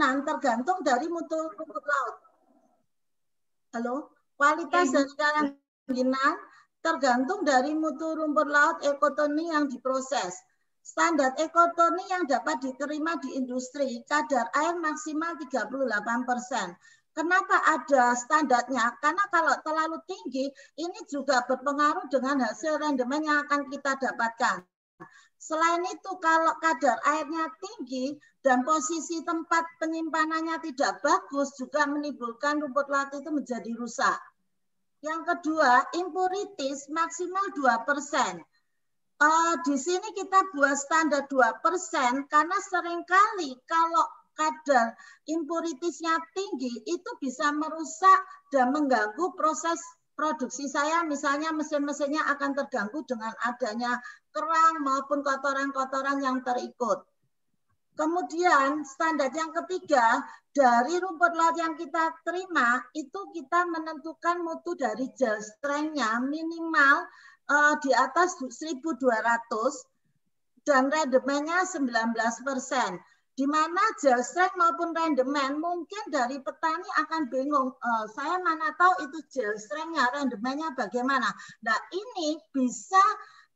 tergantung dari mutu rumput laut. Halo, kualitas dari karantina tergantung dari mutu rumput laut ekotoni yang diproses. Standar ekotoni yang dapat diterima di industri, kadar air maksimal 38%. Kenapa ada standarnya? Karena kalau terlalu tinggi, ini juga berpengaruh dengan hasil rendemen yang akan kita dapatkan. Selain itu, kalau kadar airnya tinggi dan posisi tempat penyimpanannya tidak bagus, juga menimbulkan rumput laut itu menjadi rusak. Yang kedua, impurities maksimal 2%. Di sini kita buat standar 2% karena seringkali kalau kadar impuritiesnya tinggi itu bisa merusak dan mengganggu proses produksi saya. Misalnya mesin-mesinnya akan terganggu dengan adanya kerang maupun kotoran-kotoran yang terikut. Kemudian standar yang ketiga, dari rumput laut yang kita terima itu kita menentukan mutu dari gel strength-nya minimal di atas 1.200 dan rendemennya 19%. Di mana gel strength maupun rendemen mungkin dari petani akan bingung, saya mana tahu itu gel strength-nya, rendemennya bagaimana. Nah ini bisa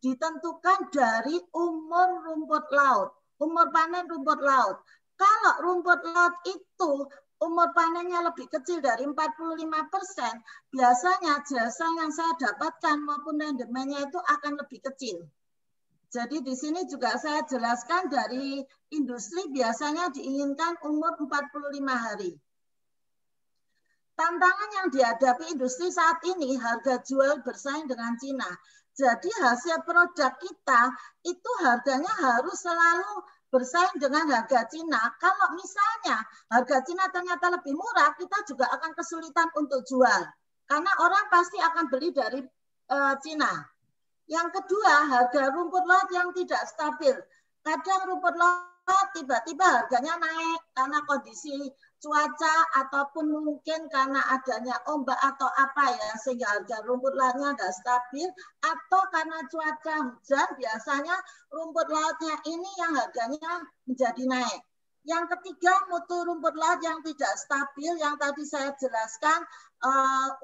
ditentukan dari umur rumput laut, umur panen rumput laut. Kalau rumput laut itu umur panennya lebih kecil dari 45%, biasanya gel strength yang saya dapatkan maupun rendemennya itu akan lebih kecil. Jadi di sini juga saya jelaskan dari industri biasanya diinginkan umur 45 hari. Tantangan yang dihadapi industri saat ini, harga jual bersaing dengan Cina. Jadi hasil produk kita itu harganya harus selalu bersaing dengan harga Cina. Kalau misalnya harga Cina ternyata lebih murah, kita juga akan kesulitan untuk jual. Karena orang pasti akan beli dari Cina. Yang kedua, harga rumput laut yang tidak stabil. Kadang rumput laut tiba-tiba harganya naik karena kondisi cuaca ataupun mungkin karena adanya ombak atau apa ya, sehingga harga rumput lautnya nggak stabil, atau karena cuaca hujan biasanya rumput lautnya ini yang harganya menjadi naik. Yang ketiga, mutu rumput laut yang tidak stabil yang tadi saya jelaskan,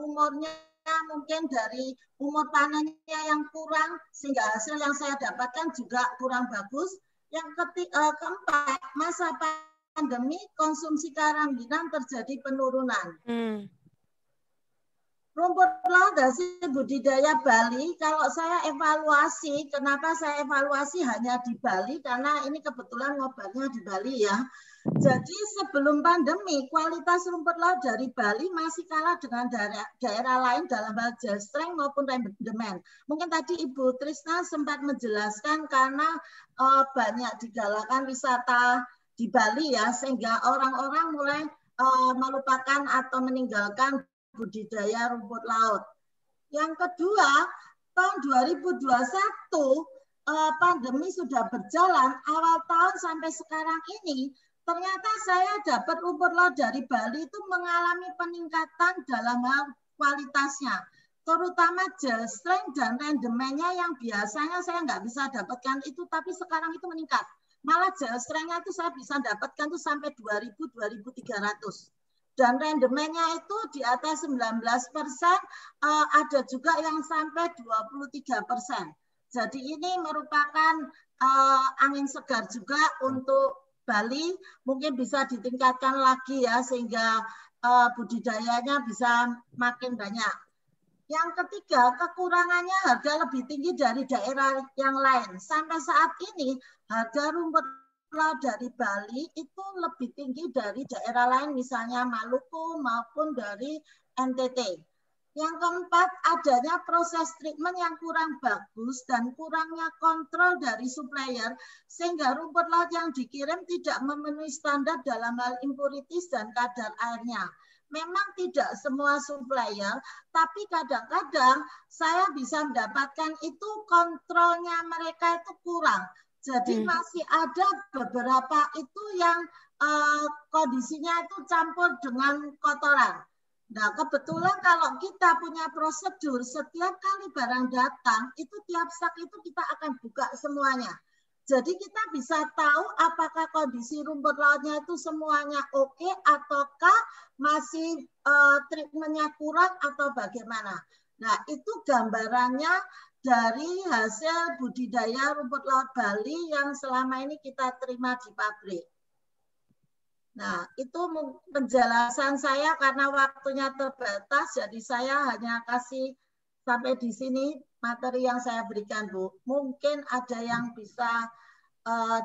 umurnya mungkin dari umur panennya yang kurang sehingga hasil yang saya dapatkan juga kurang bagus. Yang keempat, masa pandemi konsumsi karantina terjadi penurunan. Rumput laut hasil budidaya Bali, kalau saya evaluasi, kenapa saya evaluasi hanya di Bali? Karena ini kebetulan ngobatnya di Bali ya. Jadi sebelum pandemi, kualitas rumput laut dari Bali masih kalah dengan daerah lain dalam hal gel strength maupun rendemen. Mungkin tadi Ibu Trisna sempat menjelaskan karena banyak digalakan wisata di Bali ya, sehingga orang-orang mulai melupakan atau meninggalkan budidaya rumput laut. Yang kedua, tahun 2021 pandemi sudah berjalan, awal tahun sampai sekarang ini ternyata saya dapat rumput laut dari Bali itu mengalami peningkatan dalam hal kualitasnya, terutama gel strength dan rendemennya yang biasanya saya nggak bisa dapatkan itu, tapi sekarang itu meningkat. Malah gel strength-nya itu saya bisa dapatkan itu sampai 2.000-2.300. Dan rendemennya itu di atas 19%, ada juga yang sampai 23%. Jadi ini merupakan angin segar juga untuk Bali, mungkin bisa ditingkatkan lagi ya sehingga budidayanya bisa makin banyak. Yang ketiga, kekurangannya harga lebih tinggi dari daerah yang lain. Sampai saat ini harga rumput laut dari Bali itu lebih tinggi dari daerah lain, misalnya Maluku maupun dari NTT. Yang keempat, adanya proses treatment yang kurang bagus dan kurangnya kontrol dari supplier, sehingga rumput laut yang dikirim tidak memenuhi standar dalam hal impurities dan kadar airnya. Memang tidak semua supplier, tapi kadang-kadang saya bisa mendapatkan itu kontrolnya mereka itu kurang. Jadi masih ada beberapa itu yang kondisinya itu campur dengan kotoran. Nah, kebetulan kalau kita punya prosedur, setiap kali barang datang, itu tiap sak itu kita akan buka semuanya. Jadi kita bisa tahu apakah kondisi rumput lautnya itu semuanya oke ataukah masih treatmentnya kurang atau bagaimana. Nah, itu gambarannya dari hasil budidaya rumput laut Bali yang selama ini kita terima di pabrik. Nah, itu penjelasan saya karena waktunya terbatas, jadi saya hanya kasih sampai di sini materi yang saya berikan, Bu. Mungkin ada yang bisa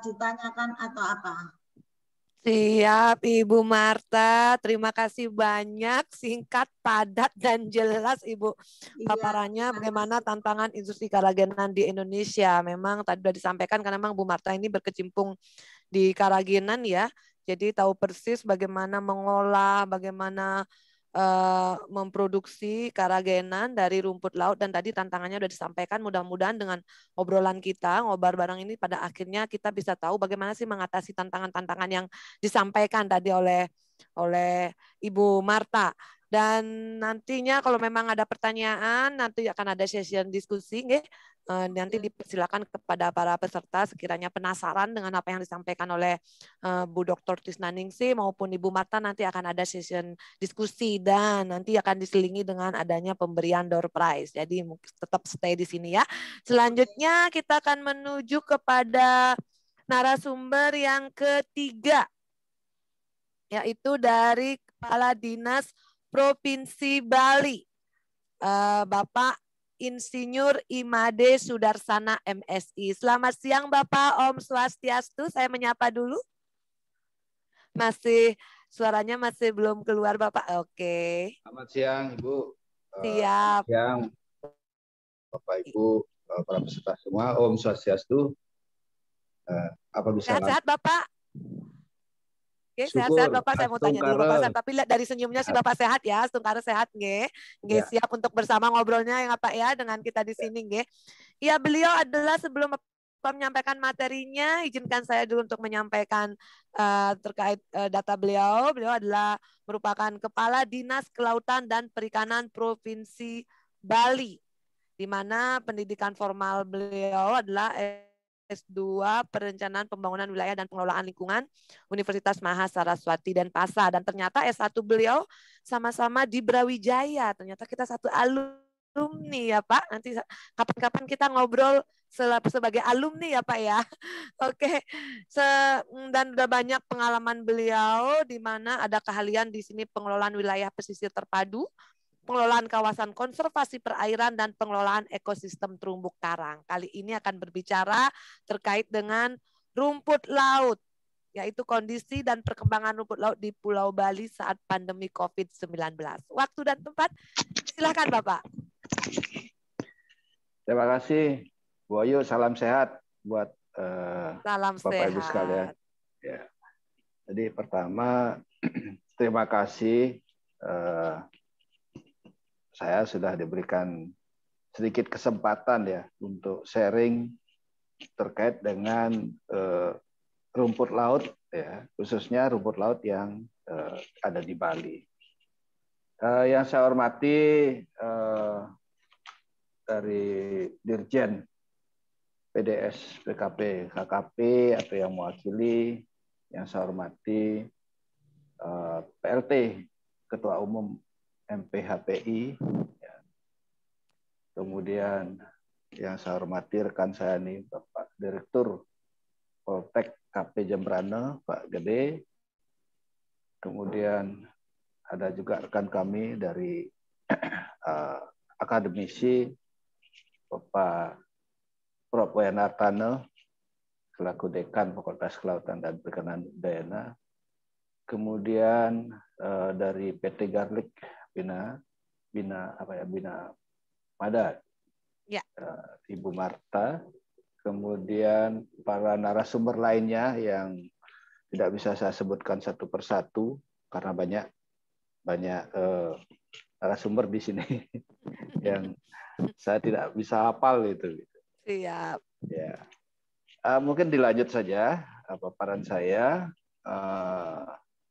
ditanyakan atau apa. Siap, Ibu Marta. Terima kasih banyak, singkat, padat, dan jelas Ibu paparannya bagaimana tantangan industri kerajinan di Indonesia. Memang tadi sudah disampaikan karena memang Bu Marta ini berkecimpung di kerajinan ya. Jadi tahu persis bagaimana mengolah, bagaimana memproduksi kerajinan dari rumput laut, dan tadi tantangannya sudah disampaikan. Mudah-mudahan dengan obrolan kita, ngobar bareng ini pada akhirnya kita bisa tahu bagaimana sih mengatasi tantangan-tantangan yang disampaikan tadi oleh Ibu Marta. Dan nantinya kalau memang ada pertanyaan, nanti akan ada session diskusi, nanti dipersilakan kepada para peserta sekiranya penasaran dengan apa yang disampaikan oleh Bu Dr. Tisnaningsih maupun Ibu Marta, nanti akan ada session diskusi dan nanti akan diselingi dengan adanya pemberian door prize. Jadi tetap stay di sini ya. Selanjutnya kita akan menuju kepada narasumber yang ketiga, yaitu dari Kepala Dinas Provinsi Bali, Bapak Insinyur Imade Sudarsana MSI. Selamat siang Bapak, Om Swastiastu. Saya menyapa dulu. Suaranya masih belum keluar Bapak. Oke. Selamat siang Ibu. Siap. Selamat siang Bapak Ibu, para peserta semua. Om Swastiastu. Apa bisa? Sehat-sehat Bapak. Oke, sehat-sehat Bapak. Saya mau tanya dulu Bapak, tapi lihat dari senyumnya sih Bapak sehat ya, Stungkara sehat nggih. Nggih, siap untuk bersama ngobrolnya ya Pak ya dengan kita di sini nggih. Iya, beliau adalah sebelum Bapak menyampaikan materinya, izinkan saya dulu untuk menyampaikan terkait data beliau. Beliau adalah merupakan Kepala Dinas Kelautan dan Perikanan Provinsi Bali, di mana pendidikan formal beliau adalah S2 Perencanaan Pembangunan Wilayah dan Pengelolaan Lingkungan Universitas Mahasaraswati Denpasar, dan ternyata S1 beliau sama-sama di Brawijaya. Ternyata kita satu alumni ya Pak. Nanti kapan-kapan kita ngobrol sebagai alumni ya Pak ya. Oke. Dan udah banyak pengalaman beliau di mana ada keahlian di sini pengelolaan wilayah pesisir terpadu, pengelolaan kawasan konservasi perairan, dan pengelolaan ekosistem terumbu karang. Kali ini akan berbicara terkait dengan rumput laut, yaitu kondisi dan perkembangan rumput laut di Pulau Bali saat pandemi COVID-19. Waktu dan tempat, silakan Bapak. Terima kasih Bu Ayu, salam sehat buat salam Bapak sehat. Ibu sekalian. Ya. Jadi pertama, terima kasih saya sudah diberikan sedikit kesempatan ya untuk sharing terkait dengan rumput laut ya, khususnya rumput laut yang ada di Bali. Yang saya hormati dari Dirjen PDS, PKP, KKP atau yang mewakili, yang saya hormati PLT, Ketua Umum MPHPI, ya. Kemudian yang saya hormati rekan saya nih Bapak Direktur Poltek KP Jembrane, Pak Gede. Kemudian ada juga rekan kami dari akademisi Bapak Prof. Wayanartane selaku Dekan Fakultas Kelautan dan Perikanan Udayana. Kemudian dari PT Garlic Bina Madat, ya. Ibu Marta, kemudian para narasumber lainnya yang tidak bisa saya sebutkan satu persatu karena banyak narasumber di sini yang saya tidak bisa hafal itu. Siap. Ya, mungkin dilanjut saja paparan saya.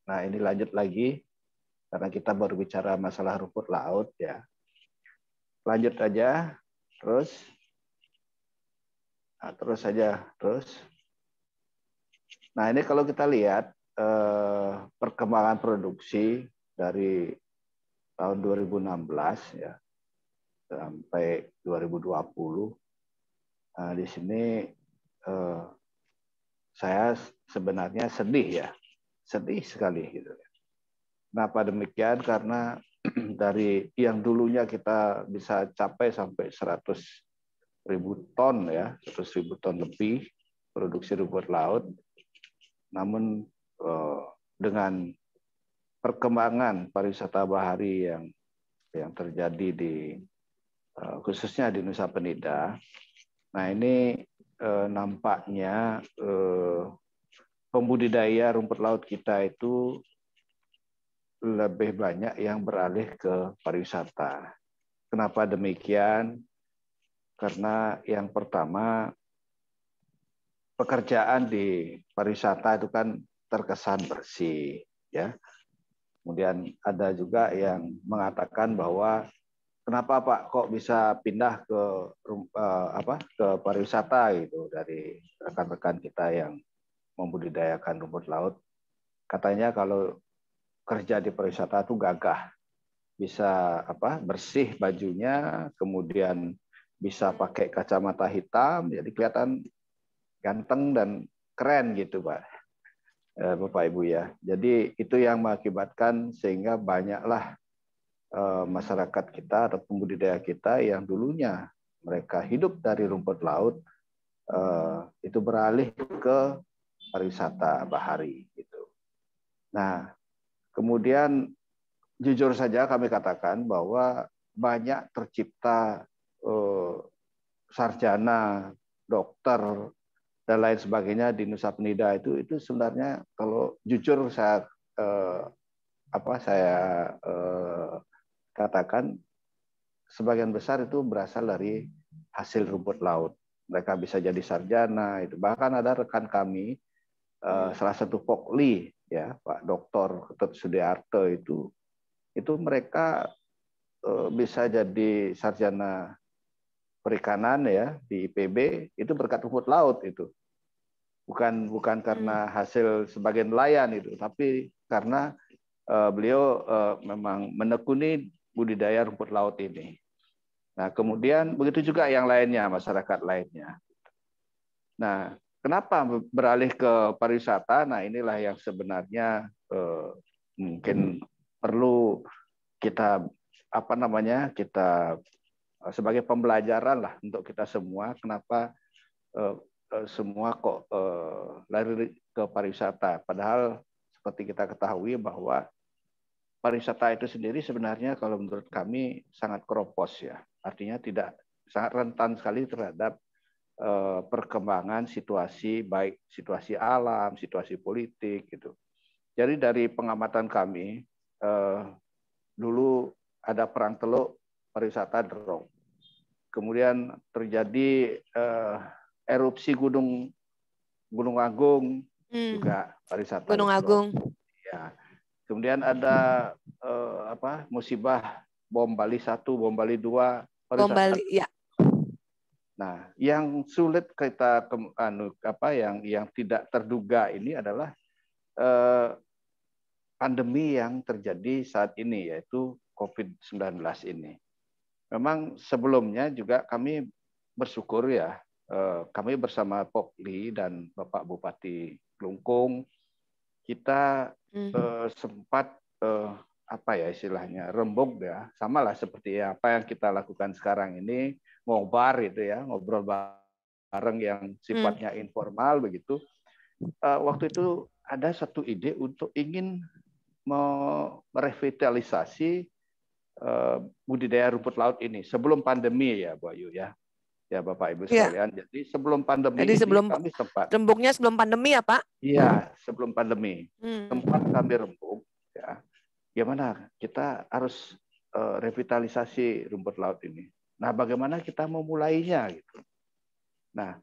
Nah, ini lanjut lagi karena kita baru bicara masalah rumput laut ya. Lanjut aja, terus saja. Nah, ini kalau kita lihat perkembangan produksi dari tahun 2016 ya sampai 2020. Nah, di sini saya sebenarnya sedih ya, sedih sekali gitu. Kenapa demikian? Karena dari yang dulunya kita bisa capai sampai 100.000 ton ya, 100.000 ton lebih produksi rumput laut. Namun dengan perkembangan pariwisata bahari yang terjadi di khususnya di Nusa Penida, nah ini nampaknya pembudidaya rumput laut kita itu lebih banyak yang beralih ke pariwisata. Kenapa demikian? Karena yang pertama, pekerjaan di pariwisata itu kan terkesan bersih, ya. Kemudian ada juga yang mengatakan bahwa kenapa Pak kok bisa pindah ke ke pariwisata gitu dari rekan-rekan kita yang membudidayakan rumput laut. Katanya kalau kerja di pariwisata itu gagah, bisa bersih bajunya, kemudian bisa pakai kacamata hitam, jadi kelihatan ganteng dan keren gitu Pak. Bapak Ibu ya. Jadi itu yang mengakibatkan sehingga banyaklah masyarakat kita atau pembudidaya kita yang dulunya mereka hidup dari rumput laut itu beralih ke pariwisata bahari gitu. Nah, kemudian jujur saja kami katakan bahwa banyak tercipta sarjana, dokter dan lain sebagainya di Nusa Penida itu sebenarnya kalau jujur saya katakan sebagian besar itu berasal dari hasil rumput laut. Mereka bisa jadi sarjana itu. Bahkan ada rekan kami salah satu Pokli ya Pak Dr. Ketut Sudiarto itu mereka bisa jadi sarjana perikanan ya di IPB itu berkat rumput laut itu. Bukan karena hasil sebagai nelayan itu, tapi karena beliau memang menekuni budidaya rumput laut ini. Nah, kemudian begitu juga yang lainnya, masyarakat lainnya. Nah, kenapa beralih ke pariwisata? Nah, inilah yang sebenarnya mungkin perlu kita kita sebagai pembelajaran lah untuk kita semua. Kenapa semua kok lari ke pariwisata? Padahal seperti kita ketahui bahwa pariwisata itu sendiri sebenarnya kalau menurut kami sangat keropos ya. Artinya sangat rentan sekali terhadap perkembangan situasi, baik situasi alam, situasi politik gitu. Jadi dari pengamatan kami, dulu ada perang teluk, pariwisata drop. Kemudian terjadi erupsi Gunung Agung, juga pariwisata Gunung Agung. Ya. Kemudian ada musibah bom Bali 1, bom Bali 2, bom Bali ya. Nah, yang sulit kita yang tidak terduga ini adalah pandemi yang terjadi saat ini, yaitu COVID-19 ini. Memang sebelumnya juga kami bersyukur ya, kami bersama Pokli dan Bapak Bupati Klungkung, kita sempat istilahnya rembuk ya, samalah seperti apa yang kita lakukan sekarang ini, ngobar itu ya, ngobrol bareng yang sifatnya informal begitu. Waktu itu ada satu ide untuk ingin merevitalisasi budidaya rumput laut ini sebelum pandemi ya Bu Ayu ya. Ya Bapak Ibu sekalian. Ya. Jadi sebelum pandemi ini kami sempat rembuknya sebelum pandemi ya Pak? Iya, sebelum pandemi. Sempat kami rembuk ya. Gimana kita harus revitalisasi rumput laut ini. Nah, bagaimana kita memulainya gitu. Nah,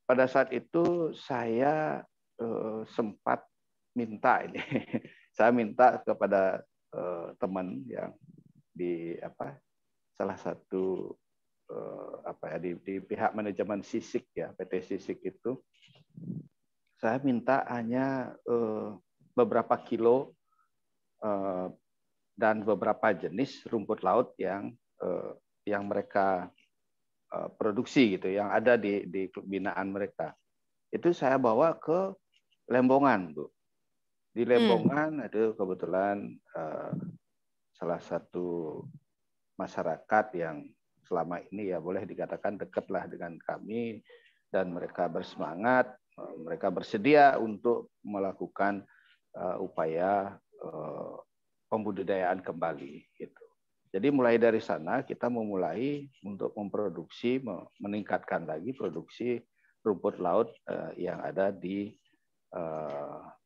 pada saat itu saya sempat minta ini. Saya minta kepada teman yang di salah satu di pihak manajemen Sisik ya, PT Sisik itu. saya minta hanya beberapa kilo dan beberapa jenis rumput laut yang mereka produksi gitu, yang ada di binaan mereka. Itu saya bawa ke Lembongan, Bu. Di Lembongan ada kebetulan salah satu masyarakat yang selama ini ya boleh dikatakan dekatlah dengan kami, dan mereka bersemangat, mereka bersedia untuk melakukan upaya pembudidayaan kembali gitu. Jadi mulai dari sana kita memulai untuk memproduksi, meningkatkan lagi produksi rumput laut yang ada di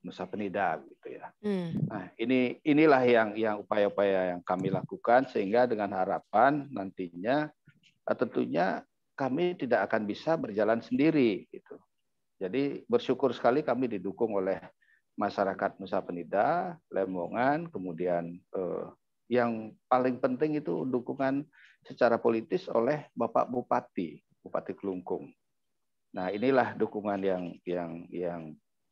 Nusa Penida gitu ya. Nah, inilah yang upaya-upaya yang kami lakukan, sehingga dengan harapan nantinya tentunya kami tidak akan bisa berjalan sendiri gitu. Jadi bersyukur sekali kami didukung oleh masyarakat Nusa Penida, Lembongan, kemudian yang paling penting itu dukungan secara politis oleh Bapak Bupati Kelungkung. Nah, inilah dukungan yang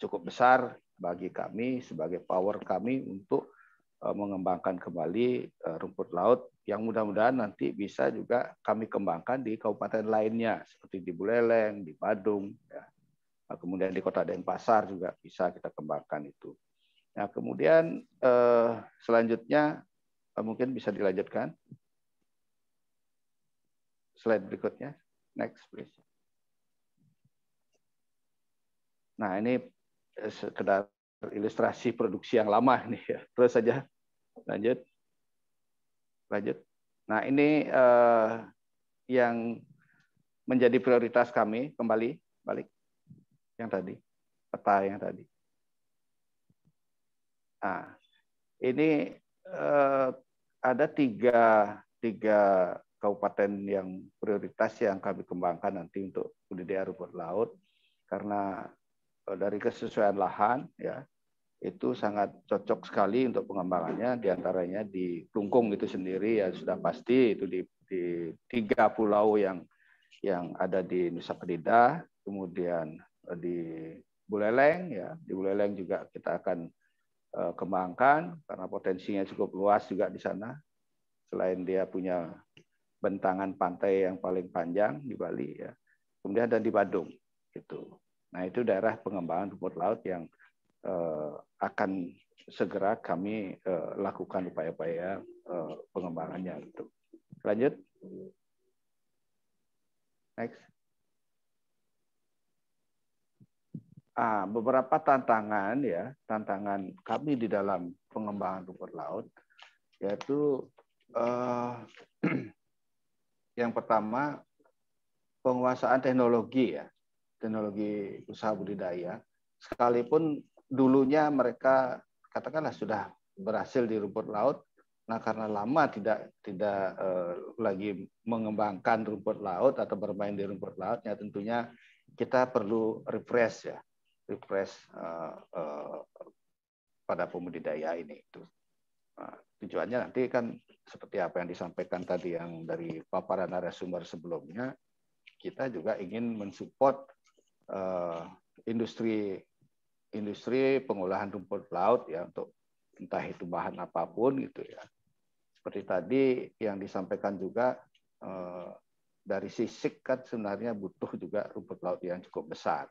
cukup besar bagi kami sebagai power kami untuk mengembangkan kembali rumput laut yang mudah-mudahan nanti bisa juga kami kembangkan di kabupaten lainnya seperti di Buleleng, di Badung, ya. Kemudian di Kota Denpasar juga bisa kita kembangkan itu. Nah, kemudian selanjutnya mungkin bisa dilanjutkan. Slide berikutnya. Next, please. Nah, ini sekedar ilustrasi produksi yang lama nih ya. Terus saja. Lanjut. Nah, ini yang menjadi prioritas kami. Balik. Yang tadi. Peta yang tadi. Nah, ini ada tiga kabupaten yang prioritas yang kami kembangkan nanti untuk budidaya rumput laut, karena dari kesesuaian lahan ya itu sangat cocok sekali untuk pengembangannya. Diantaranya di Kelungkung itu sendiri ya sudah pasti itu di 3 pulau yang ada di Nusa Penida, kemudian di Buleleng ya, di Buleleng juga kita akan kembangkan karena potensinya cukup luas juga di sana. Selain dia punya bentangan pantai yang paling panjang di Bali ya. Kemudian ada di Badung gitu. Nah, itu daerah pengembangan rumput laut yang akan segera kami lakukan upaya-upaya pengembangannya gitu. Lanjut. Next. Beberapa tantangan ya, tantangan kami di dalam pengembangan rumput laut, yaitu yang pertama penguasaan teknologi ya, teknologi usaha budidaya. Sekalipun dulunya mereka katakanlah sudah berhasil di rumput laut, nah karena lama tidak lagi mengembangkan rumput laut atau bermain di rumput laut, ya tentunya kita perlu refresh pada pembudidaya ini itu. Nah, tujuannya nanti kan seperti apa yang disampaikan tadi yang dari paparan narasumber sebelumnya, kita juga ingin mensupport industri pengolahan rumput laut ya, untuk entah itu bahan apapun gitu ya. Seperti tadi yang disampaikan juga dari sisik kan sebenarnya butuh juga rumput laut yang cukup besar.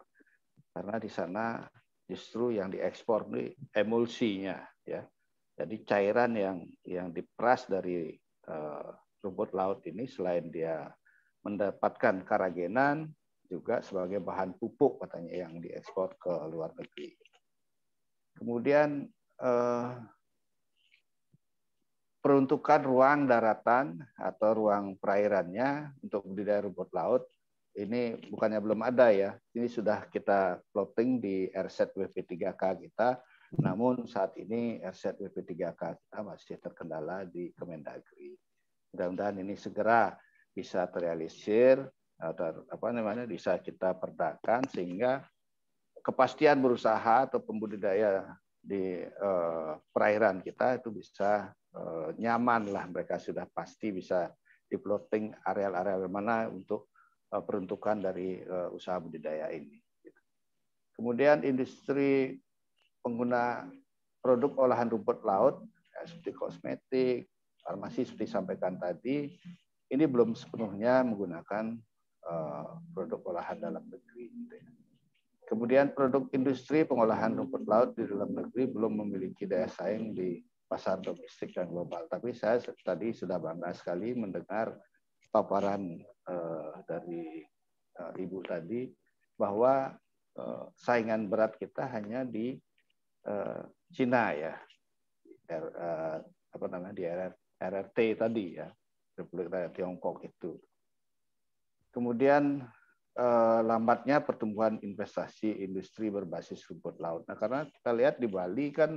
Karena di sana justru yang diekspor ini emulsinya ya. Jadi cairan yang diperas dari rumput laut ini selain dia mendapatkan keragenan, juga sebagai bahan pupuk katanya yang diekspor ke luar negeri. Kemudian peruntukan ruang daratan atau ruang perairannya untuk budidaya rumput laut ini bukannya belum ada ya, ini sudah kita plotting di RZ WP3K kita, namun saat ini RZ WP3K kita masih terkendala di Kemendagri. Mudah-mudahan ini segera bisa terrealisir atau bisa kita perdakan sehingga kepastian berusaha atau pembudidaya di perairan kita itu bisa nyaman lah, mereka sudah pasti bisa di-plotting area-area mana untuk peruntukan dari usaha budidaya ini. Kemudian industri pengguna produk olahan rumput laut seperti kosmetik, farmasi seperti disampaikan tadi, ini belum sepenuhnya menggunakan produk olahan dalam negeri. Kemudian produk industri pengolahan rumput laut di dalam negeri belum memiliki daya saing di pasar domestik dan global. Tapi saya tadi sudah bangga sekali mendengar paparan dari Ibu tadi bahwa saingan berat kita hanya di Cina ya, di RRT tadi ya, Republik Rakyat Tiongkok itu. Kemudian lambatnya pertumbuhan investasi industri berbasis rumput laut. Nah, karena kita lihat di Bali kan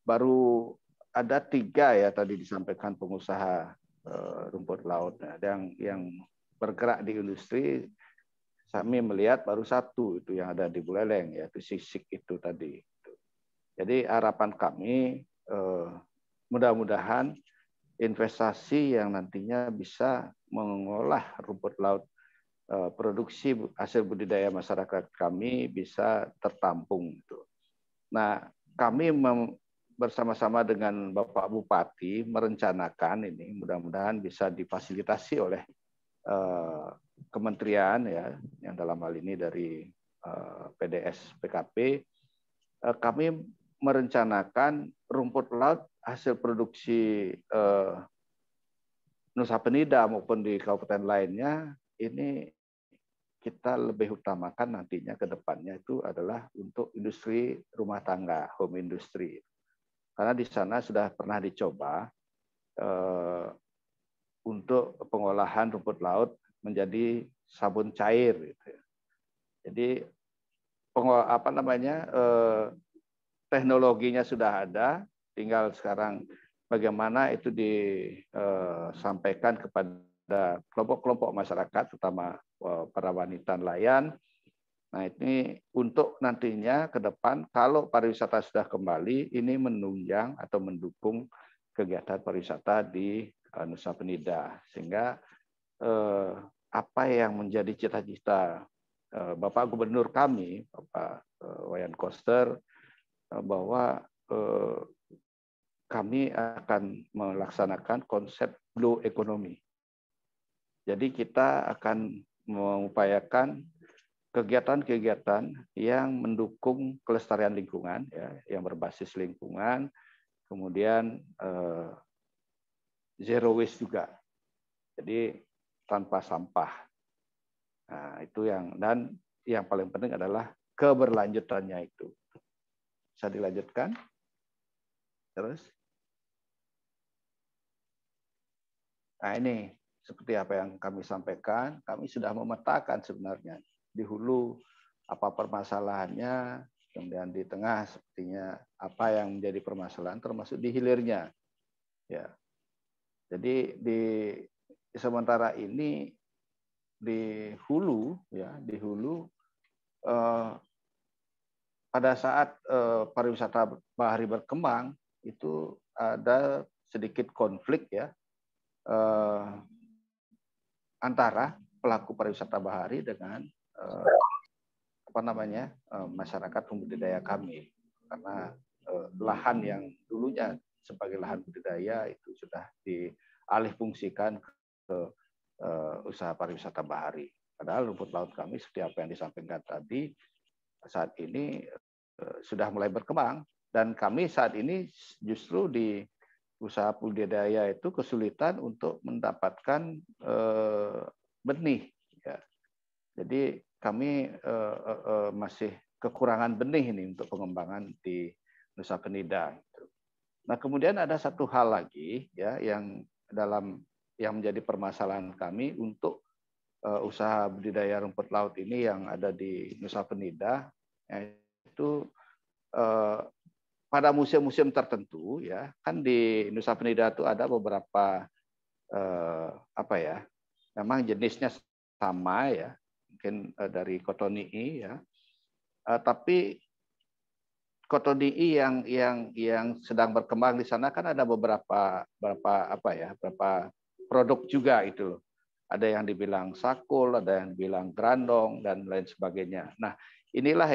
baru ada 3 ya tadi disampaikan pengusaha rumput laut. Nah, yang bergerak di industri, kami melihat baru 1 itu yang ada di Buleleng, yaitu Sisik itu tadi. Jadi harapan kami mudah-mudahan investasi yang nantinya bisa mengolah rumput laut, produksi hasil budidaya masyarakat kami bisa tertampung. Nah, kami bersama-sama dengan Bapak Bupati merencanakan ini, mudah-mudahan bisa difasilitasi oleh kementerian ya, yang dalam hal ini dari PDS PKP, kami merencanakan rumput laut hasil produksi Nusa Penida maupun di kabupaten lainnya, ini kita lebih utamakan nantinya ke depannya itu adalah untuk industri rumah tangga, home industry. Karena di sana sudah pernah dicoba untuk pengolahan rumput laut menjadi sabun cair. Gitu. Jadi teknologinya sudah ada, tinggal sekarang bagaimana itu disampaikan kepada kelompok-kelompok masyarakat, terutama para wanita nelayan. Nah, ini untuk nantinya ke depan, kalau pariwisata sudah kembali, ini menunjang atau mendukung kegiatan pariwisata di Nusa Penida. Sehingga apa yang menjadi cita-cita Bapak Gubernur kami, Bapak Wayan Koster, bahwa kami akan melaksanakan konsep blue economy. Jadi kita akan mengupayakan kegiatan-kegiatan yang mendukung kelestarian lingkungan, ya, yang berbasis lingkungan, kemudian zero waste juga. Jadi tanpa sampah. Nah, itu dan yang paling penting adalah keberlanjutannya itu. Bisa dilanjutkan? Terus? Nah, ini seperti apa yang kami sampaikan, kami sudah memetakan sebenarnya di hulu apa permasalahannya, kemudian di tengah sepertinya apa yang menjadi permasalahan, termasuk di hilirnya. Ya. Jadi di sementara ini di hulu, ya, di hulu pada saat pariwisata bahari berkembang itu ada sedikit konflik ya antara pelaku pariwisata bahari dengan masyarakat pembudidaya kami, karena lahan yang dulunya sebagai lahan budidaya itu sudah dialihfungsikan ke usaha pariwisata bahari. Padahal rumput laut kami seperti apa yang disampaikan tadi saat ini sudah mulai berkembang, dan kami saat ini justru di usaha budidaya itu kesulitan untuk mendapatkan benih. Ya. Jadi kami masih kekurangan benih ini untuk pengembangan di Nusa Penida. Nah, kemudian ada satu hal lagi ya yang menjadi permasalahan kami untuk usaha budidaya rumput laut ini yang ada di Nusa Penida, yaitu pada musim-musim tertentu ya, kan di Nusa Penida itu ada beberapa memang jenisnya sama ya, mungkin dari cotonii ya, tapi cotonii yang sedang berkembang di sana kan ada beberapa produk juga itu loh. Ada yang dibilang sakul, ada yang dibilang grandong dan lain sebagainya. Nah, inilah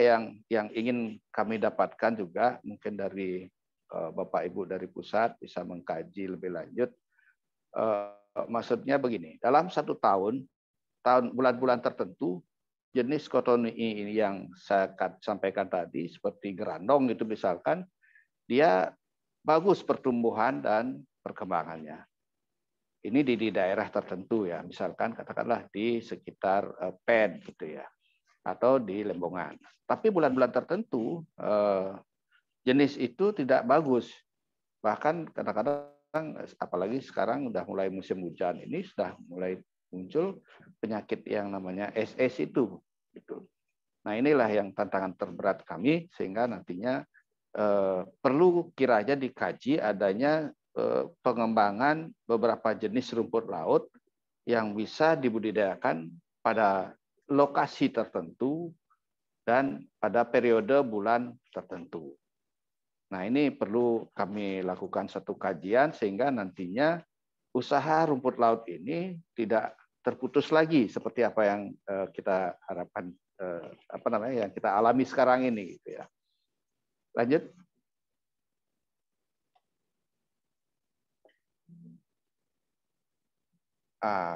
yang ingin kami dapatkan juga, mungkin dari Bapak Ibu dari pusat bisa mengkaji lebih lanjut. Maksudnya begini, dalam 1 tahun bulan-bulan tertentu, jenis kotoni ini yang saya sampaikan tadi, seperti gerandong itu misalkan, dia bagus pertumbuhan dan perkembangannya. Ini di daerah tertentu ya, misalkan katakanlah di sekitar PED gitu ya, atau di Lembongan. Tapi bulan-bulan tertentu jenis itu tidak bagus. Bahkan kadang-kadang, apalagi sekarang udah mulai musim hujan ini, sudah mulai muncul penyakit yang namanya SS itu. Gitu. Nah inilah yang tantangan terberat kami, sehingga nantinya perlu kiranya dikaji adanya pengembangan beberapa jenis rumput laut yang bisa dibudidayakan pada lokasi tertentu dan pada periode bulan tertentu. Nah, ini perlu kami lakukan satu kajian sehingga nantinya usaha rumput laut ini tidak terputus lagi seperti apa yang kita harapkan, yang kita alami sekarang ini gitu ya. Lanjut.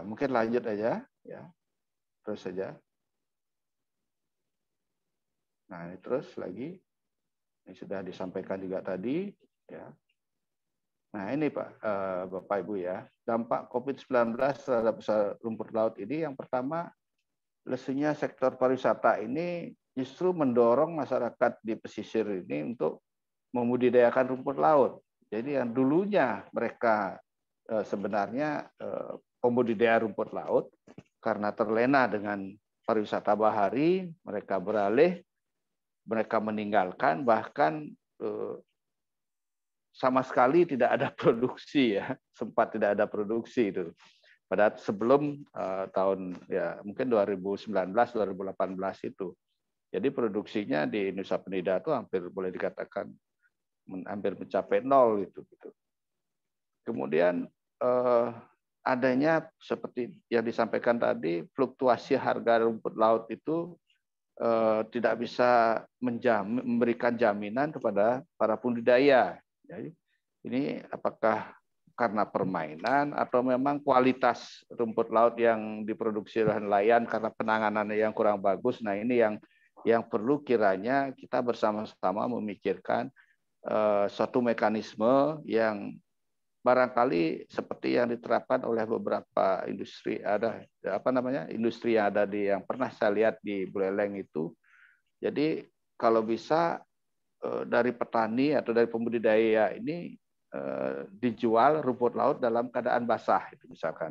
Mungkin lanjut aja ya. Terus saja. Nah, ini terus lagi. Ini sudah disampaikan juga tadi ya. Nah, ini Pak Bapak Ibu ya. Dampak COVID-19 terhadap usaha rumput laut ini yang pertama, lesunya sektor pariwisata ini justru mendorong masyarakat di pesisir ini untuk membudidayakan rumput laut. Jadi yang dulunya mereka sebenarnya pembudidaya rumput laut, karena terlena dengan pariwisata bahari, mereka beralih, mereka meninggalkan, bahkan sama sekali tidak ada produksi ya, sempat tidak ada produksi itu. Pada sebelum tahun ya mungkin 2019-2018 itu. Jadi produksinya di Nusa Penida itu hampir boleh dikatakan hampir mencapai 0 gitu. Kemudian adanya seperti yang disampaikan tadi, fluktuasi harga rumput laut itu tidak bisa memberikan jaminan kepada para budidaya. Jadi ini apakah karena permainan atau memang kualitas rumput laut yang diproduksi oleh nelayan karena penanganannya yang kurang bagus. Nah ini yang perlu kiranya kita bersama-sama memikirkan suatu mekanisme yang barangkali seperti yang diterapkan oleh beberapa industri, ada industri yang ada yang pernah saya lihat di Buleleng itu. Jadi kalau bisa dari petani atau dari pembudidaya ini dijual rumput laut dalam keadaan basah itu misalkan.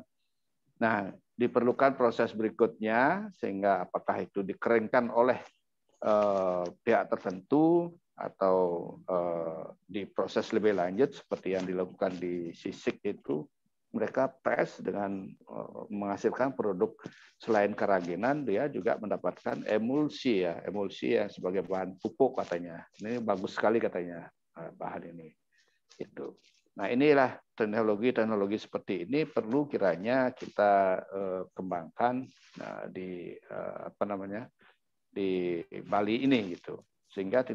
Nah, diperlukan proses berikutnya sehingga apakah itu dikeringkan oleh pihak tertentu atau diproses lebih lanjut seperti yang dilakukan di Sisik itu, mereka press dengan menghasilkan produk selain keraginan, dia juga mendapatkan emulsi ya, emulsi yang sebagai bahan pupuk katanya. Ini bagus sekali katanya bahan ini. Itu. Nah inilah teknologi seperti ini perlu kiranya kita kembangkan di di Bali ini gitu, sehingga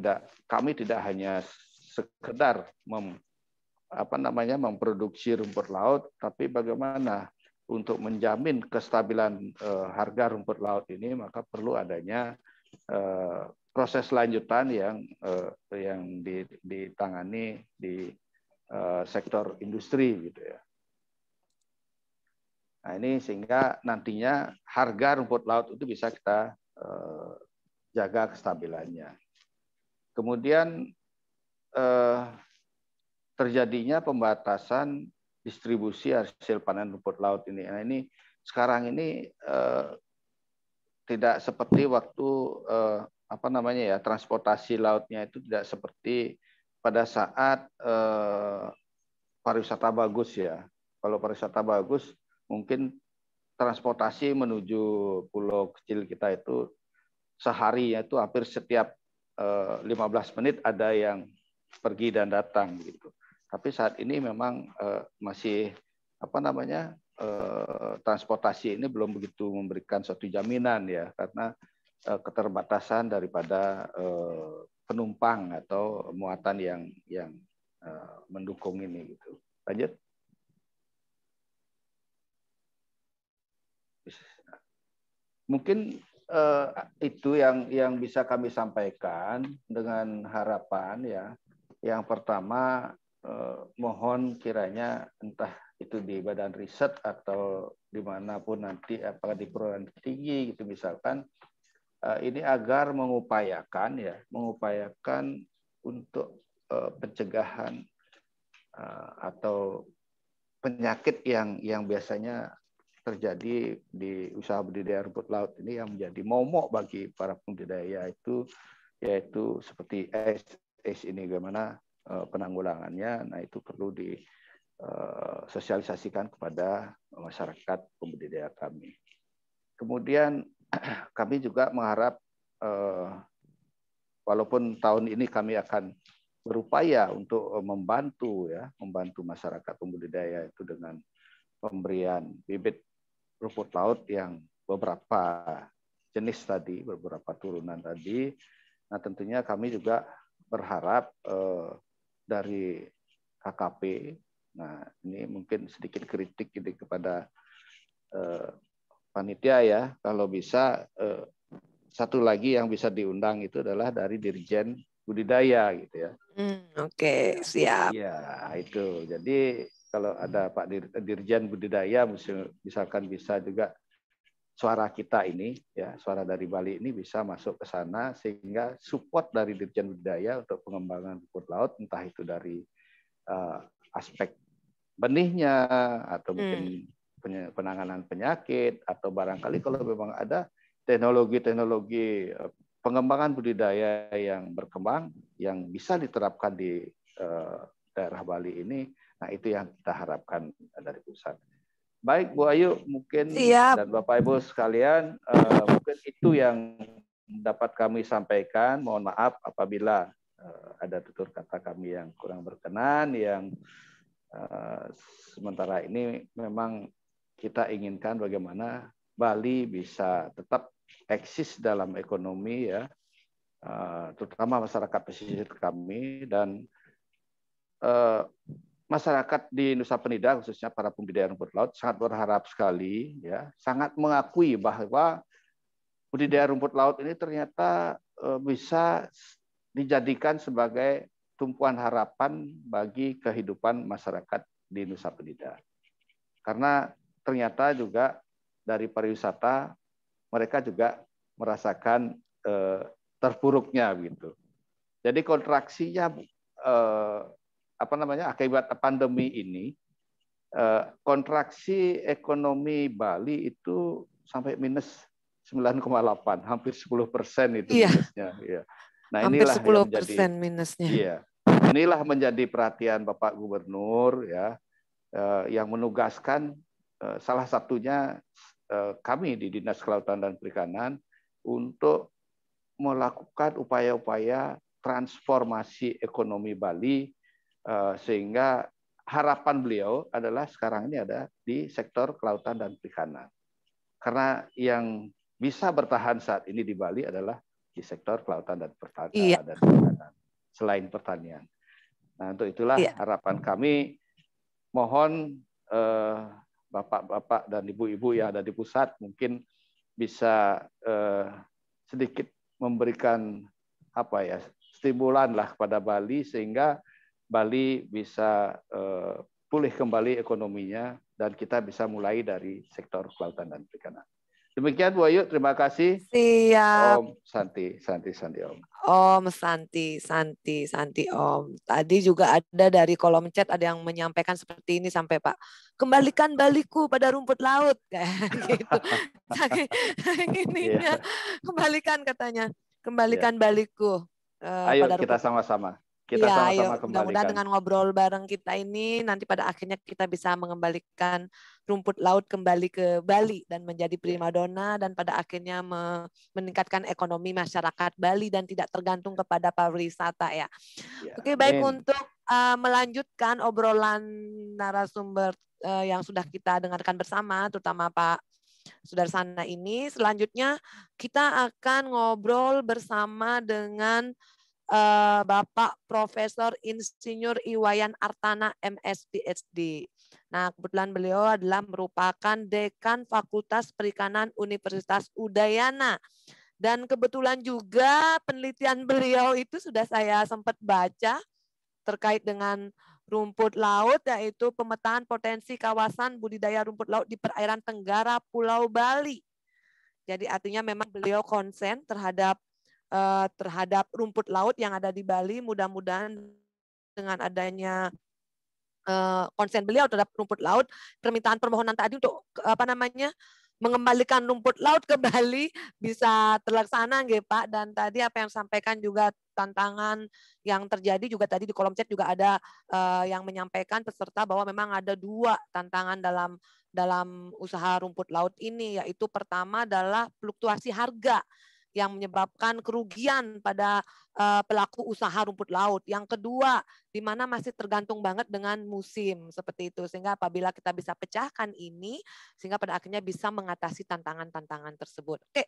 kami tidak hanya sekedar memproduksi rumput laut, tapi bagaimana untuk menjamin kestabilan harga rumput laut ini, maka perlu adanya proses lanjutan yang ditangani di sektor industri gitu ya. Nah ini sehingga nantinya harga rumput laut itu bisa kita jaga kestabilannya. Kemudian terjadinya pembatasan distribusi hasil panen rumput laut ini. Nah ini sekarang ini tidak seperti waktu transportasi lautnya itu tidak seperti pada saat pariwisata bagus ya. Kalau pariwisata bagus, mungkin transportasi menuju pulau kecil kita itu sehari itu hampir setiap 15 menit ada yang pergi dan datang gitu. Tapi saat ini memang masih transportasi ini belum begitu memberikan suatu jaminan ya, karena keterbatasan daripada penumpang atau muatan yang mendukung ini gitu. Lanjut. Mungkin itu yang bisa kami sampaikan dengan harapan ya. Yang pertama mohon kiranya entah itu di badan riset atau dimanapun nanti, apakah di perguruan tinggi gitu misalkan, ini agar mengupayakan untuk pencegahan atau penyakit yang biasanya terjadi di usaha budidaya rumput laut ini yang menjadi momok bagi para pembudidaya itu, yaitu seperti AIS ini bagaimana penanggulangannya. Nah itu perlu disosialisasikan kepada masyarakat pembudidaya kami. Kemudian kami juga mengharap walaupun tahun ini kami akan berupaya untuk membantu masyarakat pembudidaya itu dengan pemberian bibit rumput laut yang beberapa jenis tadi, beberapa turunan tadi. Nah tentunya kami juga berharap dari KKP, nah ini mungkin sedikit kritik ini kepada panitia ya, kalau bisa satu lagi yang bisa diundang itu adalah dari Dirjen Budidaya gitu ya. Oke, siap. Ya itu. Jadi kalau ada Pak Dirjen Budidaya misalkan bisa juga suara kita ini ya, suara dari Bali ini bisa masuk ke sana sehingga support dari Dirjen Budidaya untuk pengembangan rumput laut, entah itu dari aspek benihnya atau mungkin penanganan penyakit, atau barangkali kalau memang ada teknologi-teknologi pengembangan budidaya yang berkembang yang bisa diterapkan di daerah Bali ini. Nah itu yang kita harapkan dari pusat. Baik Bu Ayu, mungkin siap. Dan Bapak Ibu sekalian, mungkin itu yang dapat kami sampaikan. Mohon maaf apabila ada tutur kata kami yang kurang berkenan, yang sementara ini memang kita inginkan bagaimana Bali bisa tetap eksis dalam ekonomi ya, terutama masyarakat pesisir kami, dan masyarakat di Nusa Penida khususnya para pembudidaya rumput laut sangat berharap sekali ya, sangat mengakui bahwa budidaya rumput laut ini ternyata bisa dijadikan sebagai tumpuan harapan bagi kehidupan masyarakat di Nusa Penida. Karena ternyata juga dari pariwisata mereka juga merasakan terpuruknya gitu. Jadi kontraksinya akibat pandemi ini, kontraksi ekonomi Bali itu sampai minus 9,8, hampir 10% itu minusnya. Iya. Nah inilah hampir 10% yang menjadi minusnya. Iya, inilah menjadi perhatian Bapak Gubernur ya, yang menugaskan salah satunya kami di Dinas Kelautan dan Perikanan untuk melakukan upaya-upaya transformasi ekonomi Bali, sehingga harapan beliau adalah sekarang ini ada di sektor kelautan dan perikanan. Karena yang bisa bertahan saat ini di Bali adalah di sektor kelautan dan perikanan, selain pertanian. Nah untuk itulah harapan kami, mohon bapak-bapak dan ibu-ibu yang ada di pusat mungkin bisa sedikit memberikan stimulan lah kepada Bali sehingga Bali bisa pulih kembali ekonominya dan kita bisa mulai dari sektor kelautan dan perikanan. Demikian Bu Ayu, terima kasih. Siap. Om Santi Om. Om Santi Om. Tadi juga ada dari kolom chat ada yang menyampaikan seperti ini sampai Pak, kembalikan Baliku pada rumput laut kayak gitu. Ininya kembalikan katanya, kembalikan Baliku. Ayo kita sama-sama. Kita sama-sama kembalikan. Mudah-mudahan dengan ngobrol bareng kita ini nanti pada akhirnya kita bisa mengembalikan rumput laut kembali ke Bali dan menjadi primadona dan pada akhirnya meningkatkan ekonomi masyarakat Bali dan tidak tergantung kepada pariwisata ya. Oke, baik, untuk melanjutkan obrolan narasumber yang sudah kita dengarkan bersama, terutama Pak Sudarsana ini. Selanjutnya kita akan ngobrol bersama dengan Bapak Profesor Insinyur Iwayan Artana MS PhD. Nah, kebetulan beliau adalah merupakan Dekan Fakultas Perikanan Universitas Udayana. Dan kebetulan juga penelitian beliau itu sudah saya sempat baca terkait dengan rumput laut, yaitu pemetaan potensi kawasan budidaya rumput laut di perairan Tenggara Pulau Bali. Jadi artinya memang beliau konsen terhadap rumput laut yang ada di Bali. Mudah-mudahan dengan adanya konsen beliau terhadap rumput laut, permintaan permohonan tadi untuk mengembalikan rumput laut ke Bali bisa terlaksana nggih Pak. Dan tadi apa yang sampaikan juga tantangan yang terjadi juga tadi di kolom chat juga ada yang menyampaikan peserta bahwa memang ada 2 tantangan dalam usaha rumput laut ini, yaitu pertama adalah fluktuasi harga yang menyebabkan kerugian pada pelaku usaha rumput laut. Yang kedua, di mana masih tergantung banget dengan musim seperti itu. Sehingga apabila kita bisa pecahkan ini, sehingga pada akhirnya bisa mengatasi tantangan-tantangan tersebut. Oke,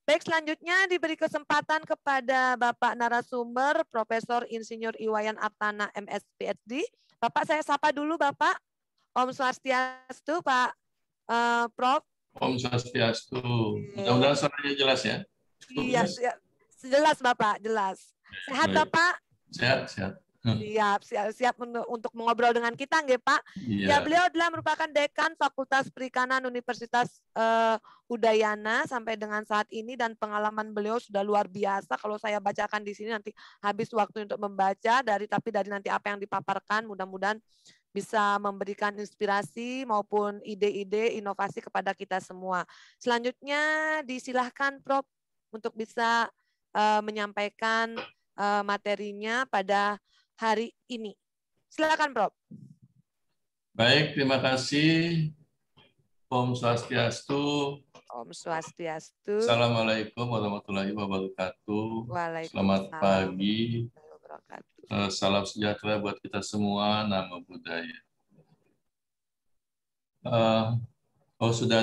baik, selanjutnya diberi kesempatan kepada Bapak narasumber Profesor Insinyur Iwayan Artana MS PhD. Bapak saya sapa dulu Bapak. Om Swastiastu Pak Prof. Om Swastiastu. Mudah-mudahan suaranya jelas ya. Iya, jelas Bapak, jelas. Sehat Baik. Bapak? Sehat, sehat. Siap untuk mengobrol dengan kita nggih Pak. Iya. Ya, beliau adalah merupakan Dekan Fakultas Perikanan Universitas Udayana sampai dengan saat ini, dan pengalaman beliau sudah luar biasa. Kalau saya bacakan di sini nanti habis waktu untuk membaca, tapi dari nanti apa yang dipaparkan mudah-mudahan bisa memberikan inspirasi maupun ide-ide inovasi kepada kita semua. Selanjutnya disilahkan Prof untuk bisa menyampaikan materinya pada hari ini. Silakan Prof. Baik, terima kasih. Om Swastiastu. Om Swastiastu. Assalamualaikum warahmatullahi wabarakatuh. Selamat pagi. Salam sejahtera buat kita semua. Namo Buddhaya. Sudah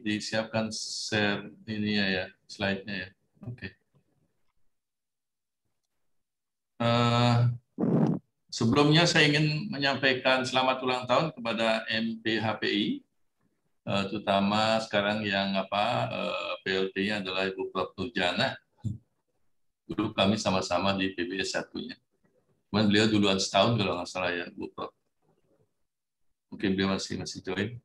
disiapkan share ini ya, slide-nya ya. Oke. Sebelumnya saya ingin menyampaikan selamat ulang tahun kepada MPHPI, terutama sekarang yang PLT-nya adalah Ibu Prof. Nurjana. Dulu kami sama-sama di PBS 1-nya. Cuman beliau duluan setahun kalau nggak salah ya, Bu Prof. Mungkin beliau masih join.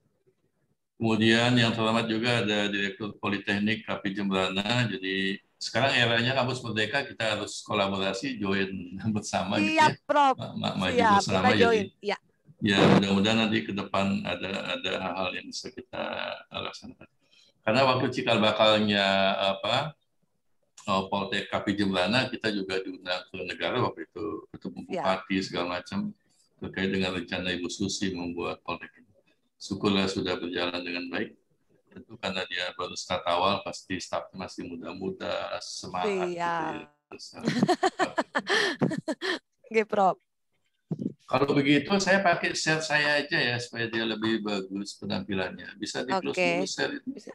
Kemudian yang terhormat juga ada Direktur Politeknik KP Jembrana. Jadi sekarang eranya kampus Merdeka, kita harus kolaborasi, join bersama. Siap, gitu ya. Prof. Maju Siap, bersama. kita join. Jadi, ya mudah-mudahan nanti ke depan ada hal-hal yang bisa kita laksanakan. Karena waktu cikal bakalnya Poltek KP Jembrana, kita juga diundang ke negara waktu itu, ketemu bupati segala macam terkait dengan rencana Ibu Susi membuat Poltek ini. Syukurlah sudah berjalan dengan baik. Tentu karena dia baru start awal, pasti staff masih muda-muda, semangat. Iya. Gitu ya. Prof. Kalau begitu saya pakai share saya aja ya, supaya dia lebih bagus penampilannya. Bisa di-close dulu share itu. Bisa.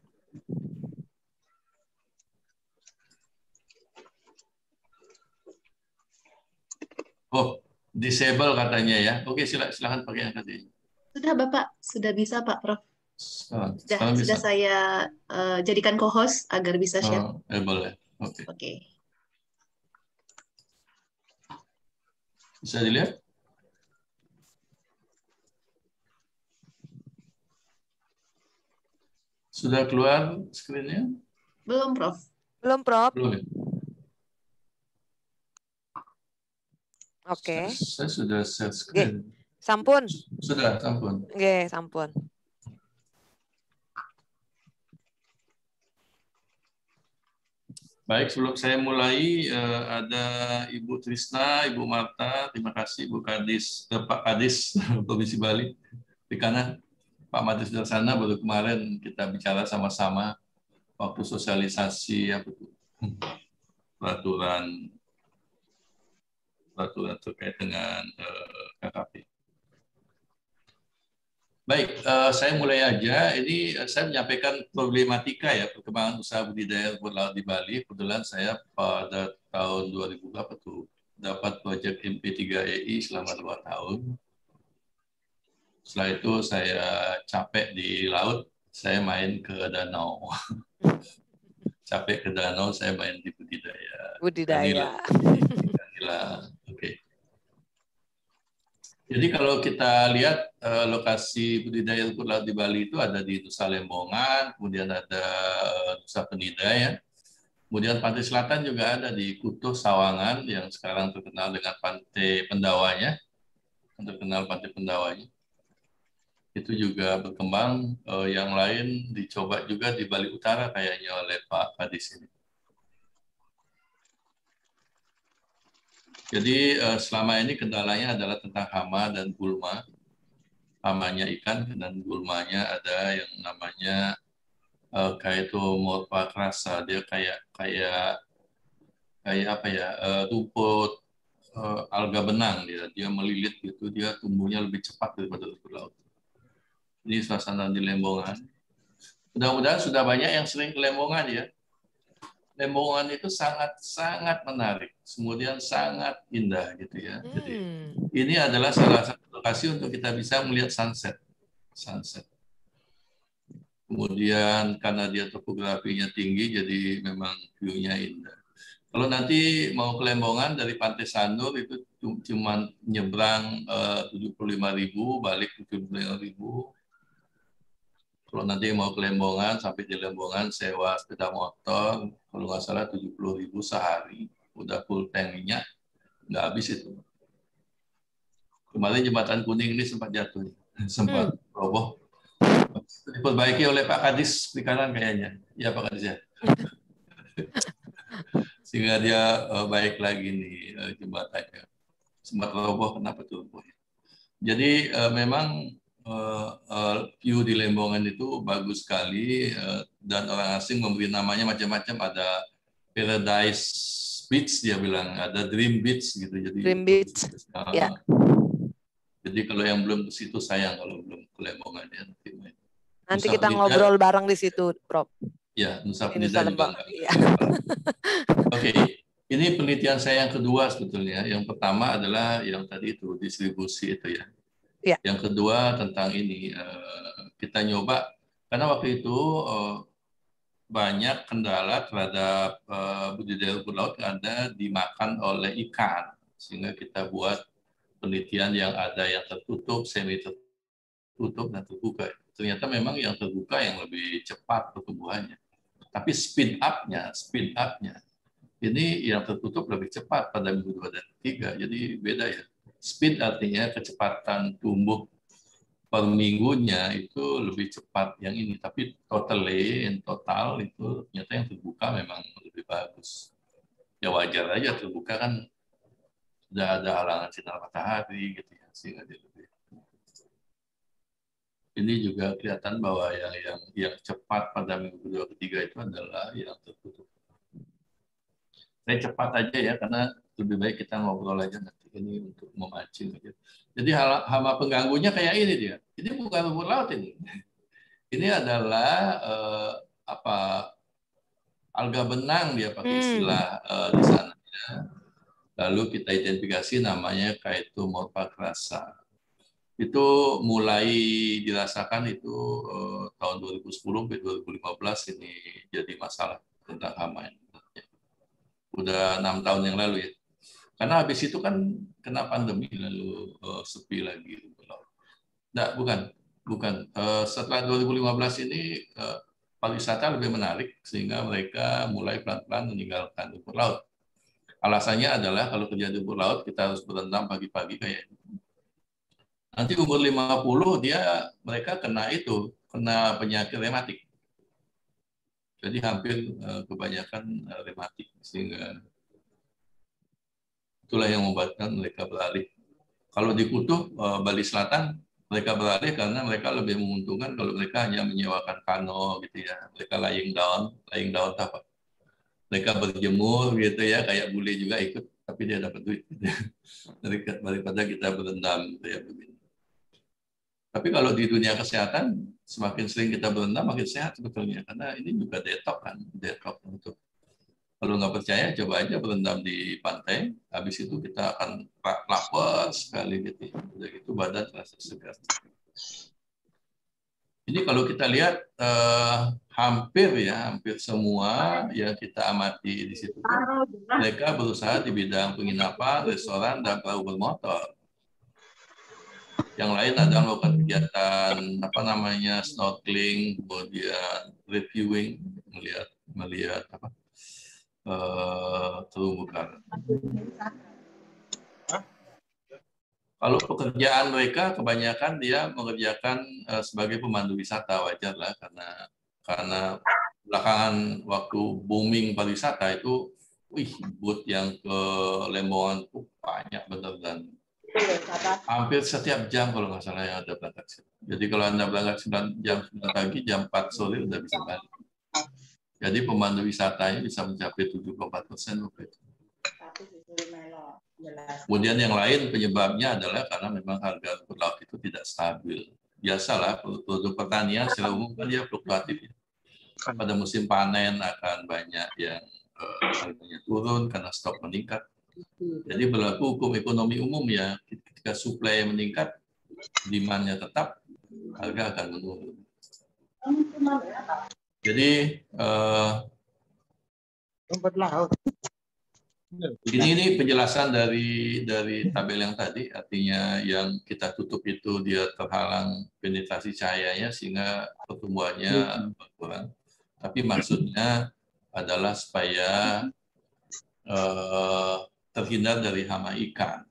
Oh, disable katanya ya. Oke, silakan pakai yang tadi. Sudah Bapak, sudah bisa Pak Prof. Sudah bisa. Saya jadikan co-host agar bisa share. Boleh. Oke. Oke. Bisa dilihat? Sudah keluar screen-nya? Belum Prof. Belum Prof. Belum ya? Oke. Saya sudah share screen. Sampun. Sudah, sampun. Oke, sampun. Baik, sebelum saya mulai, ada Ibu Trisna, Ibu Marta, terima kasih Ibu Kadis, Pak Kadis, Provinsi Bali, di kanan. Pak Madis Darsana, baru kemarin kita bicara sama-sama waktu sosialisasi peraturan terkait dengan KKP. Baik, saya mulai aja. Ini saya menyampaikan problematika ya perkembangan usaha budidaya rumput laut di Bali. Kebetulan saya pada tahun 2000 berapa tuh dapat proyek MP3EI selama 2 tahun. Setelah itu saya capek di laut, saya main ke danau. Capek ke danau, saya main di budidaya. Budidaya. Oke. Jadi kalau kita lihat lokasi budidaya rumput laut di Bali itu ada di Nusa Lembongan, kemudian ada Nusa Penida ya. Kemudian pantai selatan juga ada di Kutuh Sawangan yang sekarang terkenal dengan Pantai Pendawanya. Terkenal Pantai Pendawanya. Itu juga berkembang, yang lain dicoba juga di Bali Utara kayaknya oleh Pak Kadis ini. Jadi selama ini kendalanya adalah tentang hama dan gulma. Hamanya ikan dan gulmanya ada yang namanya Chaetomorpha crassa. Dia kayak apa ya, rumput alga benang dia. Dia melilit gitu, dia tumbuhnya lebih cepat daripada rumput laut. Ini suasana di Lembongan. Mudah-mudahan sudah banyak yang sering ke Lembongan ya. Lembongan itu sangat menarik, kemudian sangat indah gitu ya. Jadi ini adalah salah satu lokasi untuk kita bisa melihat sunset. Kemudian karena dia topografinya tinggi, jadi memang view-nya indah. Kalau nanti mau ke Lembongan dari Pantai Sanur itu cuma nyebrang 75.000, balik 75.000. Kalau nanti mau ke Lembongan, sampai di Lembongan sewa sepeda motor, kalau nggak salah 70.000 sehari. Udah full tank minyak, nggak habis itu. Kemarin jembatan kuning ini sempat jatuh, sempat roboh. Diperbaiki oleh Pak Kadis di kanan kayaknya. Ya Pak Kadis ya. Sehingga dia baik lagi nih jembatannya. Sempat roboh, kenapa tuh roboh? Jadi memang view di Lembongan itu bagus sekali, dan orang asing memberi namanya macam-macam. Ada Paradise Beach dia bilang, ada Dream Beach gitu. Jadi Dream Beach. Ya. Jadi kalau yang belum ke situ sayang kalau belum ke Lembongan ya. Nanti kita ngobrol bareng di situ, Prof. Ya, Nusa Penida juga enggak. Ya. Oke. Ini penelitian saya yang kedua sebetulnya. Yang pertama adalah yang tadi itu distribusi itu ya. Ya. Yang kedua tentang ini, kita nyoba, karena waktu itu banyak kendala terhadap budidaya rumput laut yang ada dimakan oleh ikan. Sehingga kita buat penelitian yang ada yang tertutup, semi tertutup, dan terbuka. Ternyata memang yang terbuka yang lebih cepat pertumbuhannya. Tapi speed up-nya, ini yang tertutup lebih cepat pada minggu 2 dan 3. Jadi beda ya. Speed artinya kecepatan tumbuh per minggunya itu lebih cepat yang ini, tapi total itu ternyata yang terbuka memang lebih bagus. Ya wajar aja, terbuka kan sudah ada halangan sinar matahari gitu ya, sehingga dia lebih. Ini juga kelihatan bahwa yang cepat pada minggu 2 ke 3 itu adalah yang tertutup. Saya cepat aja ya, karena lebih baik kita ngobrol aja nanti. Ini untuk memancing aja. Jadi hama pengganggunya kayak ini dia. Ini bukan rumput laut ini. Ini adalah alga benang dia pakai istilah di sana. Ya. Lalu kita identifikasi namanya Chaetomorpha crassa. Itu mulai dirasakan itu tahun 2010 sampai 2015 ini jadi masalah tentang hama ini. Udah 6 tahun yang lalu ya. Karena habis itu kan kena pandemi lalu sepi lagi. Nah, bukan. Setelah 2015 ini pariwisata lebih menarik sehingga mereka mulai pelan-pelan meninggalkan rumput laut. Alasannya adalah kalau kerja di rumput laut kita harus berendam pagi-pagi kayak nanti umur 50 mereka kena penyakit rematik. Jadi hampir kebanyakan rematik sehingga itulah yang membuatkan mereka beralih. Kalau di Kutuh, Bali Selatan, mereka beralih karena mereka lebih menguntungkan kalau mereka hanya menyewakan kano gitu ya. Mereka laying down apa? Mereka berjemur gitu ya, kayak bule juga ikut, tapi dia dapat duit. Daripada kita berendam gitu ya begini. Tapi kalau di dunia kesehatan, semakin sering kita berendam, makin sehat sebetulnya. Karena ini juga detox kan, detox untuk. Kalau nggak percaya, coba aja berendam di pantai. Habis itu kita akan lapar sekali gitu. Udah gitu badan terasa segar. Ini kalau kita lihat hampir semua yang kita amati di situ, mereka berusaha di bidang penginapan, restoran, dan perahu bermotor. Yang lain adalah melakukan kegiatan snorkeling, kemudian reviewing, melihat terumbu karang. Kalau pekerjaan mereka kebanyakan dia mengerjakan sebagai pemandu wisata, wajar lah karena belakangan waktu booming pariwisata itu, boot yang ke Lembongan tuh banyak benar, dan hampir setiap jam kalau nggak salah yang ada berangkat. Jadi kalau Anda berangkat jam 9 pagi, jam 4 sore udah bisa balik. Jadi pemandu wisatanya bisa mencapai 74% waktu itu. Kemudian yang lain penyebabnya adalah karena memang harga rumput laut itu tidak stabil. Biasalah produk pertanian secara umum kan dia fluktuatif. Pada musim panen akan banyak yang harganya turun karena stok meningkat. Jadi berlaku hukum ekonomi umum ya, ketika supply meningkat, demand-nya tetap, harga akan menurun. Jadi rumput laut. Ini penjelasan dari tabel yang tadi, artinya yang kita tutup itu dia terhalang penetrasi cahayanya sehingga pertumbuhannya berkurang. Tapi maksudnya adalah supaya terhindar dari hama ikan.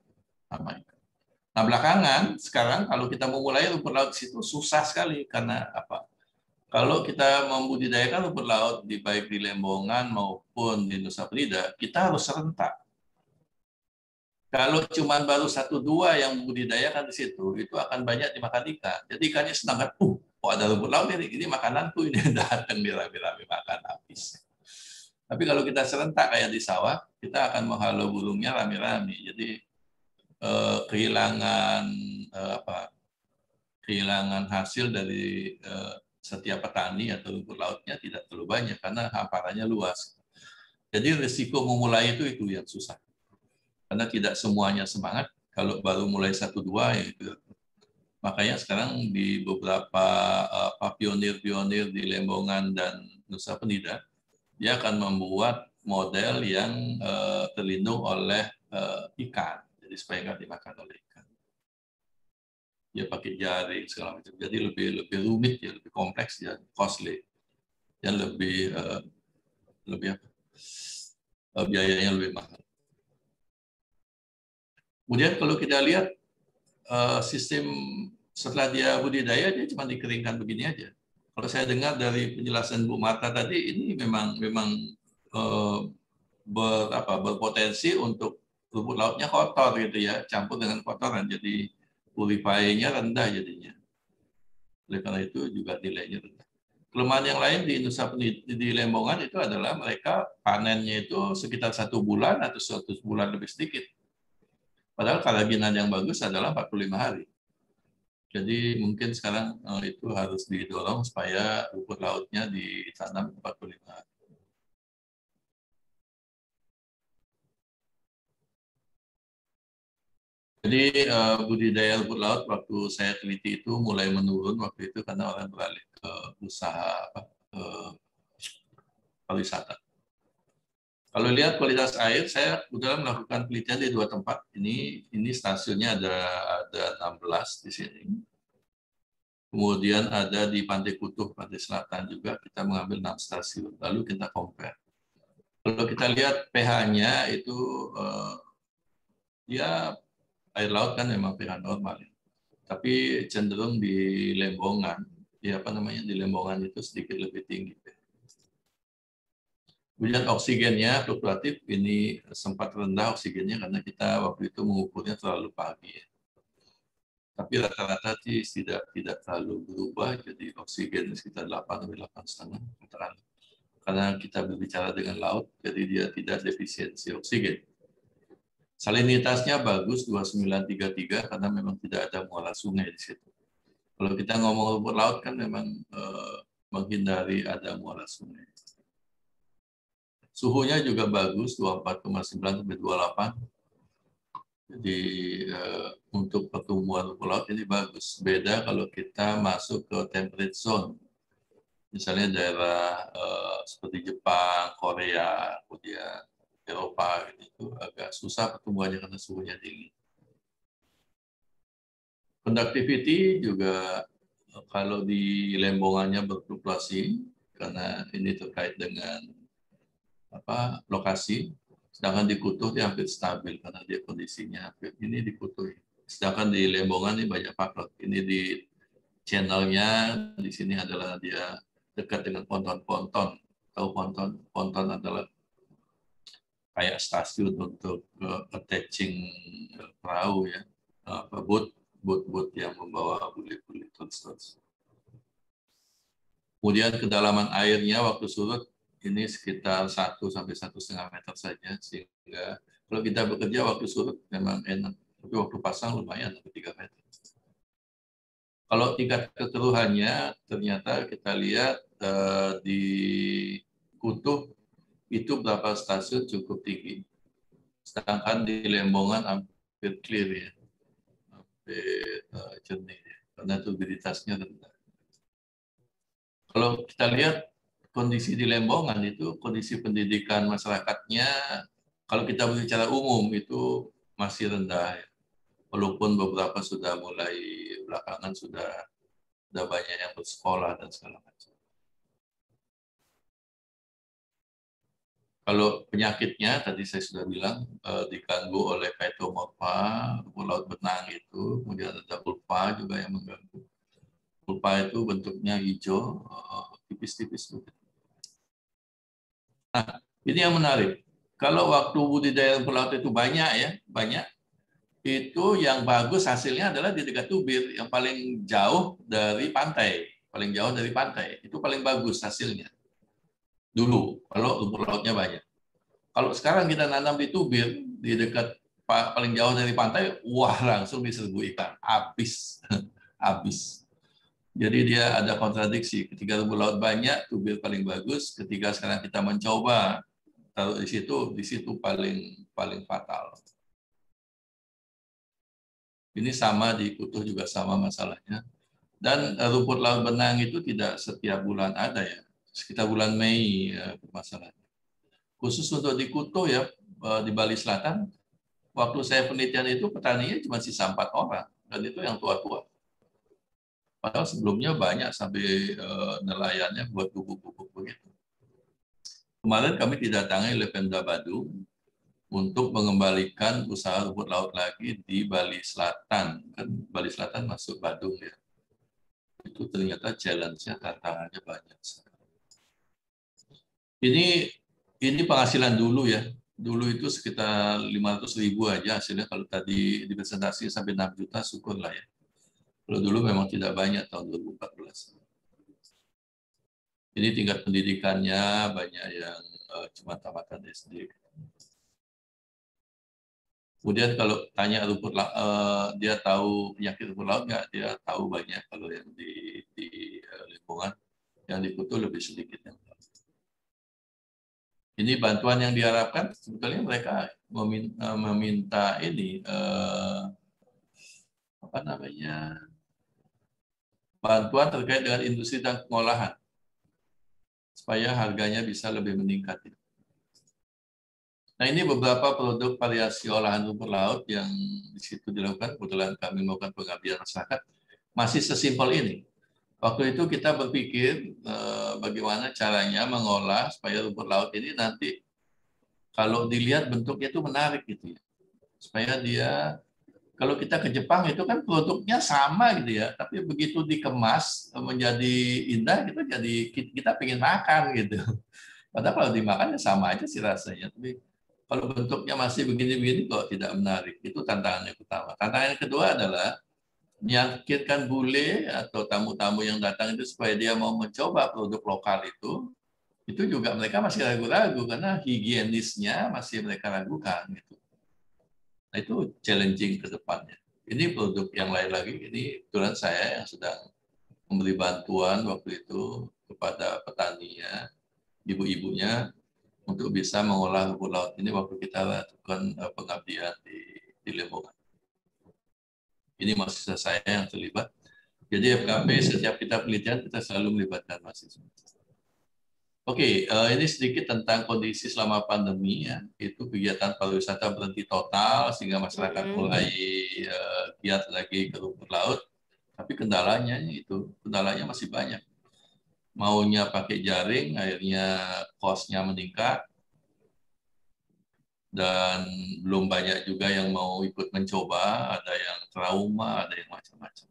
Nah belakangan sekarang kalau kita memulai rumput laut situ susah sekali karena apa? Kalau kita membudidayakan rumput laut baik di Lembongan maupun di Nusa Penida, kita harus serentak. Kalau cuma baru 1-2 yang membudidayakan di situ, itu akan banyak dimakan ikan. Jadi ikannya senang kan, ada rumput laut ini makananku, ini datang rame-rame makan habis. Tapi kalau kita serentak kayak di sawah, kita akan menghalau burungnya rame-rame. Jadi kehilangan hasil dari setiap petani atau rumput lautnya tidak terlalu banyak karena hamparannya luas. Jadi risiko memulai itu yang susah. Karena tidak semuanya semangat. Kalau baru mulai 1-2 ya itu. Makanya sekarang di beberapa pionir-pionir di Lembongan dan Nusa Penida, dia akan membuat model yang terlindung oleh ikan. Jadi supaya nggak dimakan oleh ikan. Dia pakai jaring segala macam. Jadi lebih rumit ya, lebih kompleks ya, costly. Yang biayanya lebih mahal. Kemudian kalau kita lihat sistem setelah dia budidaya dia cuma dikeringkan begini aja. Kalau saya dengar dari penjelasan Bu Marta tadi ini memang berpotensi untuk rumput lautnya kotor gitu ya, campur dengan kotoran jadi purify-nya rendah jadinya. Oleh karena itu juga nilainya rendah. Kelemahan yang lain di Nusa Penida, di Lembongan itu adalah mereka panennya itu sekitar 1 bulan atau 1 bulan lebih sedikit. Padahal kerajinan yang bagus adalah 45 hari. Jadi mungkin sekarang itu harus didorong supaya rumput lautnya ditanam 45 hari. Jadi budidaya rumput laut waktu saya teliti itu mulai menurun waktu itu karena orang beralih ke usaha pariwisata. Kalau lihat kualitas air, saya sudah melakukan penelitian di 2 tempat. Ini stasiunnya ada 16 di sini. Kemudian ada di Pantai Kutuh, Pantai Selatan juga kita mengambil 6 stasiun. Lalu kita compare. Kalau kita lihat pH-nya itu ya air laut kan memang pH normal, ya. Tapi cenderung di Lembongan, di Lembongan itu sedikit lebih tinggi. Kemudian oksigennya fluktuatif, ini sempat rendah oksigennya karena kita waktu itu mengukurnya terlalu pagi. Ya. Tapi rata-rata tidak terlalu berubah, jadi oksigen sekitar 8-8,5 katakanlah. Karena kita berbicara dengan laut, jadi dia tidak defisiensi oksigen. Salinitasnya bagus 2933 karena memang tidak ada muara sungai di situ. Kalau kita ngomong rumput laut kan memang menghindari ada muara sungai. Suhunya juga bagus, 24,9 sampai 28. Jadi untuk pertumbuhan rumput laut ini bagus. Beda kalau kita masuk ke temperate zone. Misalnya daerah seperti Jepang, Korea, kemudian Eropa, itu agak susah pertumbuhannya karena suhunya tinggi. Conductivity juga kalau di lembongannya berfluktuasi karena ini terkait dengan lokasi, sedangkan di Kutuh dia hampir stabil karena dia kondisinya hampir ini di Kutuh. Sedangkan di Lembongan ini banyak faktor. Ini di channelnya di sini adalah dia dekat dengan ponton-ponton. Tahu ponton? Ponton adalah kayak stasiun untuk attaching perahu ya, boot yang membawa bule-bule terus. Kemudian kedalaman airnya waktu surut ini sekitar 1 sampai 1,5 meter saja, sehingga kalau kita bekerja waktu surut memang enak, tapi waktu pasang lumayan 3 meter. Kalau tingkat kekeruhannya ternyata kita lihat di Kutuh itu berapa stasiun cukup tinggi, sedangkan di Lembongan hampir clear ya, hampir jernih ya, karena turbidinitasnya rendah. Kalau kita lihat kondisi di Lembongan itu kondisi pendidikan masyarakatnya, kalau kita berbicara umum itu masih rendah ya. Walaupun beberapa sudah mulai belakangan sudah banyak yang bersekolah dan segala macam. Kalau penyakitnya tadi saya sudah bilang diganggu oleh Phytomorpha, rumput laut benang itu, kemudian ada pulpa juga yang mengganggu. Pulpa itu bentuknya hijau, tipis-tipis. Nah, ini yang menarik. Kalau waktu budidaya rumput laut itu banyak, itu yang bagus hasilnya adalah di dekat tubir, yang paling jauh dari pantai. Paling jauh dari pantai, itu paling bagus hasilnya. Dulu, kalau rumput lautnya banyak. Kalau sekarang kita nanam di tubir, di dekat paling jauh dari pantai, wah langsung diserbu ikan. Habis. Habis. Jadi dia ada kontradiksi. Ketika rumput laut banyak, tubir paling bagus. Ketika sekarang kita mencoba taruh di situ paling fatal. Ini sama di Kutuh juga sama masalahnya. Dan rumput laut benang itu tidak setiap bulan ada ya. Sekitar bulan Mei masalahnya. Khusus untuk di Kutuh ya, di Bali Selatan, waktu saya penelitian itu petaninya cuma sisa 4 orang. Dan itu yang tua-tua. Padahal sebelumnya banyak sampai nelayannya buat bubuk-bubuk begitu. Kemarin kami didatangi oleh Pemda Badung untuk mengembalikan usaha rumput laut lagi di Bali Selatan. Kan Bali Selatan masuk Badung ya. Itu ternyata challenge-nya, tantangannya banyak. Ini penghasilan dulu ya. Dulu itu sekitar 500.000 aja hasilnya. Kalau tadi dipresentasi sampai 6 juta, syukurlah ya. Kalau dulu memang tidak banyak tahun 2014. Ini tingkat pendidikannya banyak yang cuma tamatan SD. Kemudian kalau tanya rumput laut, dia tahu penyakit rumput laut nggak? Dia tahu banyak kalau yang di lingkungan, yang di Kutuh lebih sedikit. Ini bantuan yang diharapkan sebetulnya mereka meminta ini bantuan terkait dengan industri dan pengolahan supaya harganya bisa lebih meningkat. Nah, ini beberapa produk variasi olahan rumput laut yang di situ dilakukan. Kebetulan kami melakukan pengabdian masyarakat. Masih sesimpel ini. Waktu itu kita berpikir bagaimana caranya mengolah supaya rumput laut ini nanti kalau dilihat bentuknya itu menarik gitu ya. Supaya dia, kalau kita ke Jepang itu kan produknya sama gitu ya, tapi begitu dikemas menjadi indah itu jadi kita pengen makan gitu. Padahal kalau dimakan ya sama aja sih rasanya, tapi kalau bentuknya masih begini-begini kok tidak menarik. Itu tantangan yang pertama. Tantangan yang kedua adalah meyakinkan bule atau tamu-tamu yang datang itu supaya dia mau mencoba produk lokal itu juga mereka masih ragu-ragu karena higienisnya masih mereka ragukan gitu. Nah, itu challenging ke depannya. Ini produk yang lain lagi. Ini kebetulan saya yang sedang memberi bantuan waktu itu kepada petaninya, ibu-ibunya, untuk bisa mengolah rumput laut ini waktu kita lakukan pengabdian di Lembongan. Ini mahasiswa saya yang terlibat. Jadi FKP setiap kita penelitian kita selalu melibatkan mahasiswa. Oke, ini sedikit tentang kondisi selama pandemi ya. Itu kegiatan pariwisata berhenti total sehingga masyarakat mulai giat lagi ke rumput laut. Tapi kendalanya masih banyak. Maunya pakai jaring, akhirnya cost-nya meningkat. Dan belum banyak juga yang mau ikut mencoba, ada yang trauma, ada yang macam-macam.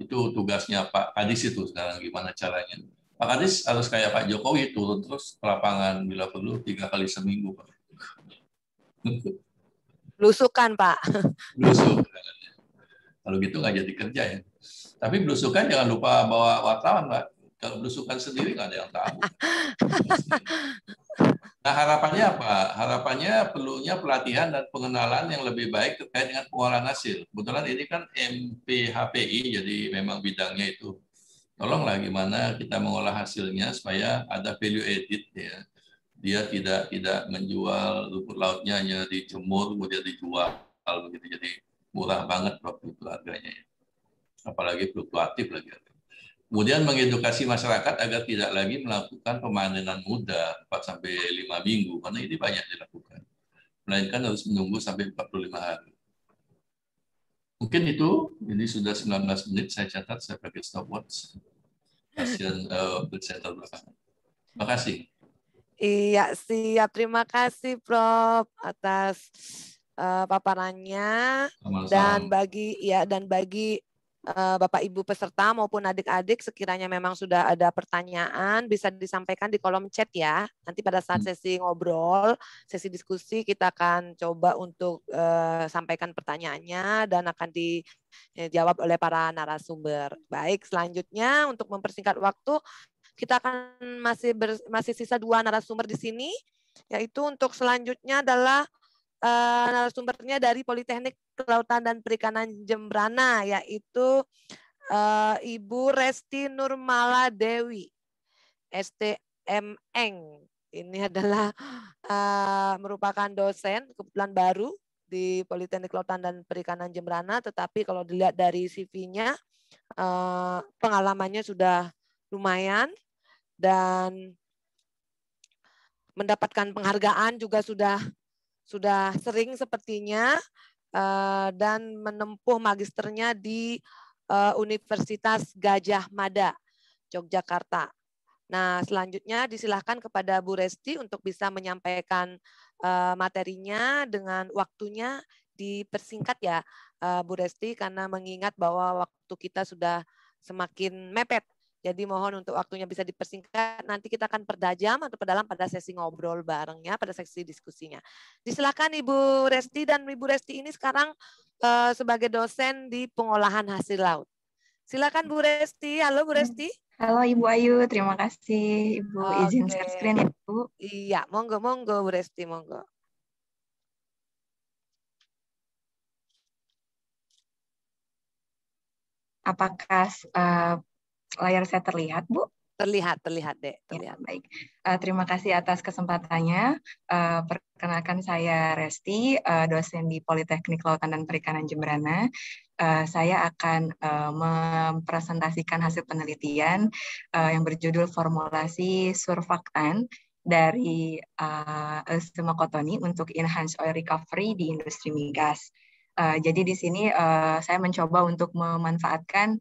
Itu tugasnya Pak Kadis itu sekarang, gimana caranya. Pak Kadis harus kayak Pak Jokowi, turun terus ke lapangan bila perlu 3 kali seminggu. Pak. Belusukan, Pak. Belusukan. Kalau gitu nggak jadi kerja ya. Tapi belusukan jangan lupa bawa wartawan, Pak. Kalau belusukan sendiri nggak ada yang tahu. Nah, harapannya apa? Harapannya perlunya pelatihan dan pengenalan yang lebih baik terkait dengan pengolahan hasil. Kebetulan ini kan MPHPI, jadi memang bidangnya itu. Tolonglah gimana kita mengolah hasilnya supaya ada value added ya. Dia tidak menjual rumput lautnya hanya dijemur kemudian dijual begitu. Jadi murah banget waktu itu harganya ya. Apalagi fluktuatif lagi. Kemudian mengedukasi masyarakat agar tidak lagi melakukan pemanenan muda 4-5 minggu, karena ini banyak dilakukan. Melainkan harus menunggu sampai 45 hari. Mungkin itu, ini sudah 19 menit, saya catat, saya pakai stopwatch. Kasihan presenter belakangan. Terima kasih. Iya, siap. Terima kasih, Prof, atas paparannya. Dan bagi Bapak Ibu peserta maupun adik-adik sekiranya memang sudah ada pertanyaan bisa disampaikan di kolom chat ya. Nanti pada saat sesi ngobrol, sesi diskusi kita akan coba untuk sampaikan pertanyaannya dan akan dijawab oleh para narasumber. Baik, selanjutnya untuk mempersingkat waktu kita akan masih sisa 2 narasumber di sini, yaitu untuk selanjutnya adalah narasumbernya dari Politeknik Kelautan dan Perikanan Jembrana, yaitu Ibu Resti Nurmala Dewi, STMeng. Ini adalah merupakan dosen kebetulan baru di Politeknik Kelautan dan Perikanan Jembrana, tetapi kalau dilihat dari CV-nya pengalamannya sudah lumayan dan mendapatkan penghargaan juga sudah sering sepertinya dan menempuh magisternya di Universitas Gadjah Mada, Yogyakarta. Nah, selanjutnya disilahkan kepada Bu Resti untuk bisa menyampaikan materinya dengan waktunya dipersingkat ya, Bu Resti, karena mengingat bahwa waktu kita sudah semakin mepet. Jadi mohon untuk waktunya bisa dipersingkat. Nanti kita akan pertajam atau perdalam pada sesi ngobrol barengnya, pada sesi diskusinya. Disilakan Ibu Resti, dan Ibu Resti ini sekarang sebagai dosen di pengolahan hasil laut. Silakan Bu Resti. Halo Bu Resti. Halo Ibu Ayu, terima kasih Ibu. Izin share screen ya Bu. Iya, monggo Bu Resti, monggo. Apakah layar saya terlihat, Bu? Terlihat deh. Ya, baik. Terima kasih atas kesempatannya. Perkenalkan saya Resti, dosen di Politeknik Kelautan dan Perikanan Jembrana. Saya akan mempresentasikan hasil penelitian yang berjudul formulasi surfaktan dari Eustema cottoni untuk enhance oil recovery di industri migas. Jadi di sini saya mencoba untuk memanfaatkan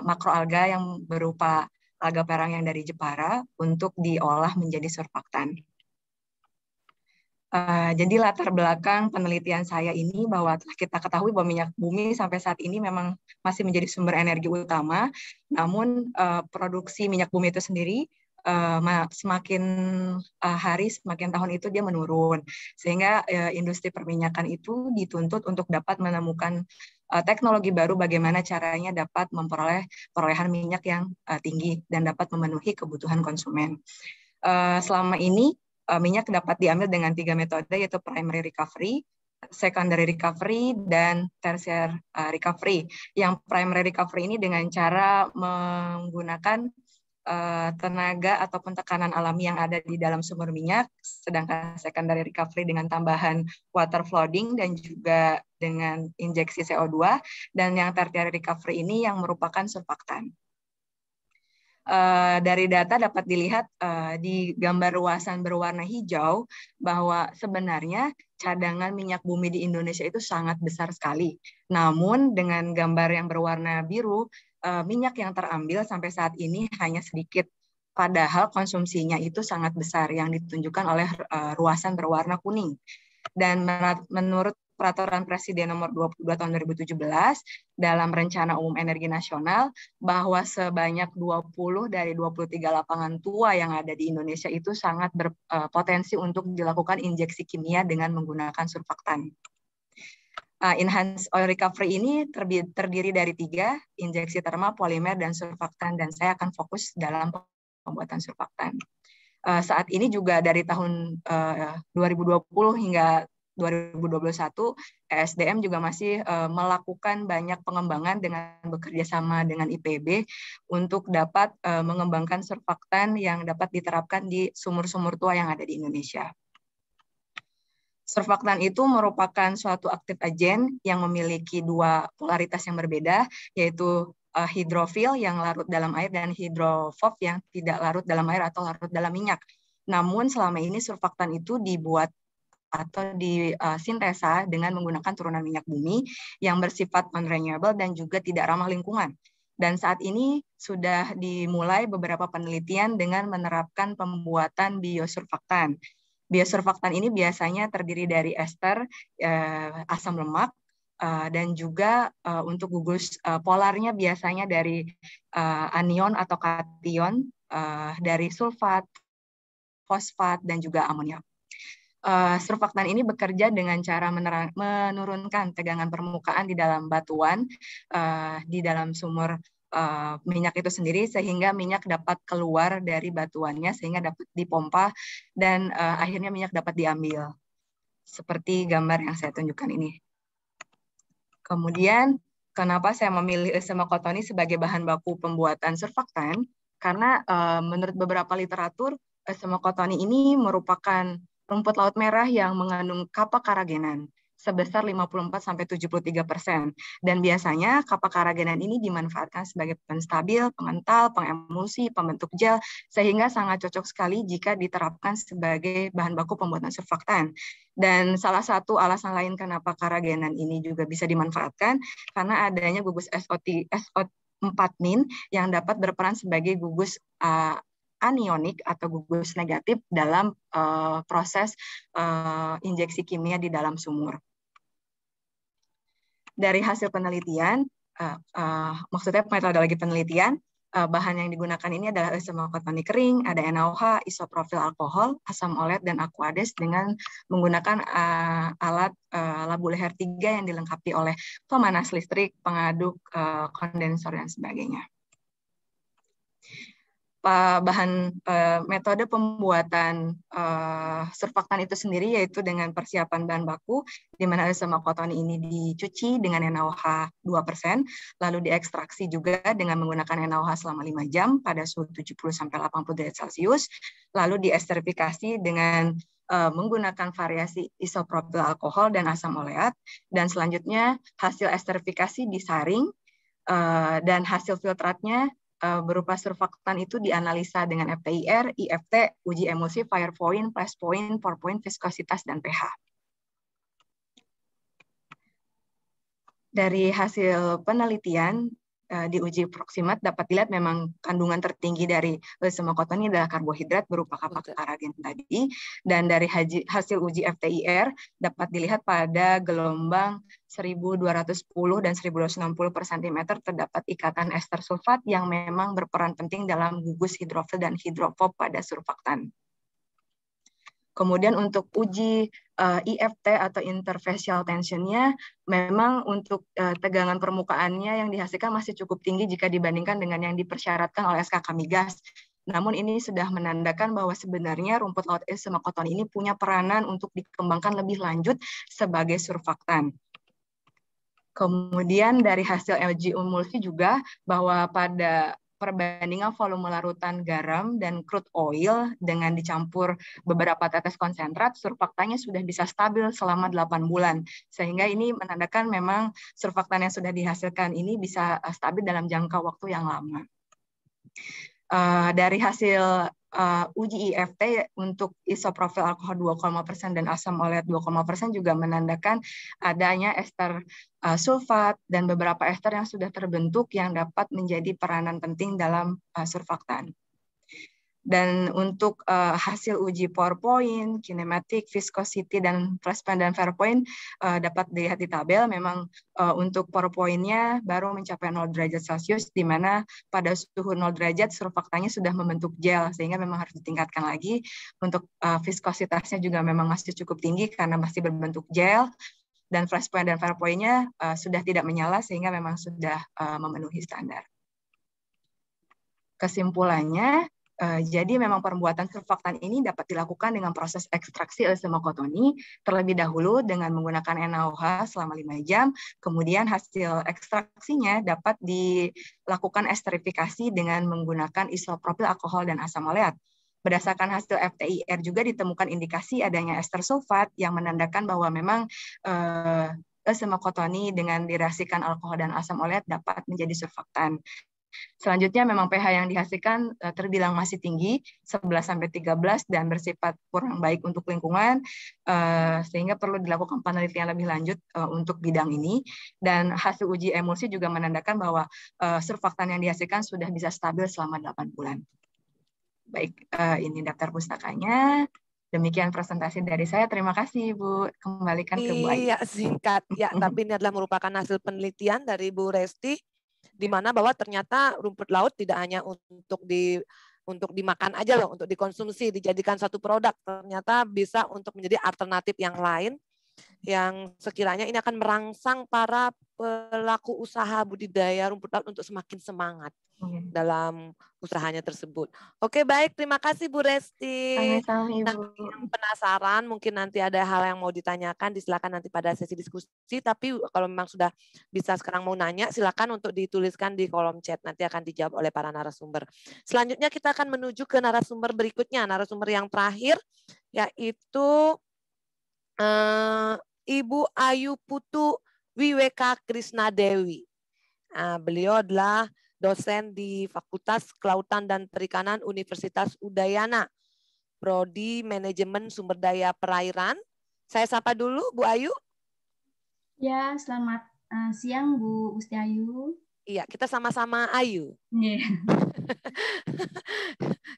makroalga yang berupa alga perang yang dari Jepara untuk diolah menjadi surfaktan. Jadi latar belakang penelitian saya ini bahwa kita ketahui bahwa minyak bumi sampai saat ini memang masih menjadi sumber energi utama, namun produksi minyak bumi itu sendiri semakin hari, semakin tahun itu dia menurun. Sehingga industri perminyakan itu dituntut untuk dapat menemukan teknologi baru bagaimana caranya dapat memperoleh perolehan minyak yang tinggi dan dapat memenuhi kebutuhan konsumen. Selama ini minyak dapat diambil dengan 3 metode, yaitu primary recovery, secondary recovery dan tertiary recovery. Yang primary recovery ini dengan cara menggunakan tenaga ataupun tekanan alami yang ada di dalam sumur minyak, sedangkan secondary recovery dengan tambahan water flooding dan juga dengan injeksi CO2, dan yang tertiary recovery ini yang merupakan surfaktan. Dari data dapat dilihat di gambar ruasan berwarna hijau bahwa sebenarnya cadangan minyak bumi di Indonesia itu sangat besar sekali. Namun dengan gambar yang berwarna biru, minyak yang terambil sampai saat ini hanya sedikit. Padahal konsumsinya itu sangat besar yang ditunjukkan oleh ruasan berwarna kuning. Dan menurut Peraturan Presiden Nomor 22 Tahun 2017 dalam Rencana Umum Energi Nasional bahwa sebanyak 20 dari 23 lapangan tua yang ada di Indonesia itu sangat berpotensi untuk dilakukan injeksi kimia dengan menggunakan surfaktan. Enhanced Oil Recovery ini terdiri dari 3, injeksi termal, polimer, dan surfaktan, dan saya akan fokus dalam pembuatan surfaktan. Saat ini juga dari tahun 2020 hingga 2021, ESDM juga masih melakukan banyak pengembangan dengan bekerja sama dengan IPB untuk dapat mengembangkan surfaktan yang dapat diterapkan di sumur-sumur tua yang ada di Indonesia. Surfaktan itu merupakan suatu aktif agen yang memiliki 2 polaritas yang berbeda, yaitu hidrofil yang larut dalam air dan hidrofob yang tidak larut dalam air atau larut dalam minyak. Namun selama ini surfaktan itu dibuat atau disintesa dengan menggunakan turunan minyak bumi yang bersifat non-renewable dan juga tidak ramah lingkungan. Dan saat ini sudah dimulai beberapa penelitian dengan menerapkan pembuatan biosurfaktan. Biosurfaktan ini biasanya terdiri dari ester, asam lemak, dan juga untuk gugus polarnya biasanya dari anion atau kation, dari sulfat, fosfat, dan juga amoniak. Surfaktan ini bekerja dengan cara menurunkan tegangan permukaan di dalam batuan, di dalam sumur minyak itu sendiri, sehingga minyak dapat keluar dari batuannya, sehingga dapat dipompa, dan akhirnya minyak dapat diambil. Seperti gambar yang saya tunjukkan ini. Kemudian, kenapa saya memilih Eusema cottoni sebagai bahan baku pembuatan surfaktan? Karena menurut beberapa literatur, Eusema cottoni ini merupakan rumput laut merah yang mengandung kappa karagenan sebesar 54-73%. Dan biasanya kappa karagenan ini dimanfaatkan sebagai penstabil, pengental, pengemulsi, pembentuk gel, sehingga sangat cocok sekali jika diterapkan sebagai bahan baku pembuatan surfaktan. Dan salah satu alasan lain kenapa karagenan ini juga bisa dimanfaatkan, karena adanya gugus SO4-min yang dapat berperan sebagai gugus anionik atau gugus negatif dalam proses injeksi kimia di dalam sumur. Dari hasil penelitian, maksudnya metodologi penelitian, bahan yang digunakan ini adalah Eusema cottoni kering, ada NaOH, isoprofil alkohol, asam olet, dan aquades dengan menggunakan alat labu leher 3 yang dilengkapi oleh pemanas listrik, pengaduk, kondensor, dan sebagainya. Metode pembuatan surfaktan itu sendiri yaitu dengan persiapan bahan baku, di mana Eusema cottoni ini dicuci dengan NaOH 2%, lalu diekstraksi juga dengan menggunakan NaOH selama 5 jam pada suhu 70-80 derajat Celcius, lalu diesterifikasi dengan menggunakan variasi isopropil alkohol dan asam oleat, dan selanjutnya hasil esterifikasi disaring, dan hasil filtratnya berupa surfaktan itu dianalisa dengan FTIR, IFT, uji emulsi, fire point, press point, pour point, viskositas, dan pH. Dari hasil penelitian di uji proximat dapat dilihat memang kandungan tertinggi dari Eusema cottoni adalah karbohidrat berupa kappa karagen tadi, dan dari hasil uji FTIR dapat dilihat pada gelombang 1210 dan 1260 per cm terdapat ikatan ester sulfat yang memang berperan penting dalam gugus hidrofil dan hidrofob pada surfaktan. Kemudian untuk uji IFT atau interfacial tension-nya, memang untuk tegangan permukaannya yang dihasilkan masih cukup tinggi jika dibandingkan dengan yang dipersyaratkan oleh SKK migas, Namun ini sudah menandakan bahwa sebenarnya rumput laut Erythema ini punya peranan untuk dikembangkan lebih lanjut sebagai surfaktan. Kemudian dari hasil uji emulsi juga bahwa pada perbandingan volume larutan garam dan crude oil dengan dicampur beberapa tetes konsentrat, surfaktannya sudah bisa stabil selama 8 bulan. Sehingga ini menandakan memang surfaktan yang sudah dihasilkan ini bisa stabil dalam jangka waktu yang lama. Dari hasil uji IFT untuk isoprofil alkohol 2,% dan asam oleat 2,% juga menandakan adanya ester sulfat dan beberapa ester yang sudah terbentuk yang dapat menjadi peranan penting dalam surfaktan. Dan untuk hasil uji pour point, kinematik, viscosity, dan flash point dan fair point dapat dilihat di tabel. Memang untuk pour point-nya baru mencapai 0 derajat Celcius, di mana pada suhu 0 derajat surfaktannya sudah membentuk gel, sehingga memang harus ditingkatkan lagi. Untuk viskositasnya juga memang masih cukup tinggi karena masih berbentuk gel, dan flash point dan fair point-nya sudah tidak menyala, sehingga memang sudah memenuhi standar. Kesimpulannya, jadi memang pembuatan surfaktan ini dapat dilakukan dengan proses ekstraksi Erythema cottoni terlebih dahulu dengan menggunakan NaOH selama 5 jam, kemudian hasil ekstraksinya dapat dilakukan esterifikasi dengan menggunakan isopropil alkohol dan asam oleat. Berdasarkan hasil FTIR juga ditemukan indikasi adanya ester sulfat yang menandakan bahwa memang Erythema cottoni dengan direaksikan alkohol dan asam oleat dapat menjadi surfaktan. Selanjutnya memang pH yang dihasilkan terbilang masih tinggi, 11-13, dan bersifat kurang baik untuk lingkungan, sehingga perlu dilakukan penelitian lebih lanjut untuk bidang ini. Dan hasil uji emulsi juga menandakan bahwa surfaktan yang dihasilkan sudah bisa stabil selama 8 bulan. Baik, ini daftar pustakanya. Demikian presentasi dari saya. Terima kasih, Bu. Kembalikan ke Bu Ayu. Iya, singkat. Ya, tapi ini adalah merupakan hasil penelitian dari Bu Resti, di mana bahwa ternyata rumput laut tidak hanya untuk dimakan aja loh, untuk dikonsumsi, dijadikan satu produk, ternyata bisa untuk menjadi alternatif yang lain yang sekiranya ini akan merangsang para pelaku usaha budidaya rumput laut untuk semakin semangat dalam usahanya tersebut. Oke, baik, terima kasih Bu Resti. Sama-sama, Nah, yang penasaran mungkin nanti ada hal yang mau ditanyakan, silakan nanti pada sesi diskusi. Tapi kalau memang sudah bisa sekarang mau nanya, silakan untuk dituliskan di kolom chat, nanti akan dijawab oleh para narasumber. Selanjutnya kita akan menuju ke narasumber berikutnya, narasumber yang terakhir, yaitu Ibu Ayu Putu Wiweka Krisnadewi. Beliau adalah dosen di Fakultas Kelautan dan Perikanan Universitas Udayana, Prodi Manajemen Sumber Daya Perairan. Saya sapa dulu Bu Ayu. Ya, selamat siang Bu Gusti Ayu. Iya, kita sama-sama Ayu. Yeah.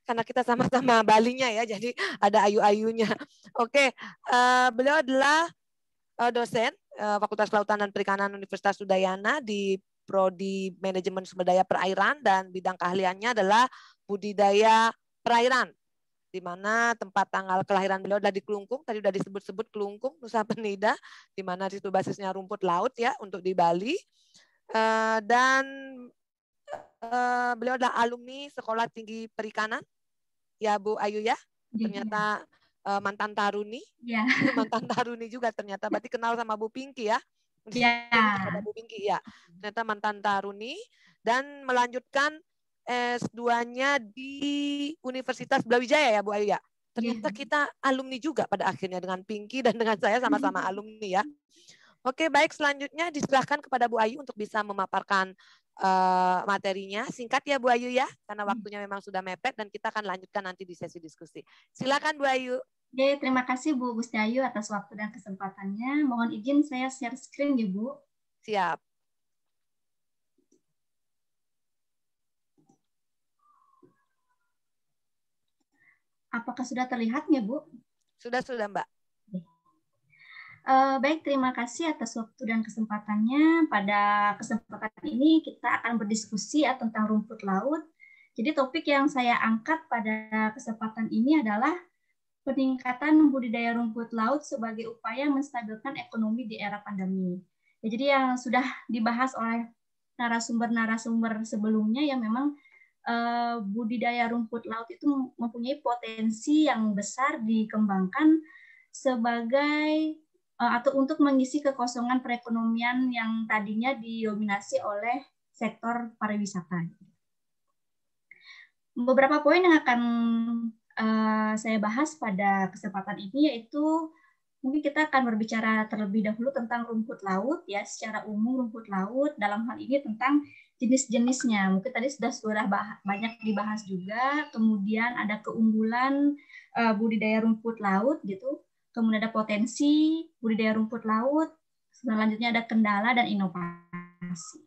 Karena kita sama-sama Balinya ya, jadi ada ayu-ayunya. Oke, beliau adalah dosen Fakultas Kelautan dan Perikanan Universitas Udayana di Prodi Manajemen Sumber Daya Perairan, dan bidang keahliannya adalah budidaya perairan, di mana tempat tanggal kelahiran beliau adalah di Kelungkung, tadi sudah disebut-sebut Kelungkung, Nusa Penida, di mana situ basisnya rumput laut ya untuk di Bali. Dan beliau adalah alumni Sekolah Tinggi Perikanan, ya Bu Ayu ya, ternyata mantan taruni, ya. Mantan taruni juga ternyata, berarti kenal sama Bu Pinky ya. Ya. Bu Pinky ya, ternyata mantan taruni, dan melanjutkan S2-nya di Universitas Brawijaya ya Bu Ayu ya. Ternyata kita alumni juga pada akhirnya, dengan Pinky dan dengan saya sama-sama alumni ya. Oke, baik, selanjutnya diserahkan kepada Bu Ayu untuk bisa memaparkan materinya. Singkat ya Bu Ayu ya, karena waktunya memang sudah mepet dan kita akan lanjutkan nanti di sesi diskusi. Silakan Bu Ayu. Oke, terima kasih Bu Gusti Ayu atas waktu dan kesempatannya. Mohon izin saya share screen ya Bu. Siap. Apakah sudah terlihat ya Bu? Sudah Mbak. Baik, terima kasih atas waktu dan kesempatannya. Pada kesempatan ini kita akan berdiskusi tentang rumput laut. Jadi topik yang saya angkat pada kesempatan ini adalah peningkatan budidaya rumput laut sebagai upaya menstabilkan ekonomi di era pandemi. Ya, jadi yang sudah dibahas oleh narasumber-narasumber sebelumnya yang memang budidaya rumput laut itu mempunyai potensi yang besar dikembangkan sebagai atau untuk mengisi kekosongan perekonomian yang tadinya didominasi oleh sektor pariwisata. Beberapa poin yang akan saya bahas pada kesempatan ini yaitu mungkin kita akan berbicara terlebih dahulu tentang rumput laut ya, secara umum rumput laut, dalam hal ini tentang jenis-jenisnya. Mungkin tadi sudah banyak dibahas juga. Kemudian ada keunggulan budidaya rumput laut gitu. Kemudian ada potensi budidaya rumput laut. Selanjutnya ada kendala dan inovasi.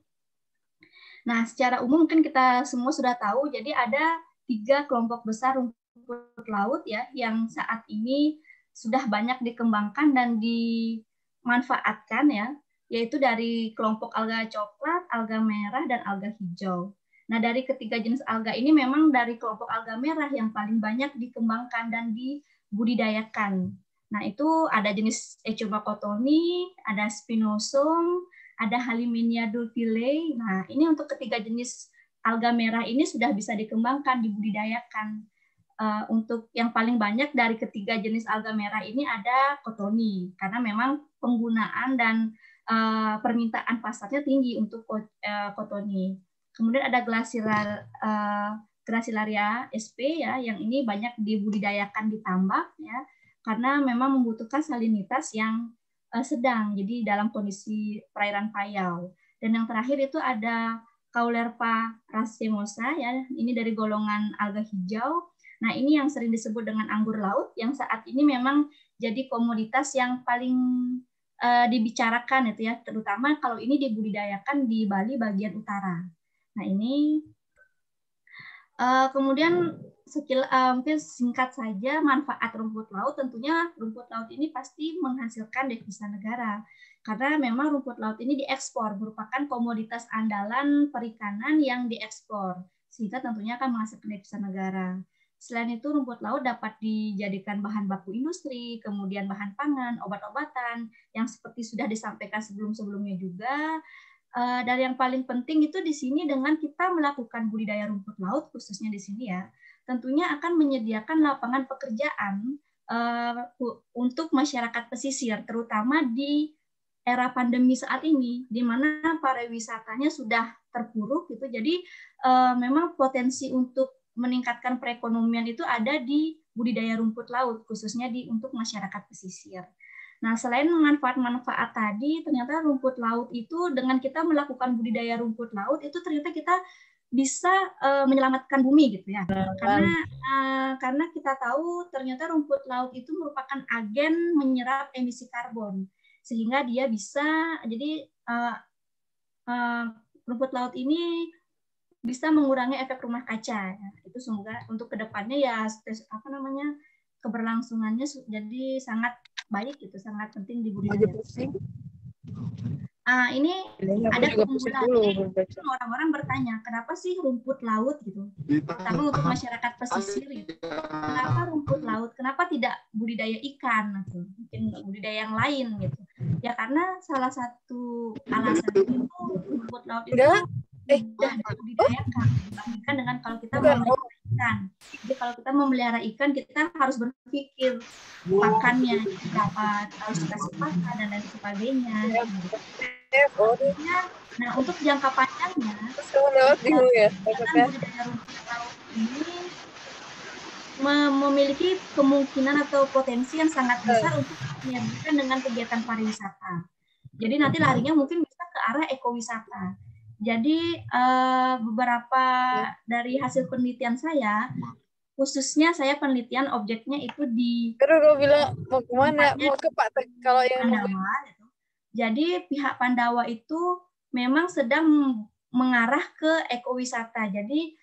Nah, secara umum mungkin kita semua sudah tahu. Jadi ada 3 kelompok besar rumput laut ya, yang saat ini sudah banyak dikembangkan dan dimanfaatkan ya, yaitu dari kelompok alga coklat, alga merah, dan alga hijau. Nah, dari ketiga jenis alga ini memang dari kelompok alga merah yang paling banyak dikembangkan dan dibudidayakan. Nah, itu ada jenis Echuma cottoni, ada Spinosum, ada Halimenia dulphile. Nah, ini untuk ketiga jenis alga merah ini sudah bisa dikembangkan, dibudidayakan. Untuk yang paling banyak dari ketiga jenis alga merah ini ada cottoni, karena memang penggunaan dan permintaan pasarnya tinggi untuk cottoni. Kemudian ada Gracilaria sp ya, yang ini banyak dibudidayakan di tambak ya, karena memang membutuhkan salinitas yang sedang, jadi dalam kondisi perairan payau. Dan yang terakhir itu ada Caulerpa racemosa ya, ini dari golongan alga hijau. Nah, ini yang sering disebut dengan anggur laut, yang saat ini memang jadi komoditas yang paling dibicarakan itu ya, terutama kalau ini dibudidayakan di Bali bagian utara. Nah, ini kemudian mungkin singkat saja manfaat rumput laut. Tentunya rumput laut ini pasti menghasilkan devisa negara, karena memang rumput laut ini diekspor, merupakan komoditas andalan perikanan yang diekspor, sehingga tentunya akan menghasilkan devisa negara. Selain itu, rumput laut dapat dijadikan bahan baku industri, kemudian bahan pangan, obat-obatan, yang seperti sudah disampaikan sebelum-sebelumnya juga. Dan yang paling penting itu di sini dengan kita melakukan budidaya rumput laut, khususnya di sini ya, tentunya akan menyediakan lapangan pekerjaan untuk masyarakat pesisir, terutama di era pandemi saat ini, di mana pariwisatanya sudah terpuruk gitu. Jadi memang potensi untuk meningkatkan perekonomian itu ada di budidaya rumput laut, khususnya untuk masyarakat pesisir. Nah, selain manfaat-manfaat tadi, ternyata rumput laut itu dengan kita melakukan budidaya rumput laut itu ternyata kita bisa menyelamatkan bumi gitu ya. Karena kita tahu ternyata rumput laut itu merupakan agen menyerap emisi karbon, sehingga dia bisa, jadi rumput laut ini bisa mengurangi efek rumah kaca. Itu semoga untuk kedepannya ya keberlangsungannya jadi sangat baik, itu sangat penting dibudidaya. Ini ada keunggulan. Orang-orang bertanya, kenapa sih rumput laut gitu? Terutama untuk masyarakat pesisir gitu. Kenapa rumput laut? Kenapa tidak budidaya ikan gitu? Mungkin budidaya yang lain gitu. Ya karena salah satu alasan itu rumput laut itu mudah dibudidayakan dibandingkan dengan kalau kita memelihara ikan. Jadi kalau kita memelihara ikan, kita harus berpikir pakannya berapa, harus kasih pakan dan lain sebagainya. Nah, untuk jangka panjangnya, budidaya rumput laut ini memiliki kemungkinan atau potensi yang sangat besar untuk menyambungkan dengan kegiatan pariwisata. Jadi nanti larinya mungkin bisa ke arah ekowisata. Jadi beberapa dari hasil penelitian saya, khususnya saya penelitian objeknya itu di gue bilang mau kemana? Mau ke Pak kalau yang Pandawa. Gitu. Jadi pihak Pandawa itu memang sedang mengarah ke ekowisata. Jadi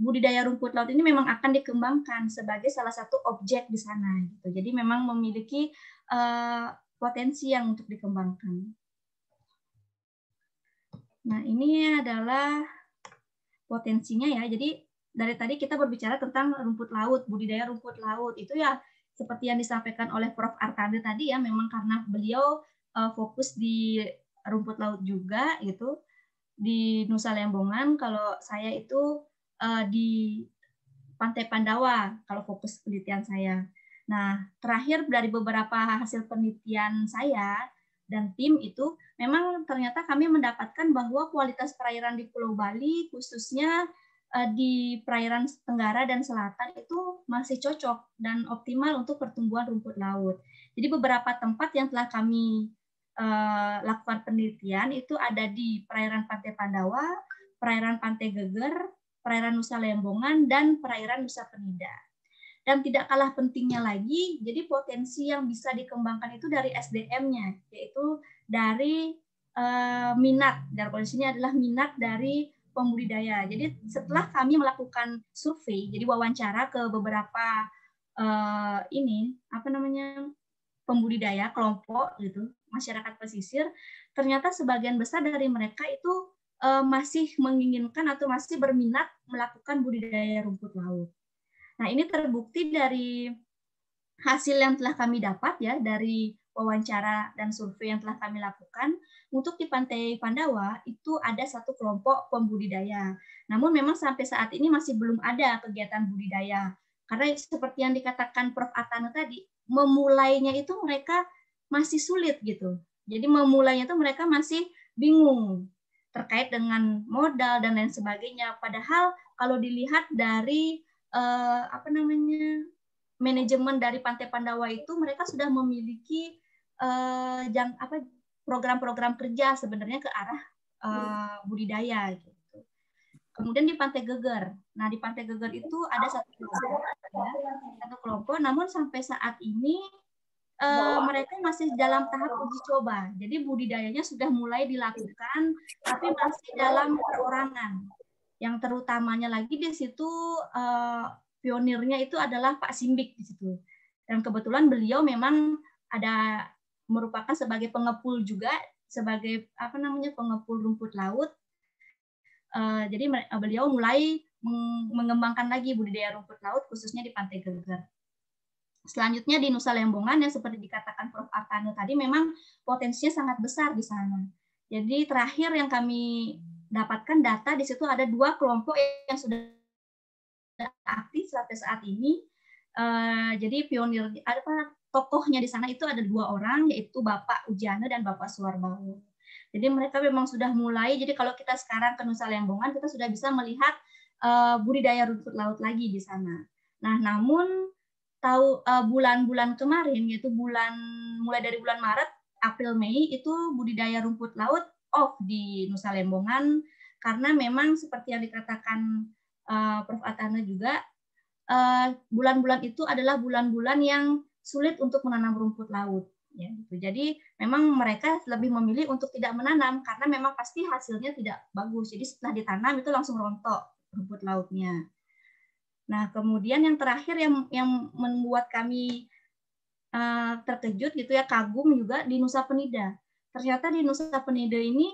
budidaya rumput laut ini memang akan dikembangkan sebagai salah satu objek di sana. Gitu. Jadi memang memiliki potensi yang untuk dikembangkan. Nah, ini adalah potensinya ya. Jadi dari tadi kita berbicara tentang rumput laut, budidaya rumput laut. Itu ya seperti yang disampaikan oleh Prof. Arkade tadi ya, memang karena beliau fokus di rumput laut juga gitu. di Nusa Lembongan, kalau saya itu di Pantai Pandawa, kalau fokus penelitian saya. Nah, terakhir dari beberapa hasil penelitian saya dan tim itu, memang ternyata kami mendapatkan bahwa kualitas perairan di Pulau Bali, khususnya di perairan Tenggara dan Selatan itu masih cocok dan optimal untuk pertumbuhan rumput laut. Jadi beberapa tempat yang telah kami lakukan penelitian itu ada di perairan Pantai Pandawa, perairan Pantai Geger, perairan Nusa Lembongan, dan perairan Nusa Penida. Dan tidak kalah pentingnya lagi, jadi potensi yang bisa dikembangkan itu dari SDM-nya, yaitu dari minat, dan kondisinya adalah minat dari pembudidaya. Jadi setelah kami melakukan survei, jadi wawancara ke beberapa pembudidaya kelompok gitu, masyarakat pesisir, ternyata sebagian besar dari mereka itu masih menginginkan atau masih berminat melakukan budidaya rumput laut. Nah, ini terbukti dari hasil yang telah kami dapat ya, dari wawancara dan survei yang telah kami lakukan. Untuk di Pantai Pandawa itu ada satu kelompok pembudidaya. Namun memang sampai saat ini masih belum ada kegiatan budidaya. Karena seperti yang dikatakan Prof. Atana tadi, memulainya itu mereka masih sulit gitu. Jadi memulainya itu mereka masih bingung terkait dengan modal dan lain sebagainya. Padahal kalau dilihat dari manajemen dari Pantai Pandawa itu, mereka sudah memiliki program-program kerja sebenarnya ke arah budidaya gitu. Kemudian di Pantai Geger. Nah, di Pantai Geger itu ada satu kelompok, namun sampai saat ini mereka masih dalam tahap uji coba. Jadi budidayanya sudah mulai dilakukan, tapi masih dalam perorangan. Yang terutamanya lagi di situ pionirnya itu adalah Pak Simbik di situ. Dan kebetulan beliau memang ada merupakan sebagai pengepul juga, sebagai pengepul rumput laut. Jadi beliau mulai mengembangkan lagi budidaya rumput laut khususnya di Pantai Geger. Selanjutnya di Nusa Lembongan yang seperti dikatakan Prof. Atano tadi, memang potensinya sangat besar di sana. Jadi terakhir yang kami dapatkan data di situ ada 2 kelompok yang sudah aktif sampai saat ini. Jadi pionir, tokohnya di sana itu ada 2 orang, yaitu Bapak Ujana dan Bapak Suwarbawu. Jadi mereka memang sudah mulai. Jadi kalau kita sekarang ke Nusa Lembongan, kita sudah bisa melihat budidaya rumput laut lagi di sana. Nah, namun bulan-bulan kemarin, yaitu mulai dari bulan Maret, April, Mei, itu budidaya rumput laut off di Nusa Lembongan, karena memang seperti yang dikatakan Prof. Atana juga, bulan-bulan itu adalah bulan-bulan yang sulit untuk menanam rumput laut. Ya, gitu. Jadi memang mereka lebih memilih untuk tidak menanam, karena memang pasti hasilnya tidak bagus. Jadi setelah ditanam itu langsung rontok rumput lautnya. Nah, kemudian yang terakhir yang membuat kami terkejut gitu ya, kagum juga di Nusa Penida. Ternyata di Nusa Penida ini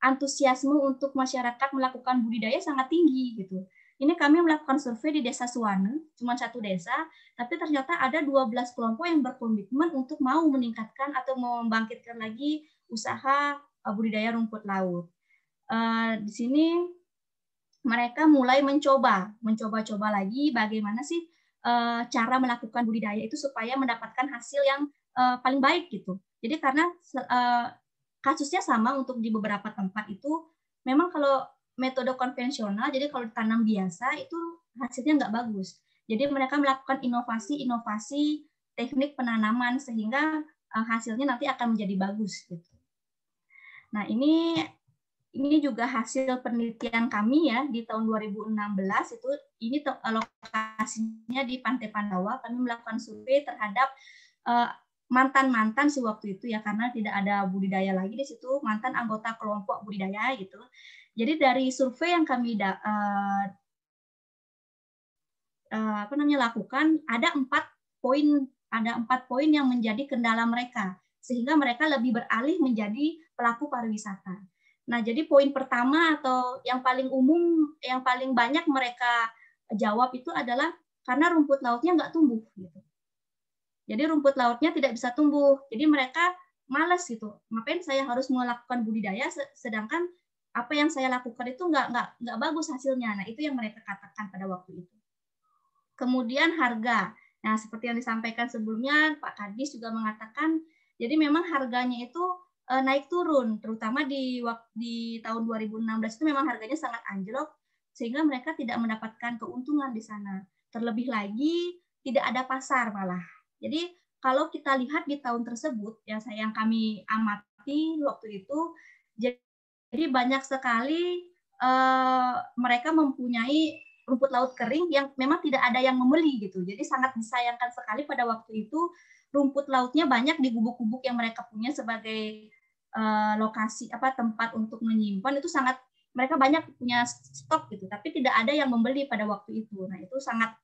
antusiasme untuk masyarakat melakukan budidaya sangat tinggi gitu. Ini kami melakukan survei di Desa Suwane, cuma 1 desa, tapi ternyata ada 12 kelompok yang berkomitmen untuk mau meningkatkan atau membangkitkan lagi usaha budidaya rumput laut. Di sini mereka mulai mencoba lagi bagaimana sih cara melakukan budidaya itu supaya mendapatkan hasil yang paling baik gitu. Jadi karena kasusnya sama untuk di beberapa tempat itu, memang kalau metode konvensional, jadi kalau ditanam biasa itu hasilnya nggak bagus. Jadi mereka melakukan inovasi teknik penanaman sehingga hasilnya nanti akan menjadi bagus gitu. Nah, ini juga hasil penelitian kami ya di tahun 2016 itu, ini lokasinya di Pantai Pandawa. Kami melakukan survei terhadap mantan-mantan sih waktu itu ya, karena tidak ada budidaya lagi di situ, mantan anggota kelompok budidaya gitu. Jadi dari survei yang kami lakukan, ada 4 poin yang menjadi kendala mereka, sehingga mereka lebih beralih menjadi pelaku pariwisata. Nah, jadi poin pertama atau yang paling umum, yang paling banyak mereka jawab itu adalah karena rumput lautnya nggak tumbuh. Gitu. Jadi rumput lautnya tidak bisa tumbuh. Jadi mereka malas gitu. Ngapain saya harus melakukan budidaya sedangkan apa yang saya lakukan itu nggak bagus hasilnya. Nah, itu yang mereka katakan pada waktu itu. Kemudian harga. Nah, seperti yang disampaikan sebelumnya, Pak Kadis juga mengatakan, jadi memang harganya itu naik turun, terutama di tahun 2016 itu memang harganya sangat anjlok, sehingga mereka tidak mendapatkan keuntungan di sana. Terlebih lagi, tidak ada pasar malah. Jadi, kalau kita lihat di tahun tersebut, yang kami amati waktu itu, jadi banyak sekali mereka mempunyai rumput laut kering yang memang tidak ada yang membeli gitu. Jadi sangat disayangkan sekali pada waktu itu rumput lautnya banyak di gubuk-gubuk yang mereka punya sebagai lokasi tempat untuk menyimpan, itu sangat mereka banyak punya stok gitu, tapi tidak ada yang membeli pada waktu itu. Nah, itu sangat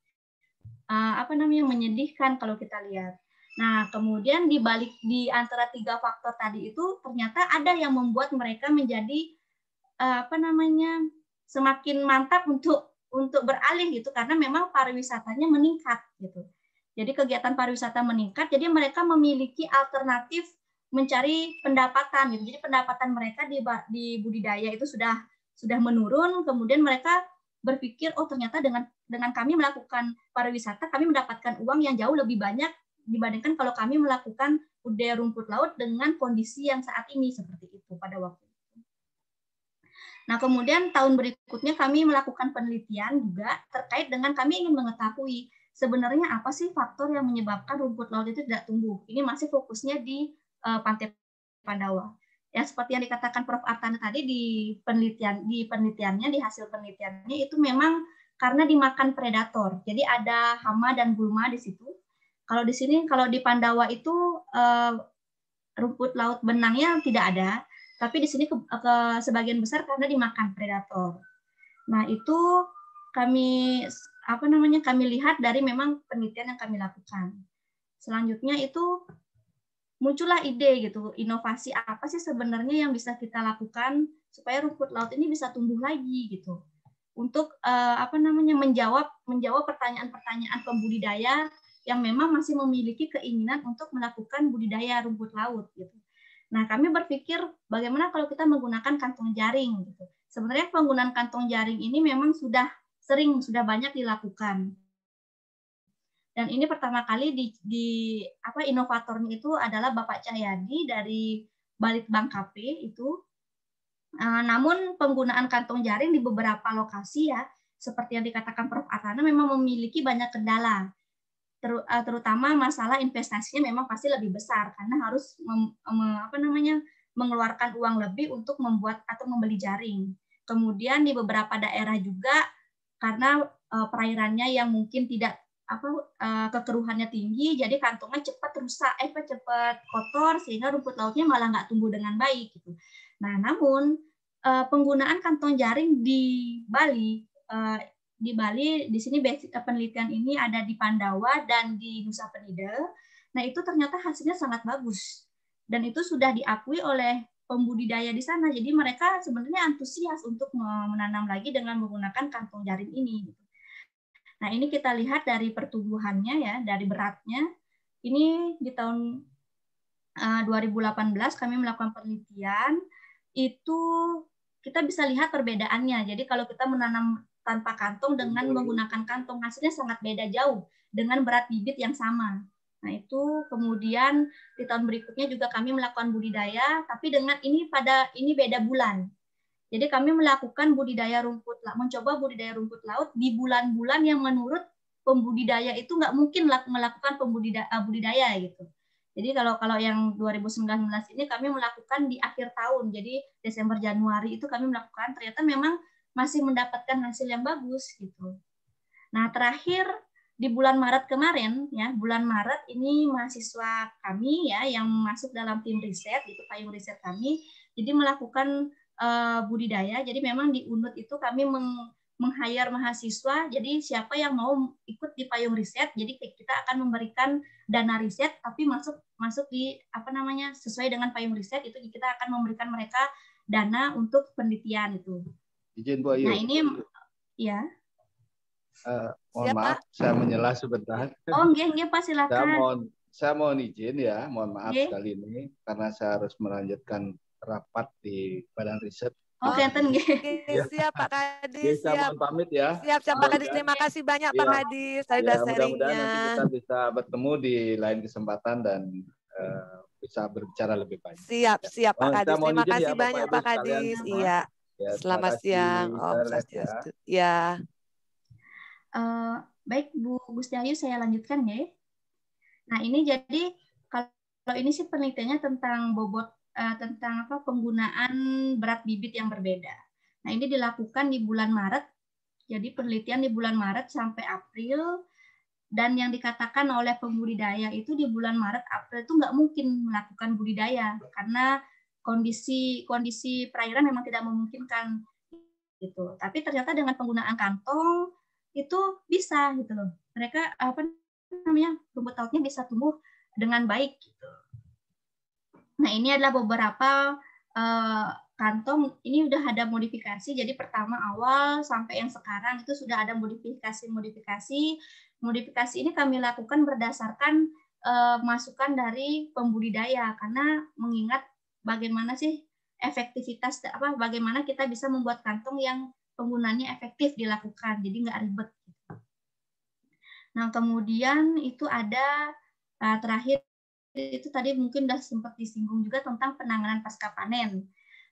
menyedihkan kalau kita lihat. Nah, kemudian di antara 3 faktor tadi itu ternyata ada yang membuat mereka menjadi semakin mantap untuk beralih gitu, karena memang pariwisatanya meningkat gitu. Jadi kegiatan pariwisata meningkat, jadi mereka memiliki alternatif mencari pendapatan gitu. Jadi pendapatan mereka di budidaya itu sudah menurun, kemudian mereka berpikir, oh ternyata dengan kami melakukan pariwisata, kami mendapatkan uang yang jauh lebih banyak dibandingkan kalau kami melakukan budidaya rumput laut dengan kondisi yang saat ini, seperti itu pada waktu itu. Nah, kemudian tahun berikutnya kami melakukan penelitian juga terkait dengan kami ingin mengetahui sebenarnya apa sih faktor yang menyebabkan rumput laut itu tidak tumbuh. Ini masih fokusnya di Pantai Pandawa. Ya, seperti yang dikatakan Prof. Artana tadi di penelitiannya, di hasil penelitiannya itu memang karena dimakan predator. Jadi ada hama dan gulma di situ. Kalau di sini, kalau di Pandawa itu rumput laut benangnya tidak ada, tapi di sini sebagian besar karena dimakan predator. Nah, itu kami lihat dari memang penelitian yang kami lakukan. Selanjutnya itu muncullah ide gitu, inovasi apa sih sebenarnya yang bisa kita lakukan supaya rumput laut ini bisa tumbuh lagi gitu. Untuk menjawab pertanyaan-pertanyaan pembudidaya yang memang masih memiliki keinginan untuk melakukan budidaya rumput laut gitu. Nah, kami berpikir bagaimana kalau kita menggunakan kantong jaring gitu. Sebenarnya penggunaan kantong jaring ini memang sudah banyak dilakukan. Dan ini pertama kali inovatornya itu adalah Bapak Cahyadi dari Balitbang KP itu. Namun penggunaan kantong jaring di beberapa lokasi ya, seperti yang dikatakan Prof. Artana, memang memiliki banyak kendala. Terutama masalah investasinya memang pasti lebih besar karena harus mengeluarkan uang lebih untuk membuat atau membeli jaring. Kemudian di beberapa daerah juga karena perairannya yang mungkin tidak kekeruhannya tinggi, jadi kantongnya cepat rusak, cepat kotor sehingga rumput lautnya malah nggak tumbuh dengan baik gitu. Nah, namun penggunaan kantong jaring di Bali di sini penelitian ini ada di Pandawa dan di Nusa Penida. Nah, itu ternyata hasilnya sangat bagus. Dan itu sudah diakui oleh pembudidaya di sana. Jadi mereka sebenarnya antusias untuk menanam lagi dengan menggunakan kantong jaring ini. Nah, ini kita lihat dari pertumbuhannya ya, dari beratnya. Ini di tahun 2018 kami melakukan penelitian, itu kita bisa lihat perbedaannya. Jadi kalau kita menanam tanpa kantong dengan menggunakan kantong, hasilnya sangat beda jauh dengan berat bibit yang sama. Nah, itu kemudian di tahun berikutnya juga kami melakukan budidaya, tapi dengan ini beda bulan. Jadi kami melakukan mencoba budidaya rumput laut di bulan-bulan yang menurut pembudidaya itu nggak mungkin melakukan budidaya gitu. Jadi kalau yang 2019 ini kami melakukan di akhir tahun, jadi Desember Januari itu kami melakukan, ternyata memang masih mendapatkan hasil yang bagus gitu. Nah, terakhir di bulan Maret kemarin ya, bulan Maret ini mahasiswa kami ya yang masuk dalam tim riset itu payung riset kami, jadi melakukan budidaya. Jadi memang di UNUT itu kami meng-hire mahasiswa, jadi siapa yang mau ikut di payung riset, jadi kita akan memberikan dana riset tapi masuk di sesuai dengan payung riset itu kita akan memberikan mereka dana untuk penelitian itu. Izin Bu Ayu. Nah, ini ya. Mohon maaf, saya menyela sebentar. Oh, nggih Pak, silakan. Saya mohon izin ya, mohon maaf sekali ini karena saya harus melanjutkan rapat di Badan Riset Oke, enten nggih. Siap Pak Kadis, Siap. siap. Mohon pamit ya. Siap Pak Kadis. Terima kasih banyak Pak Kadis. Saya udah Mudah-mudahan sharingnya. nanti kita bisa bertemu di lain kesempatan dan bisa berbicara lebih banyak. Siap Pak Kadis. Terima kasih ya, banyak Pak Kadis. Iya. Selamat siang. Om Swastiastu. Ya. Baik Bu Gustiayu, saya lanjutkan ya. Nah ini jadi kalau ini sih penelitiannya tentang bobot tentang penggunaan berat bibit yang berbeda. Nah ini dilakukan di bulan Maret. Jadi penelitian di bulan Maret sampai April, dan yang dikatakan oleh pembudidaya itu di bulan Maret April itu nggak mungkin melakukan budidaya karena kondisi perairan memang tidak memungkinkan gitu. Tapi ternyata dengan penggunaan kantong itu bisa gitu loh. Mereka rumput lautnya bisa tumbuh dengan baik gitu. Nah, ini adalah beberapa kantong. Ini udah ada modifikasi. Jadi pertama awal sampai yang sekarang itu sudah ada modifikasi. Modifikasi ini kami lakukan berdasarkan masukan dari pembudidaya karena mengingat bagaimana sih efektivitas bagaimana kita bisa membuat kantong yang penggunaannya efektif dilakukan. Jadi nggak ribet. Nah, kemudian itu ada terakhir itu tadi mungkin sudah sempat disinggung juga tentang penanganan pasca panen.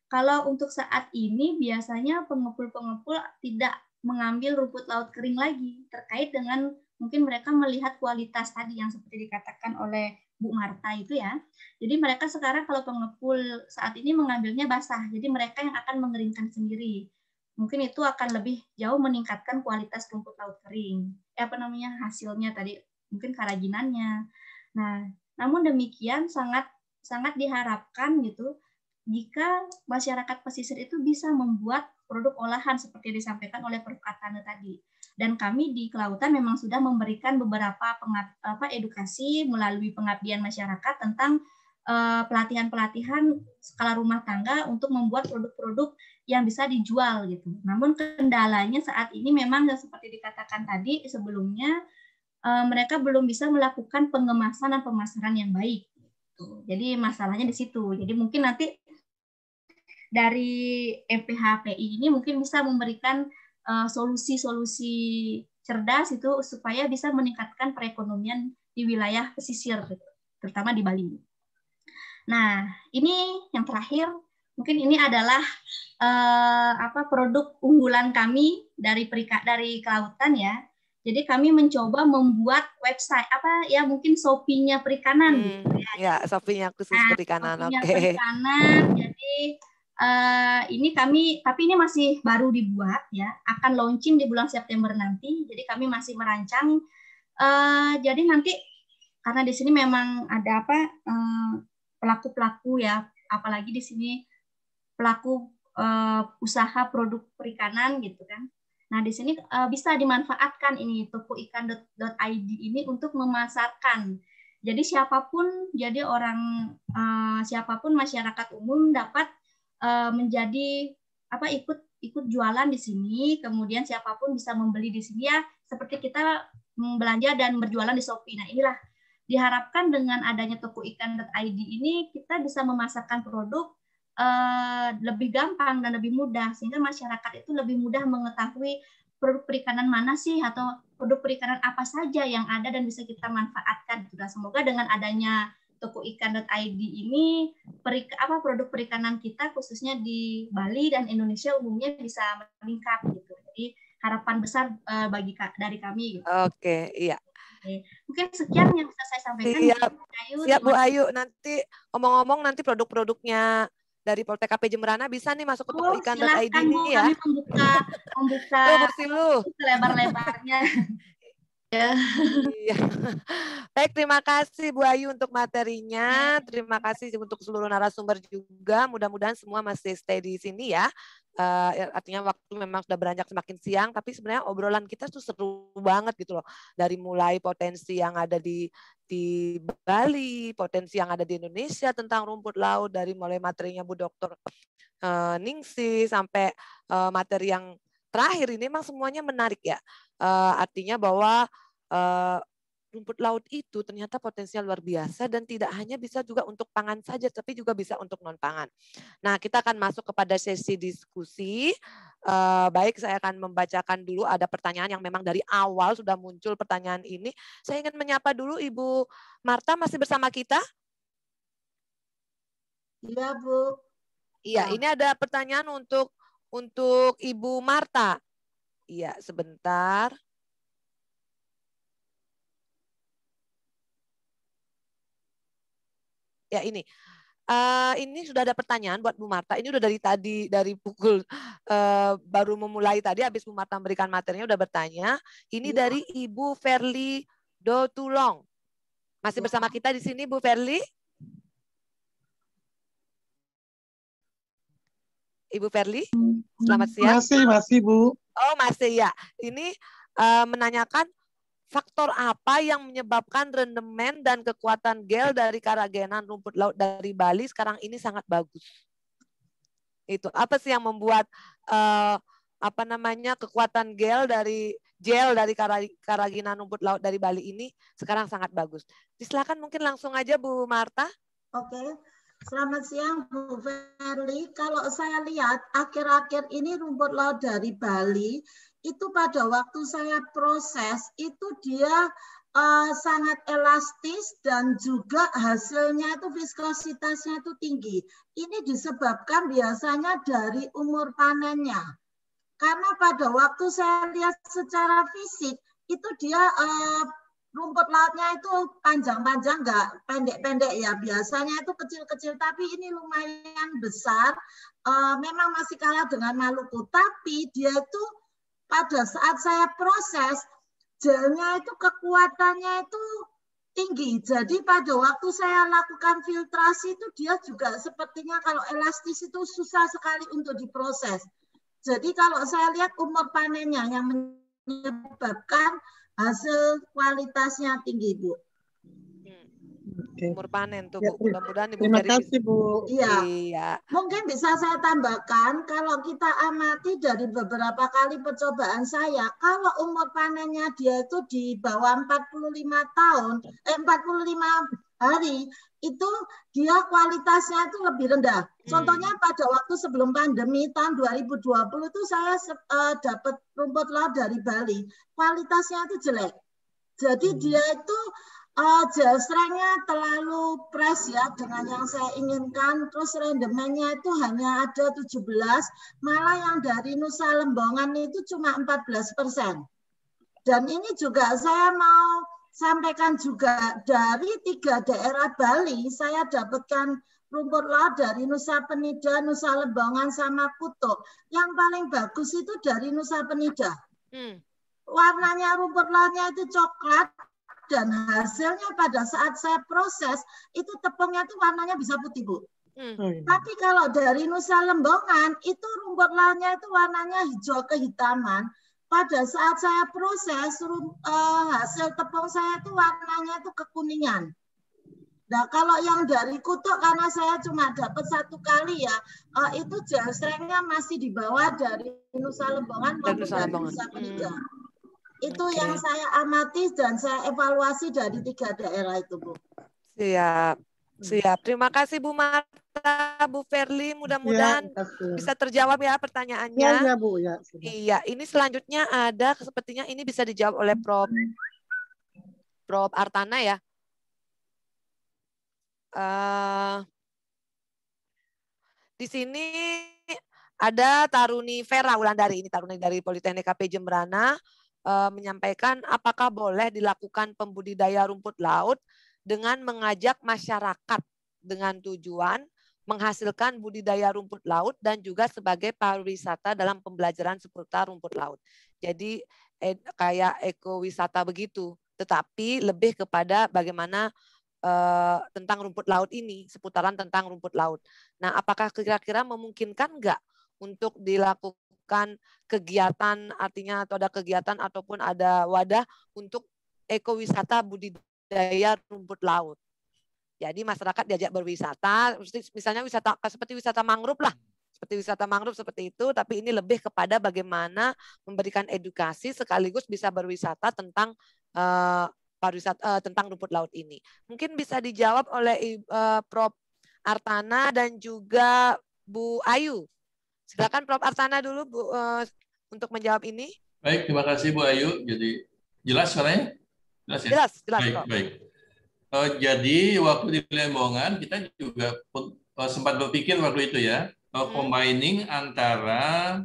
Kalau untuk saat ini biasanya pengepul-pengepul tidak mengambil rumput laut kering lagi terkait dengan mungkin mereka melihat kualitas tadi yang seperti dikatakan oleh Bu Marta itu ya. Jadi mereka sekarang kalau pengepul saat ini mengambilnya basah, jadi mereka yang akan mengeringkan sendiri. Mungkin itu akan lebih jauh meningkatkan kualitas rumput laut kering. Hasilnya tadi mungkin kerajinannya. Nah, namun demikian sangat diharapkan gitu jika masyarakat pesisir itu bisa membuat produk olahan seperti disampaikan oleh Prof. Katana tadi. Dan kami di Kelautan memang sudah memberikan beberapa edukasi melalui pengabdian masyarakat tentang pelatihan-pelatihan skala rumah tangga untuk membuat produk-produk yang bisa dijual gitu. Namun kendalanya saat ini memang seperti dikatakan tadi sebelumnya, mereka belum bisa melakukan pengemasan dan pemasaran yang baik. Jadi masalahnya di situ. Jadi mungkin nanti dari MPHPI ini mungkin bisa memberikan solusi-solusi cerdas itu supaya bisa meningkatkan perekonomian di wilayah pesisir, terutama di Bali. Nah, ini yang terakhir. Mungkin ini adalah produk unggulan kami dari Kelautan ya. Jadi kami mencoba membuat website mungkin Shopee-nya perikanan gitu ya. Ya, Shopee-nya khusus perikanan. Shopee-nya perikanan. Jadi tapi ini masih baru dibuat ya. Akan launching di bulan September nanti. Jadi kami masih merancang. Jadi nanti karena di sini memang ada pelaku-pelaku ya, apalagi di sini pelaku usaha produk perikanan gitu kan. Nah, di sini bisa dimanfaatkan ini tokoikan.id ini untuk memasarkan. Jadi siapapun masyarakat umum dapat menjadi ikut jualan di sini, kemudian siapapun bisa membeli di sini ya, seperti kita belanja dan berjualan di Shopee. Nah, inilah diharapkan dengan adanya tokoikan.id ini kita bisa memasarkan produk lebih gampang dan lebih mudah sehingga masyarakat itu lebih mudah mengetahui produk perikanan mana sih atau produk perikanan apa saja yang ada dan bisa kita manfaatkan. Semoga dengan adanya tokoikan.id ini produk perikanan kita khususnya di Bali dan Indonesia umumnya bisa meningkat gitu. Jadi harapan besar dari kami. Gitu. Oke, iya. Mungkin sekian yang bisa saya sampaikan. Siap Bu Ayu. Nanti ngomong-ngomong nanti produk-produknya dari Poltekap Jemberana bisa nih masuk ke tokoikan.id ini ya. Kami membuka selebar-lebarnya. Iya. Baik, terima kasih Bu Ayu untuk materinya. Terima kasih untuk seluruh narasumber juga. Mudah-mudahan semua masih stay di sini ya. Artinya waktu memang sudah beranjak semakin siang, tapi sebenarnya obrolan kita tuh seru banget gitu loh. Dari mulai potensi yang ada di Bali, potensi yang ada di Indonesia tentang rumput laut, dari mulai materinya Bu Dr. Ningsih sampai materi yang terakhir ini memang semuanya menarik ya. Artinya bahwa rumput laut itu ternyata potensial luar biasa dan tidak hanya bisa juga untuk pangan saja, tapi juga bisa untuk non-pangan. Nah, kita akan masuk kepada sesi diskusi. Baik, saya akan membacakan dulu ada pertanyaan yang memang dari awal sudah muncul pertanyaan ini. Saya ingin menyapa dulu Ibu Marta, masih bersama kita? Iya, Bu. Iya, ini ada pertanyaan untuk Ibu Marta. Iya, sebentar. Ya, ini sudah ada pertanyaan buat Bu Marta. Ini udah dari tadi, dari pukul baru memulai tadi, habis Bu Marta memberikan materinya udah bertanya. Ini dari Ibu Verly Dotulong. Masih bersama kita di sini, Bu Verly? Ibu Verly, selamat siang. Masih Bu. Oh, masih ya. Ini menanyakan faktor apa yang menyebabkan rendemen dan kekuatan gel dari keragenan rumput laut dari Bali sekarang ini sangat bagus? Itu apa sih yang membuat kekuatan gel dari keraginan rumput laut dari Bali ini sekarang sangat bagus? Silakan mungkin langsung aja Bu Marta. Oke. Selamat siang Bu Verly. Kalau saya lihat akhir-akhir ini rumput laut dari Bali itu pada waktu saya proses itu dia sangat elastis dan juga hasilnya itu viskositasnya itu tinggi. Ini disebabkan biasanya dari umur panennya. Karena pada waktu saya lihat secara fisik itu dia rumput lautnya itu panjang-panjang, nggak pendek-pendek ya. Biasanya itu kecil-kecil, tapi ini lumayan besar. Memang masih kalah dengan Maluku, tapi dia itu pada saat saya proses, gelnya itu kekuatannya itu tinggi. Jadi pada waktu saya lakukan filtrasi itu dia juga sepertinya kalau elastis itu susah sekali untuk diproses. Jadi kalau saya lihat umur panennya yang menyebabkan hasil kualitasnya tinggi, Bu. Umur panen tuh, Bu. Mudah-mudahan Ibu Terima kasih, Bu. Iya. Mungkin bisa saya tambahkan, kalau kita amati dari beberapa kali percobaan saya, kalau umur panennya dia itu di bawah 45 hari, itu dia kualitasnya itu lebih rendah. Contohnya pada waktu sebelum pandemi tahun 2020 itu saya dapat rumput laut dari Bali. Kualitasnya itu jelek. Jadi dia itu gel strength-nya terlalu press ya dengan yang saya inginkan. Terus rendemennya itu hanya ada 17, malah yang dari Nusa Lembongan itu cuma 14%. Dan ini juga saya mau sampaikan juga dari 3 daerah Bali, saya dapatkan rumput laut dari Nusa Penida, Nusa Lembongan, sama Kuto. Yang paling bagus itu dari Nusa Penida. Warnanya rumput lautnya itu coklat, dan hasilnya pada saat saya proses, itu tepungnya itu warnanya bisa putih, Bu. Tapi kalau dari Nusa Lembongan, itu rumput lautnya itu warnanya hijau kehitaman. Pada saat saya proses, hasil tepung saya itu warnanya itu kekuningan. Nah, kalau yang dari Kuto, karena saya cuma dapat 1 kali ya, itu gel strength-nya masih di bawah dari Nusa Lembongan maupun dari Nusa Penida. Itu yang saya amati dan saya evaluasi dari 3 daerah itu, Bu. Siap. Terima kasih Bu Marta, Bu Verly. Mudah-mudahan bisa terjawab ya pertanyaannya. Iya, Bu. Ya, iya, ini selanjutnya ada sepertinya ini bisa dijawab oleh Prof Artana ya. Di sini ada Taruni Vera Wulandari, ini Taruni dari Politeknik KP Jembrana, menyampaikan apakah boleh dilakukan pembudidaya rumput laut dengan mengajak masyarakat dengan tujuan menghasilkan budidaya rumput laut dan juga sebagai pariwisata dalam pembelajaran seputar rumput laut. Jadi kayak ekowisata begitu, tetapi lebih kepada bagaimana tentang rumput laut ini, seputaran tentang rumput laut. Nah, apakah kira-kira memungkinkan nggak untuk dilakukan kegiatan, artinya atau ada kegiatan ataupun ada wadah untuk ekowisata budidaya rumput laut? Jadi masyarakat diajak berwisata, misalnya wisata seperti wisata mangrove lah, seperti wisata mangrove seperti itu, tapi ini lebih kepada bagaimana memberikan edukasi sekaligus bisa berwisata tentang pariwisata tentang rumput laut ini. Mungkin bisa dijawab oleh Prof. Artana dan juga Bu Ayu. Silakan Prof. Artana dulu Bu untuk menjawab ini. Baik, terima kasih Bu Ayu. Jadi jelas suaranya? Jelas ya? Jelas, baik, Prof. Baik. Jadi waktu di Lembongan kita juga sempat berpikir waktu itu ya, combining antara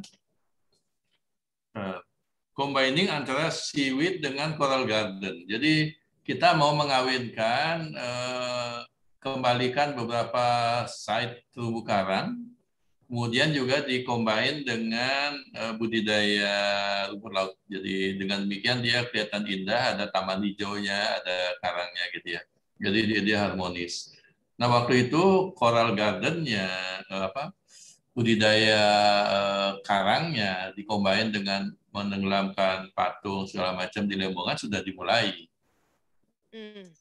seaweed dengan coral garden. Jadi kita mau mengawinkan, kembalikan beberapa site terumbu karang, kemudian juga dikombin dengan budidaya rumput laut. Jadi dengan demikian dia kelihatan indah, ada taman hijaunya, ada karangnya gitu ya. Jadi dia harmonis. Nah waktu itu coral gardennya, budidaya karangnya dikombin dengan menenggelamkan patung segala macam di Lembongan sudah dimulai.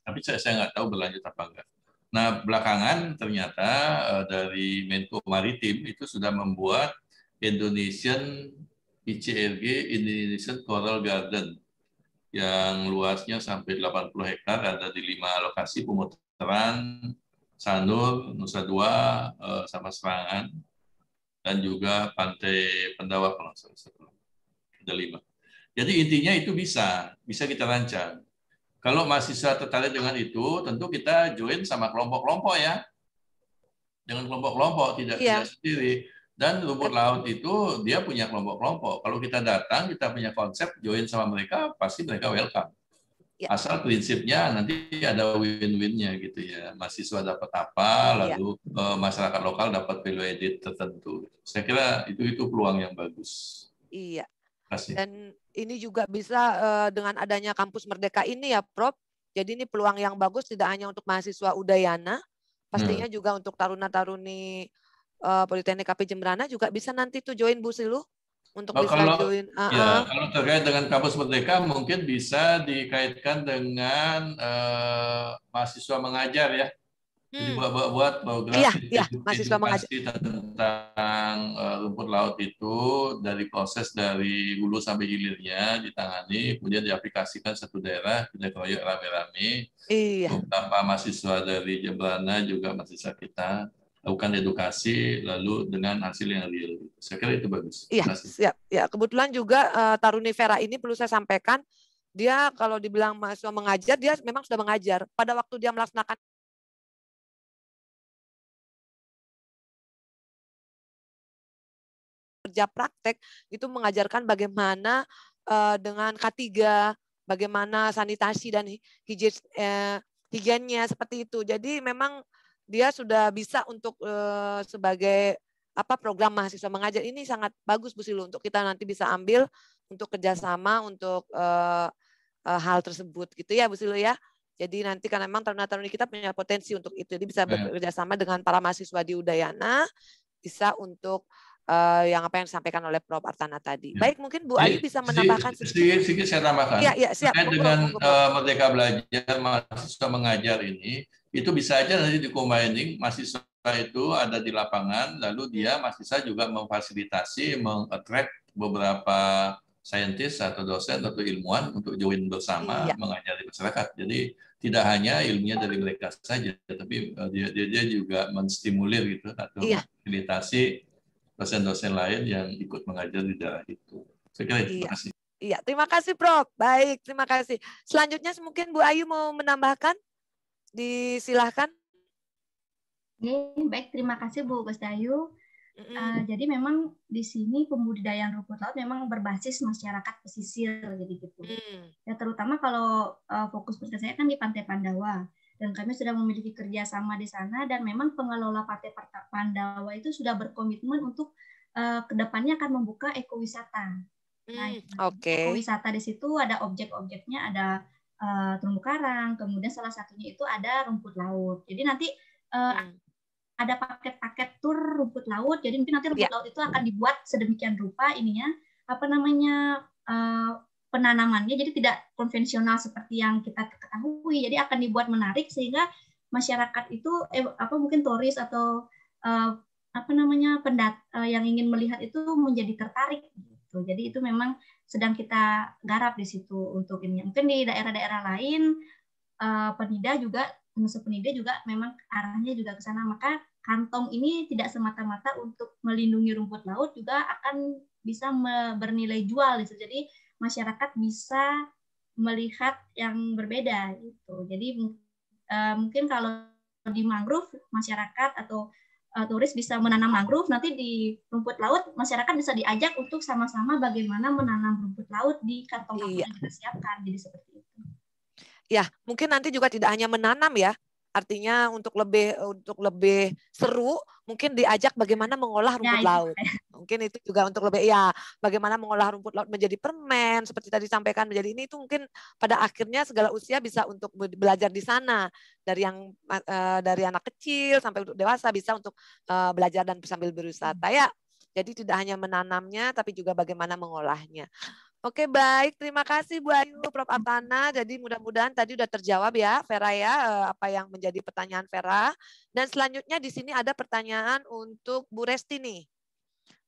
Tapi saya nggak tahu berlanjut apa enggak. Nah, belakangan ternyata dari Menko Maritim itu sudah membuat Indonesian ICRG, Indonesian Coral Garden, yang luasnya sampai 80 hektar, ada di 5 lokasi pemutaran, Sanur, Nusa Dua, sama Serangan, dan juga Pantai Pendawa, kalau ada 5. Jadi intinya itu bisa kita rancang. Kalau mahasiswa tertarik dengan itu, tentu kita join sama kelompok-kelompok ya. Dengan kelompok-kelompok, tidak sendiri. Dan rumput laut itu dia punya kelompok-kelompok. Kalau kita datang, kita punya konsep, join sama mereka, pasti mereka welcome. Asal prinsipnya nanti ada win-win-nya gitu ya. Mahasiswa dapat apa, lalu masyarakat lokal dapat value added tertentu. Saya kira itu peluang yang bagus. Iya. Kasih. Dan ini juga bisa dengan adanya kampus Merdeka ini ya, Prof. Jadi ini peluang yang bagus tidak hanya untuk mahasiswa Udayana, pastinya juga untuk taruna-taruni Politeknik KP Jemberana juga bisa nanti tuh join Bu Silu untuk bisa join. Kalau terkait dengan kampus Merdeka mungkin bisa dikaitkan dengan mahasiswa mengajar ya. Jadi buat program edukasi tentang rumput laut itu dari proses dari hulu sampai hilirnya ditangani, kemudian diaplikasikan satu daerah, kita keroyok rame-rame. Beberapa mahasiswa dari Jemberana juga mahasiswa kita lakukan edukasi lalu dengan hasil yang real. Saya kira itu bagus. Iya, siap. Ya, kebetulan juga Taruni Vera ini perlu saya sampaikan, dia kalau dibilang mahasiswa mengajar, dia memang sudah mengajar. Pada waktu dia melaksanakan kerja praktek itu mengajarkan bagaimana dengan K3, bagaimana sanitasi dan higiennya seperti itu. Jadi memang dia sudah bisa untuk sebagai program mahasiswa mengajar. Ini sangat bagus Bu Silu untuk kita nanti bisa ambil untuk kerjasama untuk hal tersebut gitu ya Bu Silu ya. Jadi nanti karena memang taruna-taruni kita punya potensi untuk itu. Jadi bisa bekerja sama dengan para mahasiswa di Udayana, bisa untuk yang apa yang disampaikan oleh Prof. Artana tadi. Baik, mungkin Bu Ayu bisa menambahkan sedikit saya tambahkan. Ya, siap. Terkait dengan Merdeka Belajar mahasiswa mengajar ini, itu bisa aja nanti di-combining, mahasiswa itu ada di lapangan, lalu dia mahasiswa juga memfasilitasi, meng-attract beberapa saintis atau dosen atau ilmuwan untuk join bersama mengajari masyarakat. Jadi tidak hanya ilmunya dari mereka saja, tapi dia juga menstimulir gitu atau memfasilitasi dosen-dosen lain yang ikut mengajar di daerah itu. Saya kira itu. Terima kasih. Iya, terima kasih Prof. Baik, terima kasih. Selanjutnya mungkin Bu Ayu mau menambahkan? Disilahkan. Baik, terima kasih Bu Gustayu. Jadi memang di sini pembudidayaan rumput laut memang berbasis masyarakat pesisir jadi gitu. Ya terutama kalau fokus kerja saya kan di Pantai Pandawa dan kami sudah memiliki kerjasama di sana dan memang pengelola Pantai Pandawa itu sudah berkomitmen untuk kedepannya akan membuka ekowisata. Nah, ekowisata di situ ada objek-objeknya, ada terumbu karang, kemudian salah satunya itu ada rumput laut. Jadi nanti ada paket-paket tur rumput laut. Jadi mungkin nanti rumput laut itu akan dibuat sedemikian rupa ininya penanamannya. Jadi tidak konvensional seperti yang kita ketahui. Jadi akan dibuat menarik sehingga masyarakat itu mungkin turis atau yang ingin melihat itu menjadi tertarik. Gitu. Jadi itu memang sedang kita garap di situ untuk ini. Mungkin di daerah-daerah lain penida juga, unsur penida juga memang arahnya juga ke sana. Maka kantong ini tidak semata-mata untuk melindungi rumput laut, juga akan bisa bernilai jual gitu. Jadi masyarakat bisa melihat yang berbeda gitu. Jadi mungkin kalau di mangrove masyarakat atau turis bisa menanam mangrove, nanti di rumput laut masyarakat bisa diajak untuk sama-sama bagaimana menanam rumput laut di kantong-kantong yang kita siapkan. Jadi seperti itu. Ya, mungkin nanti juga tidak hanya menanam ya. Artinya untuk lebih seru, mungkin diajak bagaimana mengolah rumput laut. Mungkin itu juga untuk lebih bagaimana mengolah rumput laut menjadi permen seperti tadi disampaikan menjadi ini, itu mungkin pada akhirnya segala usia bisa untuk belajar di sana, dari anak kecil sampai dewasa bisa untuk belajar dan sambil berwisata ya. Jadi tidak hanya menanamnya tapi juga bagaimana mengolahnya. Oke, baik. Terima kasih Bu Ayu, Prof. Atana. Jadi mudah-mudahan tadi sudah terjawab ya, Vera ya, apa yang menjadi pertanyaan Vera. Dan selanjutnya di sini ada pertanyaan untuk Bu Resti nih.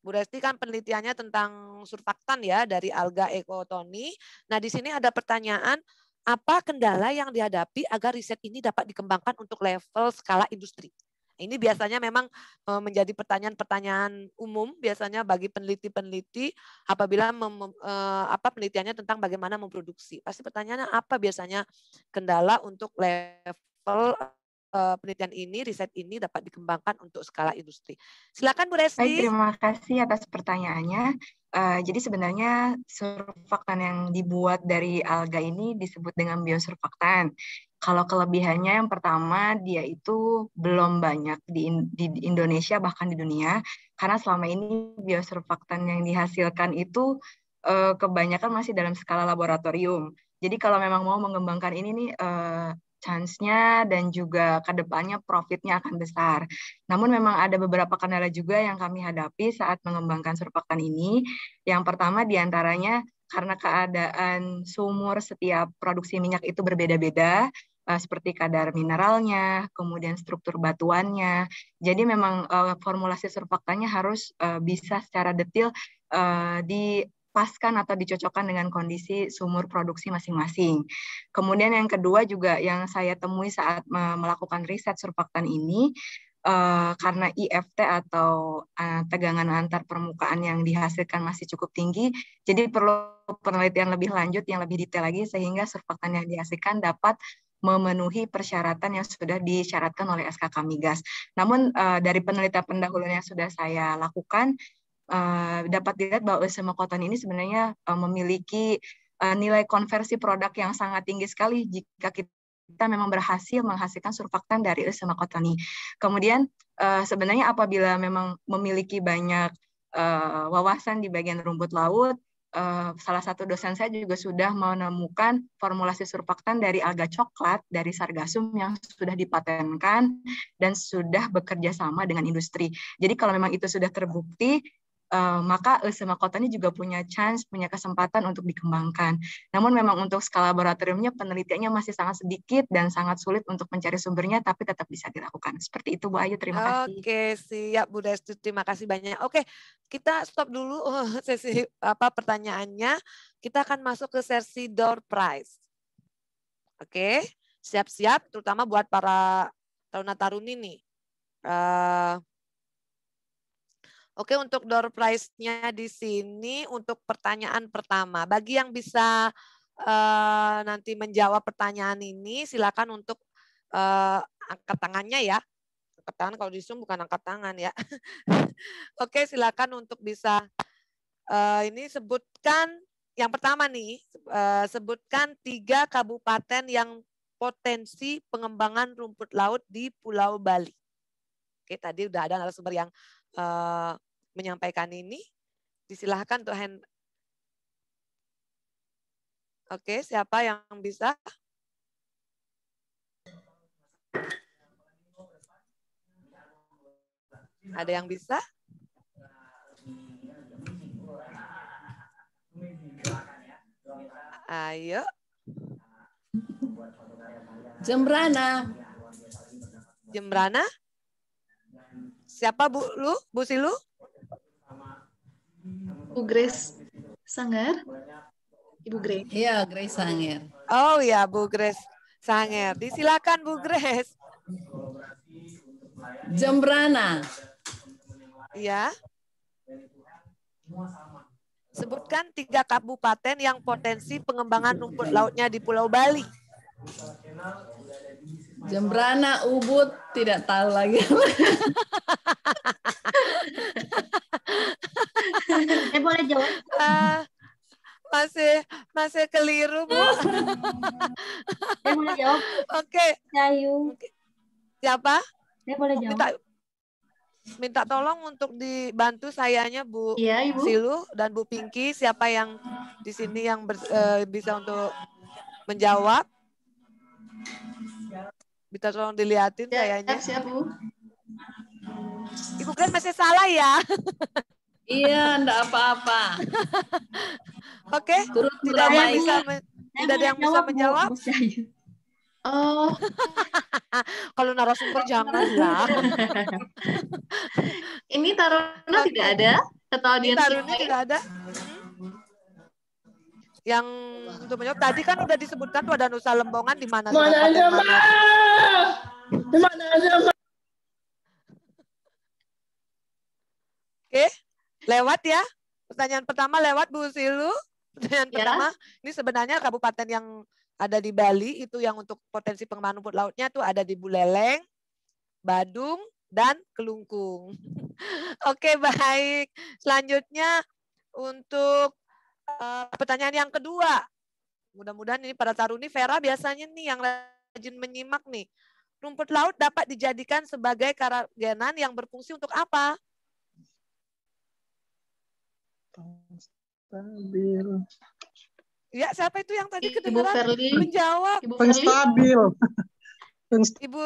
Bu Resti kan penelitiannya tentang surfaktan ya dari alga ekotoni. Nah, di sini ada pertanyaan, apa kendala yang dihadapi agar riset ini dapat dikembangkan untuk level skala industri? Ini biasanya memang menjadi pertanyaan-pertanyaan umum biasanya bagi peneliti-peneliti apabila penelitiannya tentang bagaimana memproduksi. Pasti pertanyaannya apa biasanya kendala untuk level penelitian ini, riset ini dapat dikembangkan untuk skala industri. Silakan Bu Resti. Baik, terima kasih atas pertanyaannya. Jadi sebenarnya surfaktan yang dibuat dari alga ini disebut dengan biosurfaktan. Kalau kelebihannya yang pertama, dia itu belum banyak di Indonesia bahkan di dunia, karena selama ini biosurfaktan yang dihasilkan itu kebanyakan masih dalam skala laboratorium. Jadi kalau memang mau mengembangkan ini nih, chance-nya dan juga ke depannya profitnya akan besar. Namun memang ada beberapa kendala juga yang kami hadapi saat mengembangkan surfaktan ini. Yang pertama diantaranya karena keadaan sumur setiap produksi minyak itu berbeda-beda, seperti kadar mineralnya, kemudian struktur batuannya. Jadi memang formulasi surfaktannya harus bisa secara detail dipaskan atau dicocokkan dengan kondisi sumur produksi masing-masing. Kemudian yang kedua juga yang saya temui saat melakukan riset surfaktan ini, karena IFT atau tegangan antar permukaan yang dihasilkan masih cukup tinggi, jadi perlu penelitian lebih lanjut yang lebih detail lagi sehingga surfaktan yang dihasilkan dapat memenuhi persyaratan yang sudah disyaratkan oleh SKK Migas. Namun dari penelitian pendahuluan yang sudah saya lakukan, dapat dilihat bahwa Eusema-Cotton ini sebenarnya memiliki nilai konversi produk yang sangat tinggi sekali jika kita memang berhasil menghasilkan surfaktan dari Eusema-Cotton. Kemudian sebenarnya apabila memang memiliki banyak wawasan di bagian rumput laut, salah satu dosen saya juga sudah menemukan formulasi surfaktan dari alga coklat dari Sargassum yang sudah dipatenkan dan sudah bekerja sama dengan industri. Jadi kalau memang itu sudah terbukti, maka Eusema-Cotton ini juga punya chance, punya kesempatan untuk dikembangkan. Namun memang untuk skala laboratoriumnya penelitiannya masih sangat sedikit dan sangat sulit untuk mencari sumbernya, tapi tetap bisa dilakukan. Seperti itu Bu Ayu, terima kasih. Oke, siap Bu Resti, terima kasih banyak. Oke, kita stop dulu sesi pertanyaannya. Kita akan masuk ke sesi door prize. Oke, siap-siap terutama buat para taruna-taruni nih. Oke, untuk door prize-nya di sini untuk pertanyaan pertama. Bagi yang bisa nanti menjawab pertanyaan ini, silakan untuk angkat tangannya ya. Angkat tangan kalau di Zoom bukan angkat tangan ya. Oke, silakan untuk bisa ini sebutkan yang pertama nih, sebutkan 3 kabupaten yang potensi pengembangan rumput laut di Pulau Bali. Oke, tadi udah ada narasumber yang menyampaikan ini. Disilahkan untuk hand. Oke, siapa yang bisa? Ada yang bisa? Ayo. Jembrana. Jembrana? Siapa Bu Lu? Bu Silu? Bu Grace Sanggar. Ibu Grace. Iya, Grace Sanger. Oh ya, Bu Grace Sanger. Disilakan Bu Grace. Jembrana. Ya. Sebutkan 3 kabupaten yang potensi pengembangan rumput lautnya di Pulau Bali. Jembrana, Ubud, tidak tahu lagi. Saya boleh jawab? Masih keliru, Bu. Saya boleh jawab? Oke. Cahayu. Siapa? Saya boleh jawab? Minta tolong untuk dibantu sayanya Bu Ibu. Silu dan Bu Pinky, siapa yang di sini yang bisa untuk menjawab. Bisa tolong dilihatin sayanya. Siap, Bu. Ibu Grace masih salah ya? Iya, enggak apa-apa. Oke, tidak ada yang bisa menjawab. Oh, kalau narasumber janganlah. Ini Taruna tidak ada? Atau audiens Taruna tidak ada? Yang untuk menjawab tadi kan udah disebutkan tuh ada Nusa Lembongan di mana? Mana aja, Mbak? Di mana aja, Mbak? Oke, lewat ya. Pertanyaan pertama lewat Bu Silu. Pertanyaan pertama, ini sebenarnya kabupaten yang ada di Bali itu yang untuk potensi pengembangan rumput lautnya tuh ada di Buleleng, Badung, dan Kelungkung. Oke, baik. Selanjutnya untuk pertanyaan yang kedua. Mudah-mudahan ini para taruni Vera biasanya nih yang rajin menyimak nih. Rumput laut dapat dijadikan sebagai kerajinan yang berfungsi untuk apa? Stabil. Ya, siapa itu yang tadi kedengaran menjawab? Penstabil. Ibu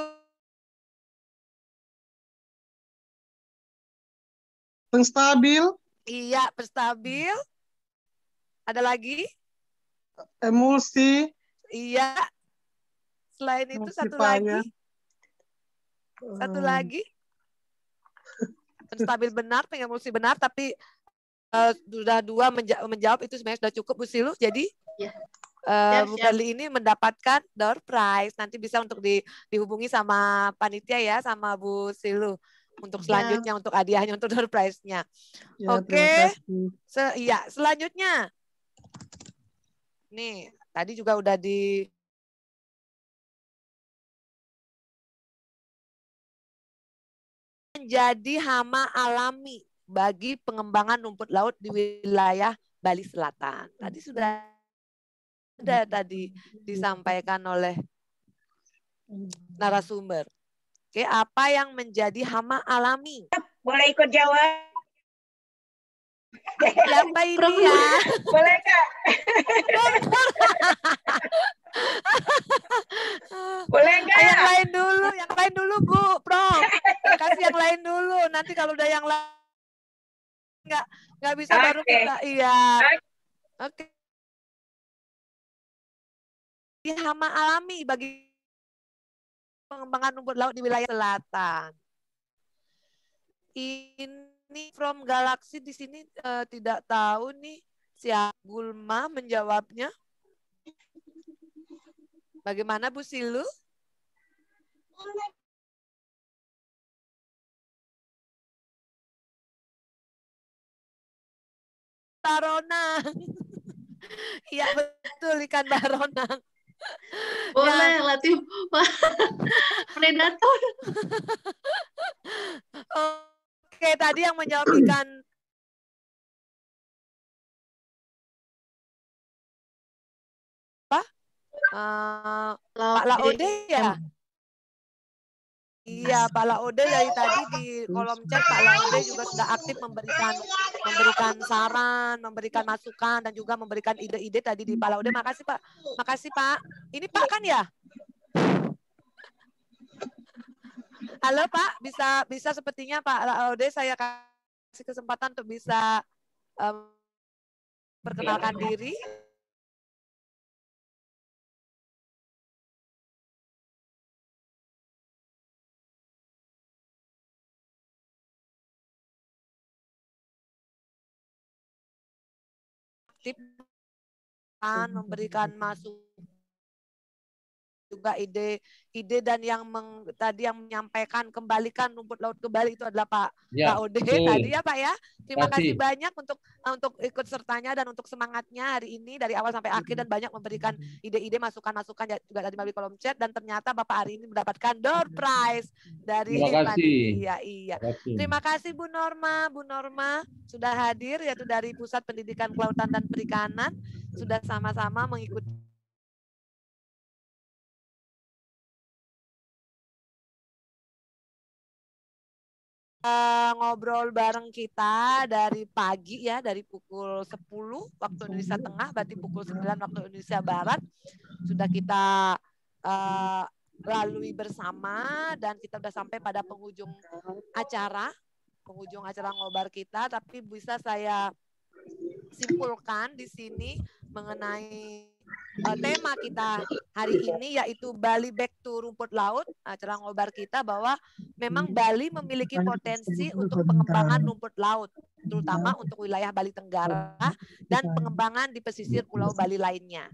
Penstabil. Iya, penstabil. Ada lagi? Emulsi. Iya. Selain itu satu lagi. Satu lagi. Penstabil benar, pengemulsi benar, tapi sudah 2 menjawab itu sebenarnya sudah cukup Bu Silu. Jadi Bu Verly ini mendapatkan door prize. Nanti bisa untuk dihubungi sama panitia ya, sama Bu Silu. Untuk selanjutnya, untuk hadiahnya, untuk door prize-nya. Ya, Oke. Iya, selanjutnya. Nih, tadi juga udah menjadi hama alami bagi pengembangan rumput laut di wilayah Bali Selatan. Tadi sudah ada disampaikan oleh narasumber. Oke, apa yang menjadi hama alami? Boleh ikut jawab? Siapa ini ya? Boleh, Kak? Boleh nggak? Yang lain dulu Bu, Prof. Kasih yang lain dulu. Nanti kalau udah yang lain nggak bisa baru kita. Iya. Oke. Hama alami bagi pengembangan rumput laut di wilayah selatan. Ini from Galaxy di sini tidak tahu nih siapa Gulma menjawabnya. Bagaimana Bu Silu? Baronang. Iya betul, ikan baronang. Boleh, latih predator. Oke, tadi yang menjawab ikan apa? Pak Laode ya? Iya, Pak Laode dari tadi di kolom chat Pak Laode juga sudah aktif memberikan saran, memberikan masukan dan juga memberikan ide-ide tadi di Pak Laode. Makasih Pak. Makasih Pak. Ini Pak kan ya? Halo Pak, bisa sepertinya Pak Laode saya kasih kesempatan untuk bisa perkenalkan diri. Tip memberikan masukan juga ide dan yang tadi yang menyampaikan kembalikan rumput laut kembali itu adalah Pak Ode tadi ya Pak ya. Terima kasih banyak untuk ikut sertanya dan untuk semangatnya hari ini dari awal sampai akhir dan banyak memberikan ide-ide masukan-masukan juga tadi melalui kolom chat dan ternyata Bapak hari ini mendapatkan door prize dari panitia. Iya. Terima kasih Bu Norma sudah hadir yaitu dari Pusat Pendidikan Kelautan dan Perikanan sudah sama-sama mengikuti ngobrol bareng kita dari pagi ya, dari pukul 10 waktu Indonesia Tengah, berarti pukul 9 waktu Indonesia Barat sudah kita lalui bersama dan kita sudah sampai pada penghujung acara ngobar kita, tapi bisa saya simpulkan di sini mengenai tema kita hari ini yaitu Bali Back to Rumput Laut, acara ngobar kita bahwa memang Bali memiliki potensi untuk pengembangan rumput laut, terutama untuk wilayah Bali Tenggara dan pengembangan di pesisir Pulau Bali lainnya.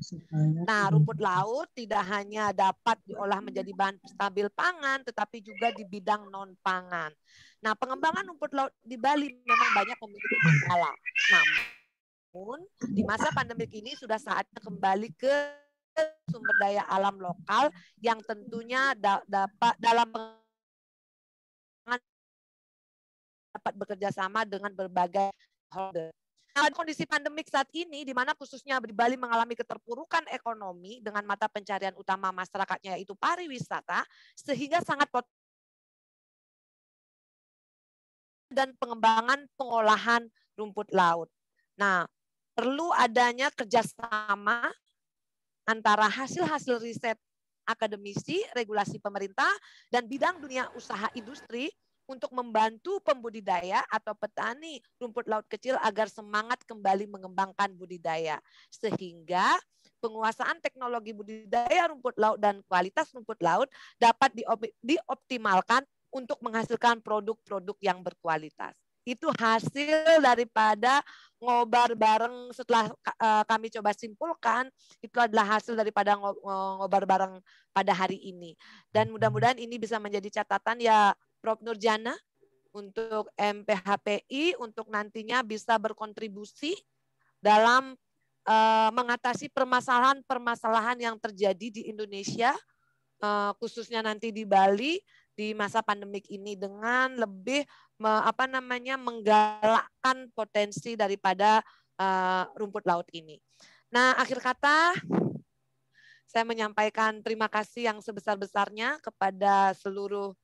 Nah, rumput laut tidak hanya dapat diolah menjadi bahan stabil pangan, tetapi juga di bidang non-pangan. Nah, pengembangan rumput laut di Bali memang banyak memiliki kendala. Namun di masa pandemik ini sudah saatnya kembali ke sumber daya alam lokal yang tentunya dapat bekerja sama dengan berbagai holder. Nah, kondisi pandemik saat ini di mana khususnya di Bali mengalami keterpurukan ekonomi dengan mata pencarian utama masyarakatnya yaitu pariwisata sehingga sangat potensial dan pengembangan pengolahan rumput laut. Nah, perlu adanya kerjasama antara hasil-hasil riset akademisi, regulasi pemerintah, dan bidang dunia usaha industri untuk membantu pembudidaya atau petani rumput laut kecil agar semangat kembali mengembangkan budidaya. Sehingga penguasaan teknologi budidaya rumput laut dan kualitas rumput laut dapat dioptimalkan untuk menghasilkan produk-produk yang berkualitas. Itu hasil daripada ngobar bareng setelah kami coba simpulkan, itu adalah hasil daripada ngobar bareng pada hari ini. Dan mudah-mudahan ini bisa menjadi catatan ya Prof. Nurjana untuk MPHPI untuk nantinya bisa berkontribusi dalam mengatasi permasalahan-permasalahan yang terjadi di Indonesia, khususnya nanti di Bali di masa pandemik ini dengan lebih menggalakkan potensi daripada rumput laut ini. Nah, akhir kata saya menyampaikan terima kasih yang sebesar-besarnya kepada seluruh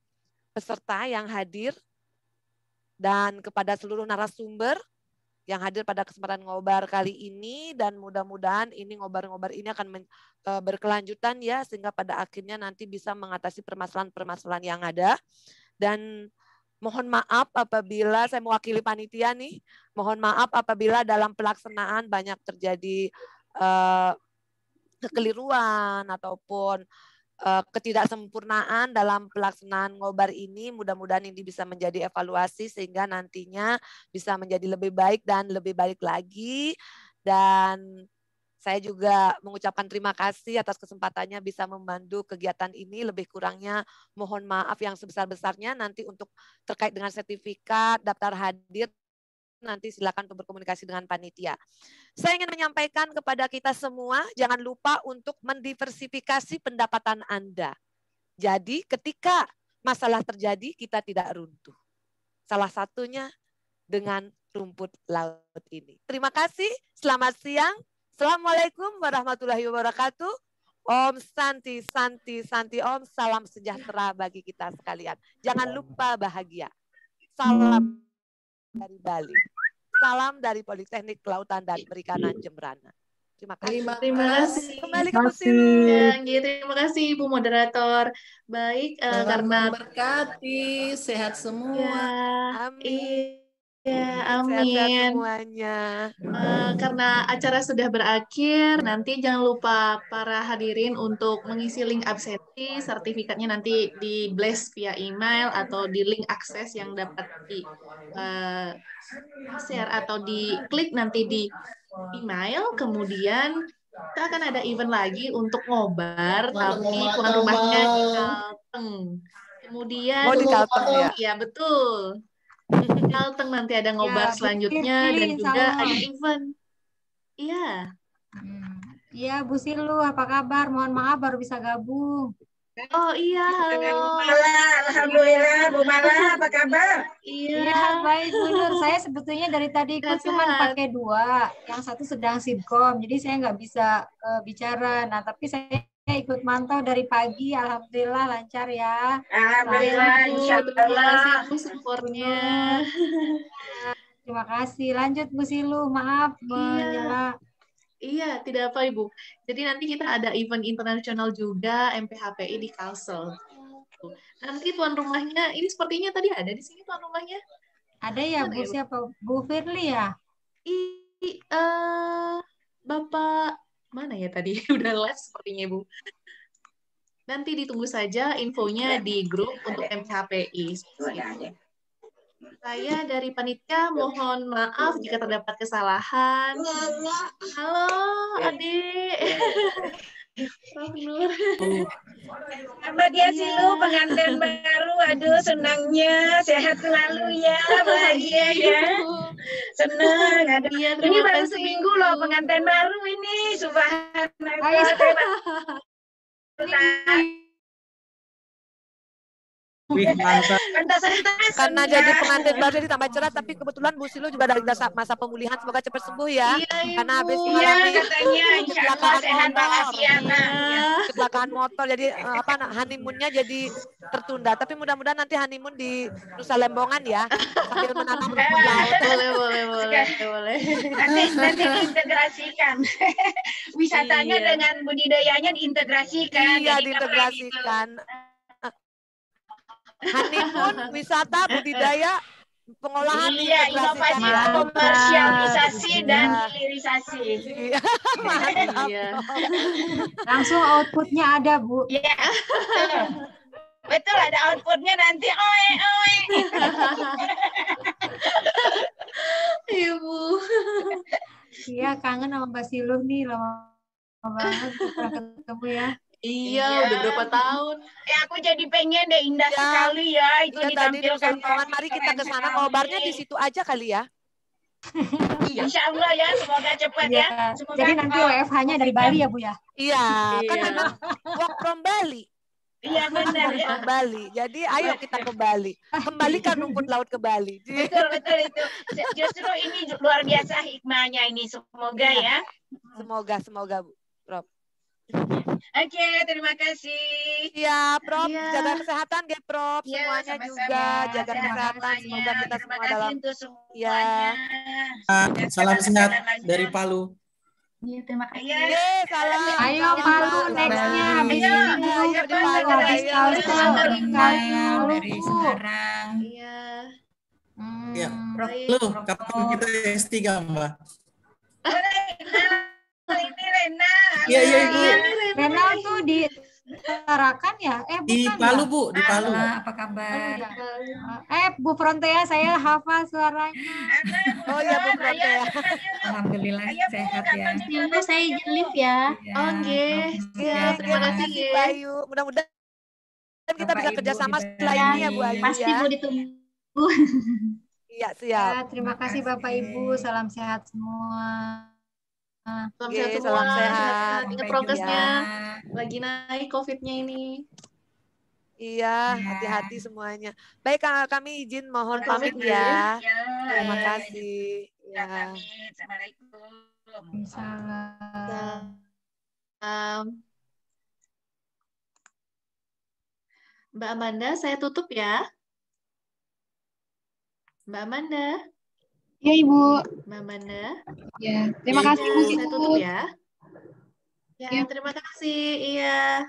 peserta yang hadir dan kepada seluruh narasumber yang hadir pada kesempatan ngobar kali ini dan mudah-mudahan ini ngobar-ngobar ini akan berkelanjutan ya sehingga pada akhirnya nanti bisa mengatasi permasalahan-permasalahan yang ada. Dan mohon maaf apabila saya mewakili panitia nih, mohon maaf apabila dalam pelaksanaan banyak terjadi kekeliruan ataupun ketidaksempurnaan dalam pelaksanaan ngobar ini. Mudah-mudahan ini bisa menjadi evaluasi sehingga nantinya bisa menjadi lebih baik dan lebih baik lagi. Dan saya juga mengucapkan terima kasih atas kesempatannya bisa membantu kegiatan ini. Lebih kurangnya mohon maaf yang sebesar-besarnya. Nanti untuk terkait dengan sertifikat, daftar hadir, nanti silakan untuk berkomunikasi dengan panitia. Saya ingin menyampaikan kepada kita semua, jangan lupa untuk mendiversifikasi pendapatan Anda. Jadi ketika masalah terjadi, kita tidak runtuh. Salah satunya dengan rumput laut ini. Terima kasih, selamat siang. Assalamualaikum warahmatullahi wabarakatuh. Om Santi, Santi, Santi, Om. Salam sejahtera bagi kita sekalian. Jangan lupa bahagia. Salam dari Bali. Salam dari Politeknik Kelautan dan Perikanan Jembrana. Terima kasih. Terima kasih. Kembali ke Pusilu. Terima kasih Bu Moderator. Baik, karena memberkati, sehat semua. Ya, amin. Ya, Sehat-sehat amin. semuanya. Karena acara sudah berakhir, nanti jangan lupa para hadirin untuk mengisi link absensi, sertifikatnya nanti di blast via email atau di link akses yang dapat di share atau diklik nanti di email, kemudian kita akan ada event lagi untuk ngobar, tapi tuan rumahnya di Kalteng. Kemudian, di Kalteng ya? Ya betul. Di Kalteng nanti ada ngobar selanjutnya dan juga ada event. Iya. Iya, Bu Silu, apa kabar? Mohon maaf baru bisa gabung. Oh iya, halo. Alhamdulillah, Bu Mala, apa kabar? Iya, baik Bu Nur. Saya sebetulnya dari tadi ikut cuman pakai 2. Yang satu sedang sitkom, jadi saya nggak bisa bicara. Nah, tapi saya ikut mantau dari pagi. Alhamdulillah lancar ya. Alhamdulillah, insya Allah. Supportnya. Terima kasih. Lanjut Bu Silu, maaf menjela. Iya, tidak apa Ibu. Jadi nanti kita ada event internasional juga MPHPI di Kalsel. Nanti tuan rumahnya, ini sepertinya tadi ada di sini tuan rumahnya. Ada ya Bu, siapa? Bu Firly ya? Bapak mana ya tadi? Udah live sepertinya Ibu. Nanti ditunggu saja infonya di grup untuk MPHPI. Saya dari panitia mohon maaf jika terdapat kesalahan. Halo, Adik. Prof Nur. Selamat ya Silu, pengantin baru. Aduh, senangnya. Sehat selalu ya, bahagia ya. Senang. Aduh. Iya, ini baru seminggu loh pengantin baru ini. Subhanallah. Karena jadi pengantin baru jadi tambah cerah, tapi kebetulan Bu Silu juga dari masa pemulihan, semoga cepat sembuh ya. Karena habis mengalami kecelakaan motor, jadi honeymoonnya jadi tertunda. Tapi mudah-mudahan nanti honeymoon di Nusa Lembongan ya, sambil menanam rumput laut. Boleh. Nanti diintegrasikan. Wisatanya dengan budidayanya diintegrasikan. Iya, diintegrasikan. Honeymoon, wisata, budidaya, pengolahan, inovasi, komersialisasi dan hilirisasi. Iya. Langsung outputnya ada Bu. Iya. Betul, ada outputnya nanti. Ibu. Iya, kangen sama Mbak Siluh nih, lama banget pernah ketemu ya. Iya, udah berapa tahun? Aku jadi pengen deh, indah sekali ya itu ditampilkan. Mari kita ke sana, ngobarnya di situ aja kali ya. Insya Allah ya, semoga cepat ya. Semoga jadi nanti WFH-nya dari Bali ya Bu ya? Iya, kan memang work from Bali. Iya benar ya. Ke Bali. Jadi ayo kita ke Bali. Kembalikan rumput laut ke Bali. Betul itu. Justru ini luar biasa hikmahnya ini. Semoga ya. Semoga Bu, Prof. Oke, terima kasih. Ya, Prof. Jaga kesehatan ya, Prof. Semuanya juga jaga kesehatan. Semoga kita semua dalam. Ya. Salam sehat dari Palu. Iya, terima kasih. Salam. Ayo Palu next-nya. Ayo Palu habis dari Semarang. Iya. Ya, Lu kapan kita S3, Mbak? Ini Rena. Iya, Ibu. Rena tuh di Tarakan ya? Bukan di Palu, Bu, di Palu. Apa kabar? Bu Frontea, saya hafal suaranya. Oh ya, Bu Frontea. Alhamdulillah sehat ya. Sampai saya izin live ya. Oke. Ya, terima kasih Bayu. Mudah-mudahan kita bisa kerjasama setelah ini ya Bu Ayu. Pasti mau ditunggu. Iya, siap. Terima kasih Bapak Ibu, salam sehat semua. Salam sehat. Ingat prokesnya. Lagi naik COVID-nya ini. Iya, hati-hati semuanya. Baik, kami izin mohon pamit ya. Terima kasih. Ya. Assalamualaikum. Salam. Mbak Amanda, saya tutup ya. Mbak Amanda. Ya, Ibu. Mbak Amanda. Ya, terima kasih Bu. Saya tutup ya. Ya, terima kasih. Iya.